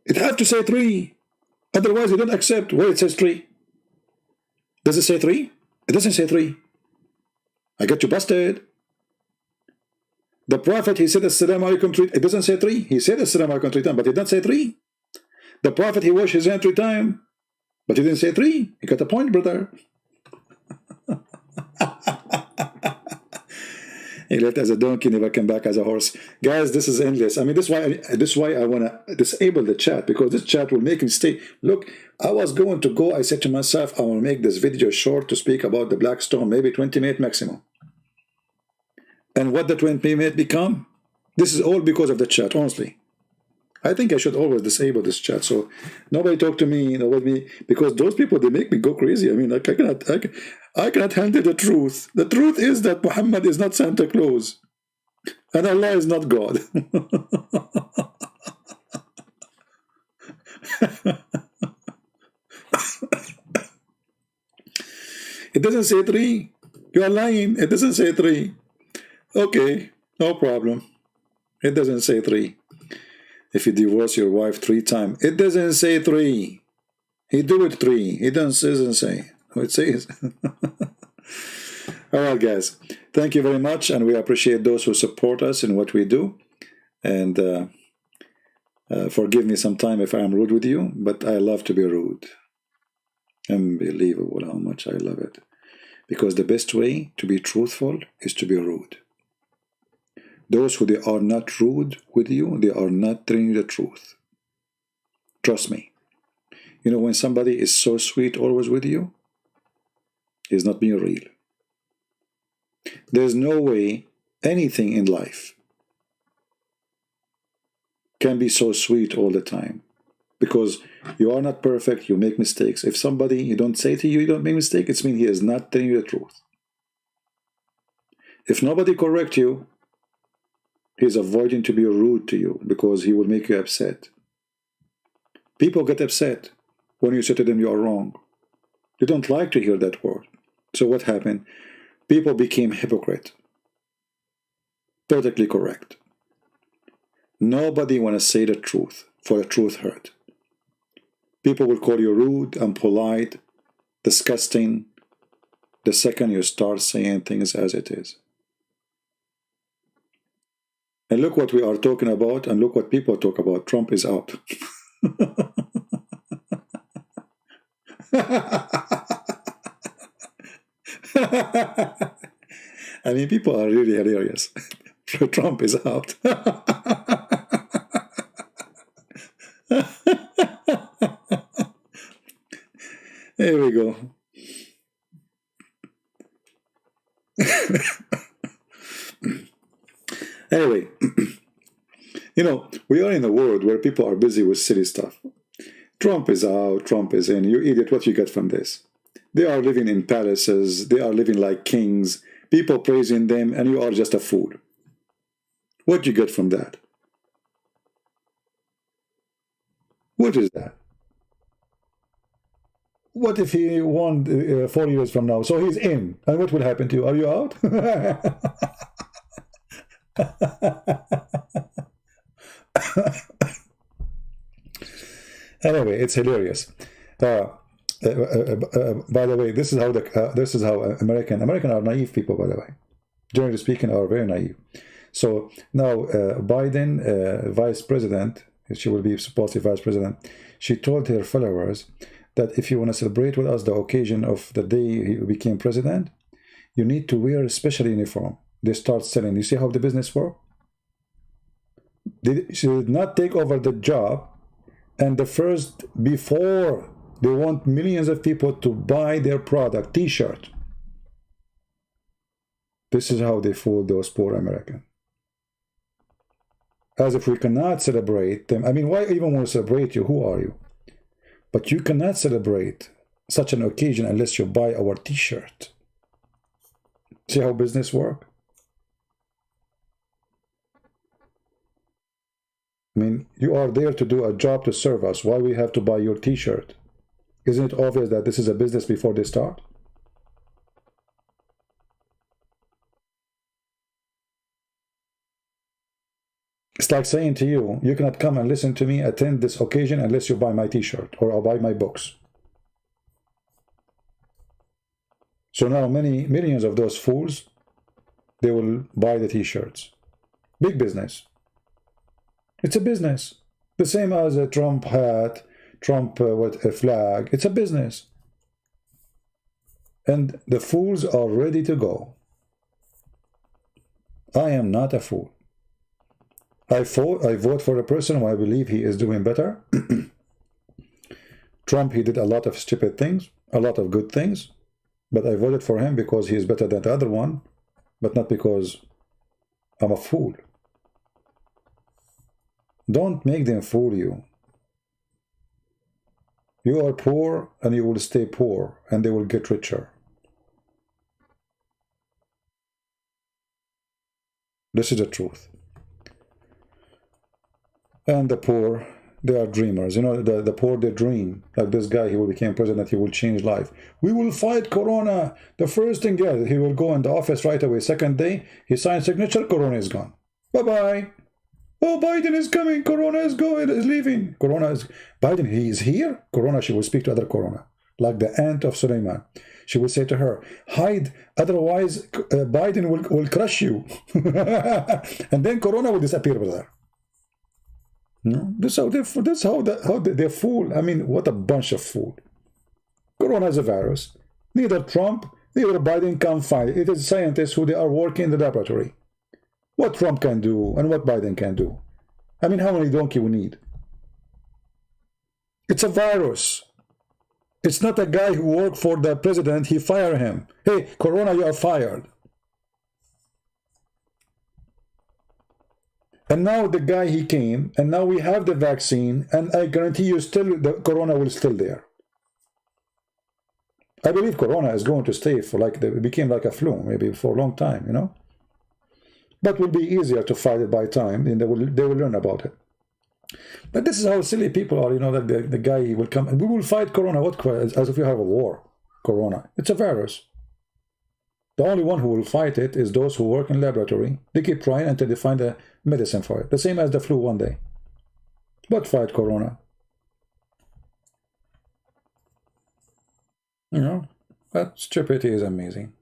It had to say 3. Otherwise, you don't accept where it says 3. Does it say 3? It doesn't say 3. I got you busted. The Prophet, he said, Assalamu alaikum 3. It doesn't say 3. He said, Assalamu alaikum 3 times, but it didn't say 3. The Prophet, he washed his hand 3 times, but he didn't say 3. You got the point, brother. He left as a donkey, never came back as a horse. Guys, this is endless. I mean, this is why I want to disable the chat, because this chat will make me stay. Look, I was going to go, I said to myself, I will make this video short to speak about the Blackstone, maybe 20 minutes maximum. And what the 20 minutes become? This is all because of the chat, honestly. I think I should always disable this chat, so nobody talk to me, because those people, they make me go crazy. I mean, I cannot handle the truth. The truth is that Muhammad is not Santa Claus, and Allah is not God. It doesn't say 3. You are lying. It doesn't say 3. Okay, no problem. It doesn't say 3. If you divorce your wife 3 times, it doesn't say 3. He do it 3. It doesn't say. It says. All right, guys. Thank you very much, and we appreciate those who support us in what we do. And forgive me sometime if I am rude with you, but I love to be rude. Unbelievable how much I love it. Because the best way to be truthful is to be rude. Those who they are not rude with you, they are not telling you the truth. Trust me. You know, when somebody is so sweet always with you, he's not being real. There's no way anything in life can be so sweet all the time. Because you are not perfect, you make mistakes. If somebody, you don't say to you, you don't make mistake, it means he is not telling you the truth. If nobody correct you, he's avoiding to be rude to you because he will make you upset. People get upset when you say to them you are wrong. They don't like to hear that word. So what happened? People became hypocrite. Perfectly correct. Nobody want to say the truth, for the truth hurt. People will call you rude, unpolite, disgusting, the second you start saying things as it is. And look what we are talking about, and look what people talk about. Trump is out. I mean, people are really hilarious. Trump is out. There we go. Anyway, you know, we are in a world where people are busy with silly stuff. Trump is out, Trump is in. You idiot, what you get from this? They are living in palaces, they are living like kings, people praising them, and you are just a fool. What do you get from that? What is that? What if he won 4 years from now? So he's in. And what will happen to you? Are you out? Anyway, it's hilarious. By the way, this is how American are naive people. By the way, generally speaking, are very naive. So now Biden, vice president, she will be supposedly vice president. She told her followers that if you want to celebrate with us the occasion of the day he became president, you need to wear a special uniform. They start selling. You see how the business works? She did not take over the job, and before they want millions of people to buy their product, T-shirt. This is how they fool those poor Americans. As if we cannot celebrate them. I mean, why even want to celebrate you? Who are you? But you cannot celebrate such an occasion unless you buy our T-shirt. See how business works? I mean, you are there to do a job to serve us. Why we have to buy your T-shirt? Isn't it obvious that this is a business before they start? It's like saying to you, you cannot come and listen to me, attend this occasion unless you buy my T-shirt or I'll buy my books. So now millions of those fools, they will buy the T-shirts. Big business. It's a business. The same as a Trump hat, Trump with a flag. It's a business. And the fools are ready to go. I am not a fool. I vote for a person who I believe he is doing better. Trump, he did a lot of stupid things, a lot of good things, but I voted for him because he is better than the other one, but not because I'm a fool. Don't make them fool you. You are poor and you will stay poor and they will get richer. This is the truth. And the poor, they are dreamers. You know, the poor, they dream. Like this guy, he will become president, he will change life. We will fight Corona. The first thing, yeah, he will go in the office right away. Second day, he signs signature, Corona is gone. Bye-bye. Oh, Biden is coming. Corona is going, is leaving. Biden, he is here. Corona, she will speak to other Corona. Like the aunt of Suleiman. She will say to her, hide, otherwise Biden will crush you. And then Corona will disappear with her. No? This is how they fool. I mean, what a bunch of fool. Corona is a virus. Neither Trump, neither Biden can find it. It is scientists who they are working in the laboratory. What Trump can do and what Biden can do. I mean, how many donkey we need? It's a virus. It's not a guy who worked for the president, he fired him. Hey, Corona, you are fired. And now the guy, he came, and now we have the vaccine, and I guarantee you still, the Corona will still there. I believe Corona is going to stay for it became like a flu, maybe for a long time, you know? But will be easier to fight it by time, and they will learn about it. But this is how silly people are, you know, that the guy will come, and we will fight Corona, as if we have a war, Corona. It's a virus. The only one who will fight it is those who work in laboratory. They keep trying until they find a medicine for it. The same as the flu one day. But fight Corona. You know, that stupidity is amazing.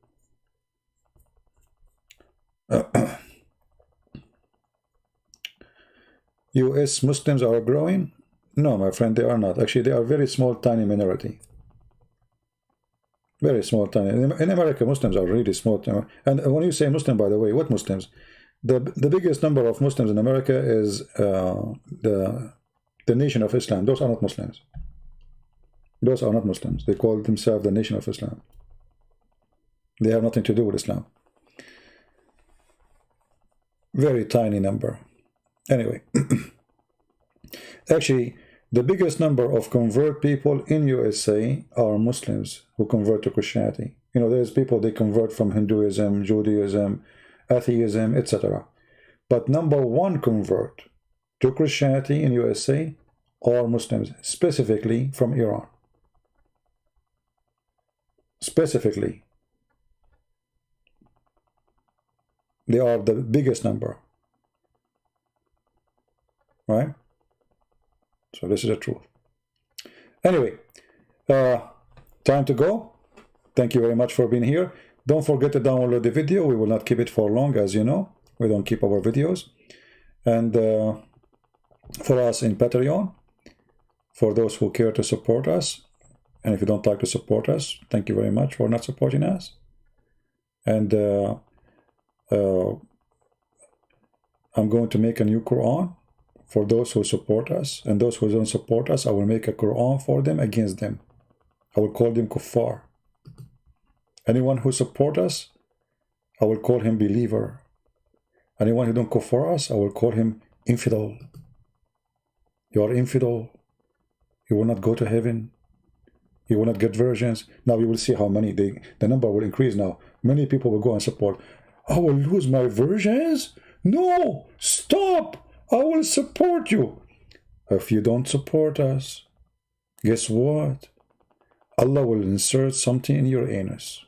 US Muslims are growing? No, my friend, they are not. Actually, they are a very small, tiny minority. Very small, tiny. In America, Muslims are really small. And when you say Muslim, by the way, what Muslims? The biggest number of Muslims in America is the Nation of Islam. Those are not Muslims. Those are not Muslims. They call themselves the Nation of Islam. They have nothing to do with Islam. Very tiny number. Anyway, actually, the biggest number of convert people in USA are Muslims who convert to Christianity. You know, there's people, they convert from Hinduism, Judaism, atheism, etc. But number one convert to Christianity in USA are Muslims, specifically from Iran. Specifically. They are the biggest number. Right? So this is the truth. Anyway, time to go. Thank you very much for being here. Don't forget to download the video. We will not keep it for long, as you know. We don't keep our videos. And for us in Patreon, for those who care to support us, and if you don't like to support us, thank you very much for not supporting us. And I'm going to make a new Quran for those who support us, and those who don't support us, I will make a Quran for them against them. I will call them kuffar. Anyone who support us, I will call him believer. Anyone who don't kuffar us, I will call him infidel. You are infidel. You will not go to heaven. You will not get virgins. Now you will see how many, the number will increase now. Many people will go and support. I will lose my virgins? No, stop. I will support you. If you don't support us, guess what? Allah will insert something in your anus.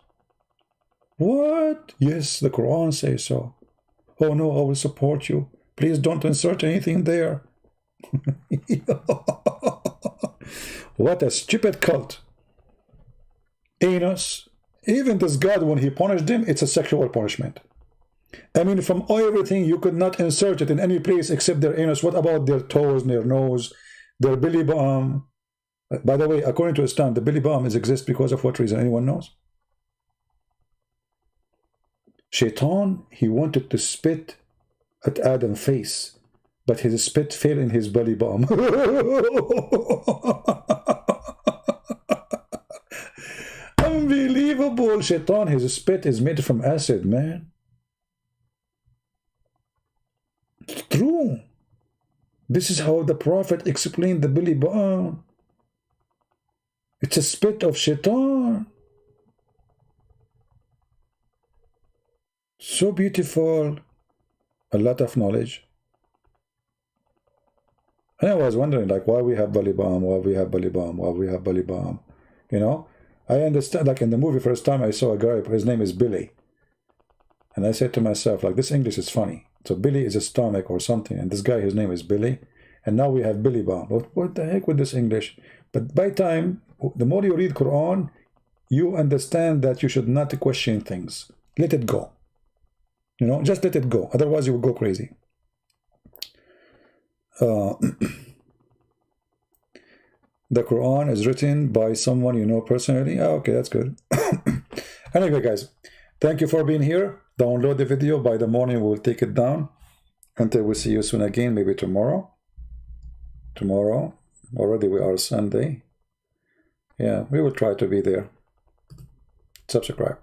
What? Yes, the Quran says so. Oh no, I will support you. Please don't insert anything there. What a stupid cult. Anus. Even this God, when he punished them, it's a sexual punishment. I mean, from everything, you could not insert it in any place except their anus. What about their toes, their nose, their belly button? By the way, according to Islam, the belly button exists because of what reason? Anyone knows? Shaitan, he wanted to spit at Adam's face, but his spit fell in his belly button. Unbelievable. Shaitan, his spit is made from acid, man. It's true. This is how the Prophet explained the belly button. It's a spit of Shaitan. So beautiful. A lot of knowledge. And I was wondering, like, why we have belly button, why we have belly button, why we have belly button. You know? I understand, like in the movie, first time I saw a guy, his name is Billy. And I said to myself, like, this English is funny. So Billy is a stomach or something, and this guy, his name is Billy. And now we have Billy Bomb. What the heck with this English? But by time, the more you read Quran, you understand that you should not question things. Let it go. You know, just let it go. Otherwise, you will go crazy. The Quran is written by someone you know personally. Oh, okay, that's good. Anyway, guys, thank you for being here. Download the video. By the morning, we'll take it down. Until we see you soon again, maybe tomorrow. Tomorrow. Already we are Sunday. Yeah, we will try to be there. Subscribe.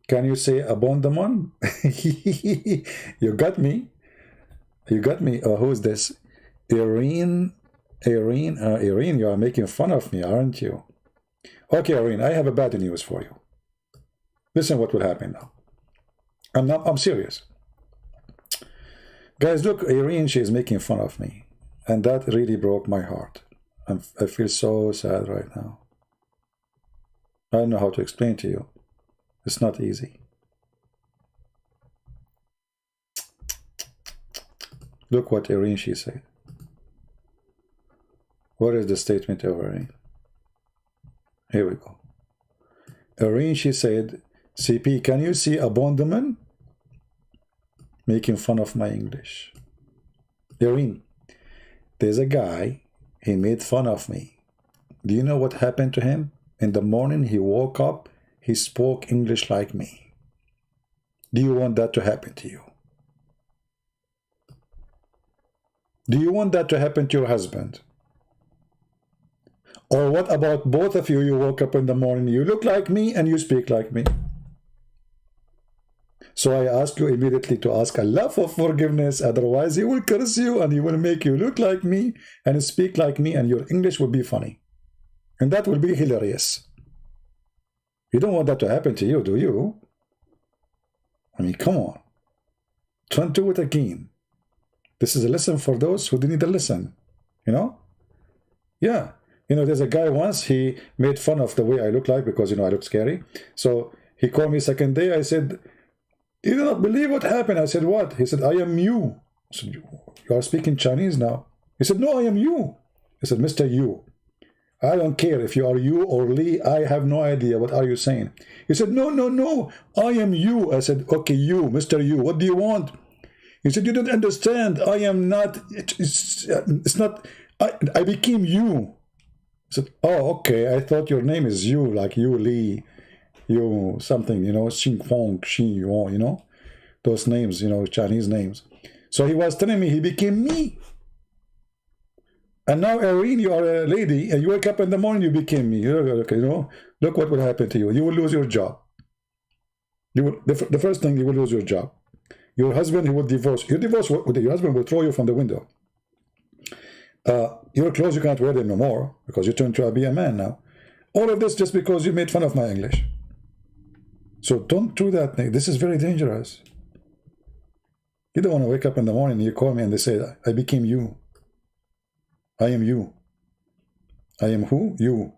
Can you say abandonment? You got me. You got me. Who's this? Irene, you are making fun of me, aren't you? Okay, Irene, I have a bad news for you. Listen what will happen now. I'm serious. Guys, look, Irene, she is making fun of me. And that really broke my heart. I feel so sad right now. I don't know how to explain to you. It's not easy. Look what Irene, she said. What is the statement of Irene? Here we go. Irene, she said, CP, can you see abandonment? Making fun of my English. Irene, there's a guy, he made fun of me. Do you know what happened to him? In the morning, he woke up, he spoke English like me. Do you want that to happen to you? Do you want that to happen to your husband? Or what about both of you? You woke up in the morning, you look like me and you speak like me. So I ask you immediately to ask Allah for forgiveness. Otherwise, He will curse you and He will make you look like me and speak like me, and your English will be funny. And that will be hilarious. You don't want that to happen to you, do you? I mean, come on. Don't do it again. This is a lesson for those who need a lesson. You know? Yeah. You know, there's a guy once, he made fun of the way I look like because, you know, I look scary. So he called me second day. I said, you do not believe what happened. I said, what? He said, I am you. I said, you are speaking Chinese now. He said, no, I am you. I said, Mr. You. I don't care if you are you or Lee. I have no idea. What are you saying? He said, no, no, no. I am you. I said, okay, you, Mr. You. What do you want? He said, you don't understand. I am not. It's not. I became you. I said, oh, okay. I thought your name is you, like you, Lee, you, something, you know, Xing Fong, Xi Yuan, you know, those names, you know, Chinese names. So he was telling me he became me. And now, Irene, you are a lady, and you wake up in the morning, you became me. Okay, you know, look what will happen to you. You will lose your job. You will, the first thing, you will lose your job. Your husband, he will divorce. Your husband will throw you from the window. Your clothes, you can't wear them no more because you turned to be a man now. All of this just because you made fun of my English. So don't do that, Nick. This is very dangerous. You don't want to wake up in the morning and you call me and they say, I became you. I am you. I am who? You.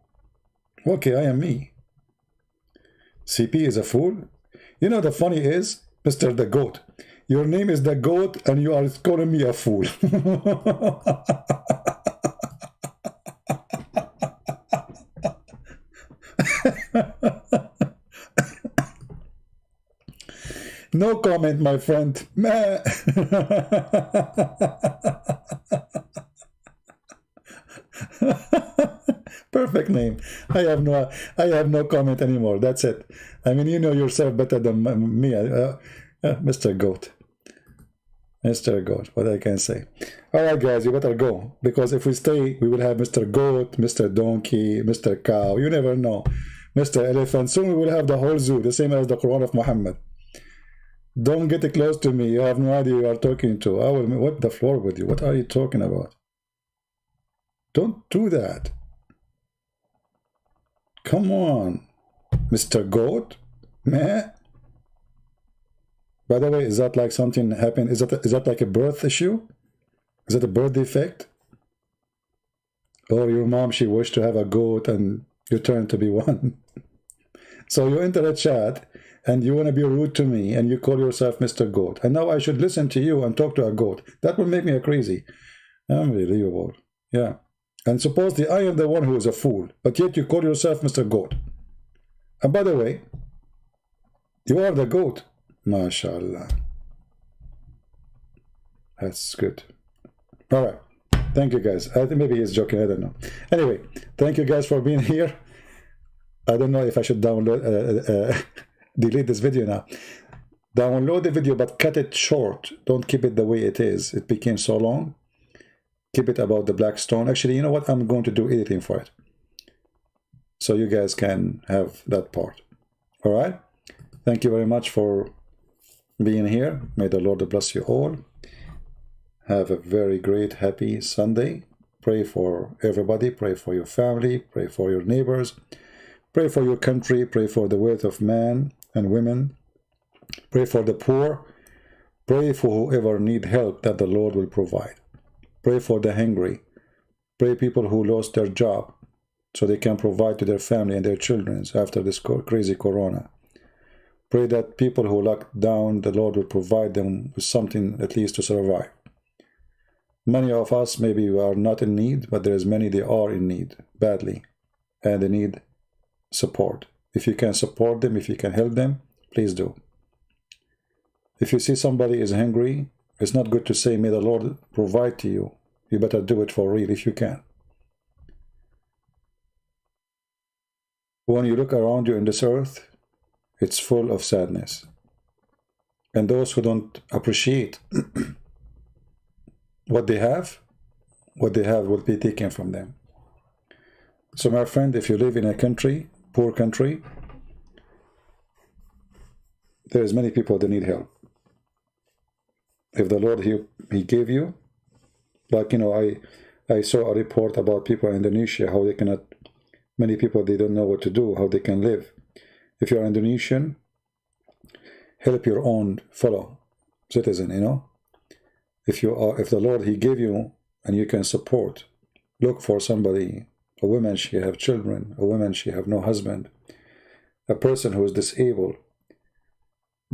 Okay, I am me. CP is a fool. You know, the funny is, Mr. the Goat, your name is the Goat and you are calling me a fool. No comment, my friend. Perfect name. I have no comment anymore. That's it. I mean, you know yourself better than me, Mr. Goat. Mr. Goat, what I can say. All right, guys, you better go. Because if we stay, we will have Mr. Goat, Mr. Donkey, Mr. Cow. You never know. Mr. Elephant. Soon we will have the whole zoo, the same as the Quran of Muhammad. Don't get close to me. You have no idea who you are talking to. I will wipe the floor with you. What are you talking about? Don't do that. Come on, Mr. Goat. Meh. By the way, is that like something happened? Is that like a birth issue? Is that a birth defect? Or your mom, she wished to have a goat and you turned to be one? So you enter a chat and you want to be rude to me and you call yourself Mr. Goat. And now I should listen to you and talk to a goat. That will make me a crazy. Unbelievable. Yeah. And supposedly I am the one who is a fool, but yet you call yourself Mr. Goat. And by the way, you are the goat. MashaAllah. That's good. All right. Thank you, guys. I think maybe he's joking. I don't know. Anyway, thank you guys for being here. I don't know if I should download, delete this video now. Download the video, but cut it short. Don't keep it the way it is. It became so long. Keep it about the Blackstone. Actually, you know what? I'm going to do editing for it. So you guys can have that part. All right? Thank you very much for being here. May the Lord bless you all. Have a very great, happy Sunday. Pray for everybody. Pray for your family. Pray for your neighbors. Pray for your country. Pray for the wealth of man and women. Pray for the poor. Pray for whoever need help that the Lord will provide. Pray for the hungry. Pray people who lost their job so they can provide to their family and their children after this crazy corona. Pray that people who locked down, the Lord will provide them with something at least to survive. Many of us maybe are not in need, but there's many they are in need badly, and they need support. If you can support them, if you can help them, please do. If you see somebody is hungry, it's not good to say, may the Lord provide to you. You better do it for real if you can. When you look around you in this earth, it's full of sadness. And those who don't appreciate what they have will be taken from them. So my friend, if you live in a country, poor country, there's many people that need help. If the Lord, he gave you, like, you know, I saw a report about people in Indonesia, how they cannot, many people, they don't know what to do, how they can live. If you're Indonesian, help your own fellow citizen, you know. If the Lord, he gave you and you can support, look for somebody, a woman, she have children, a woman, she have no husband, a person who is disabled.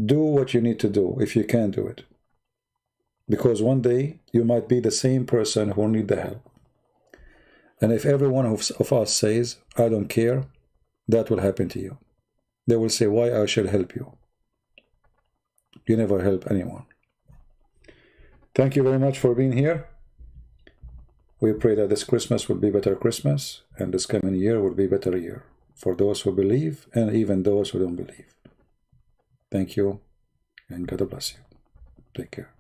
Do what you need to do if you can do it. Because one day you might be the same person who need the help. And if every one of us says, I don't care, that will happen to you. They will say, why I should help you? You never help anyone. Thank you very much for being here. We pray that this Christmas will be better Christmas, and this coming year will be better year for those who believe and even those who don't believe. Thank you, and God bless you. Take care.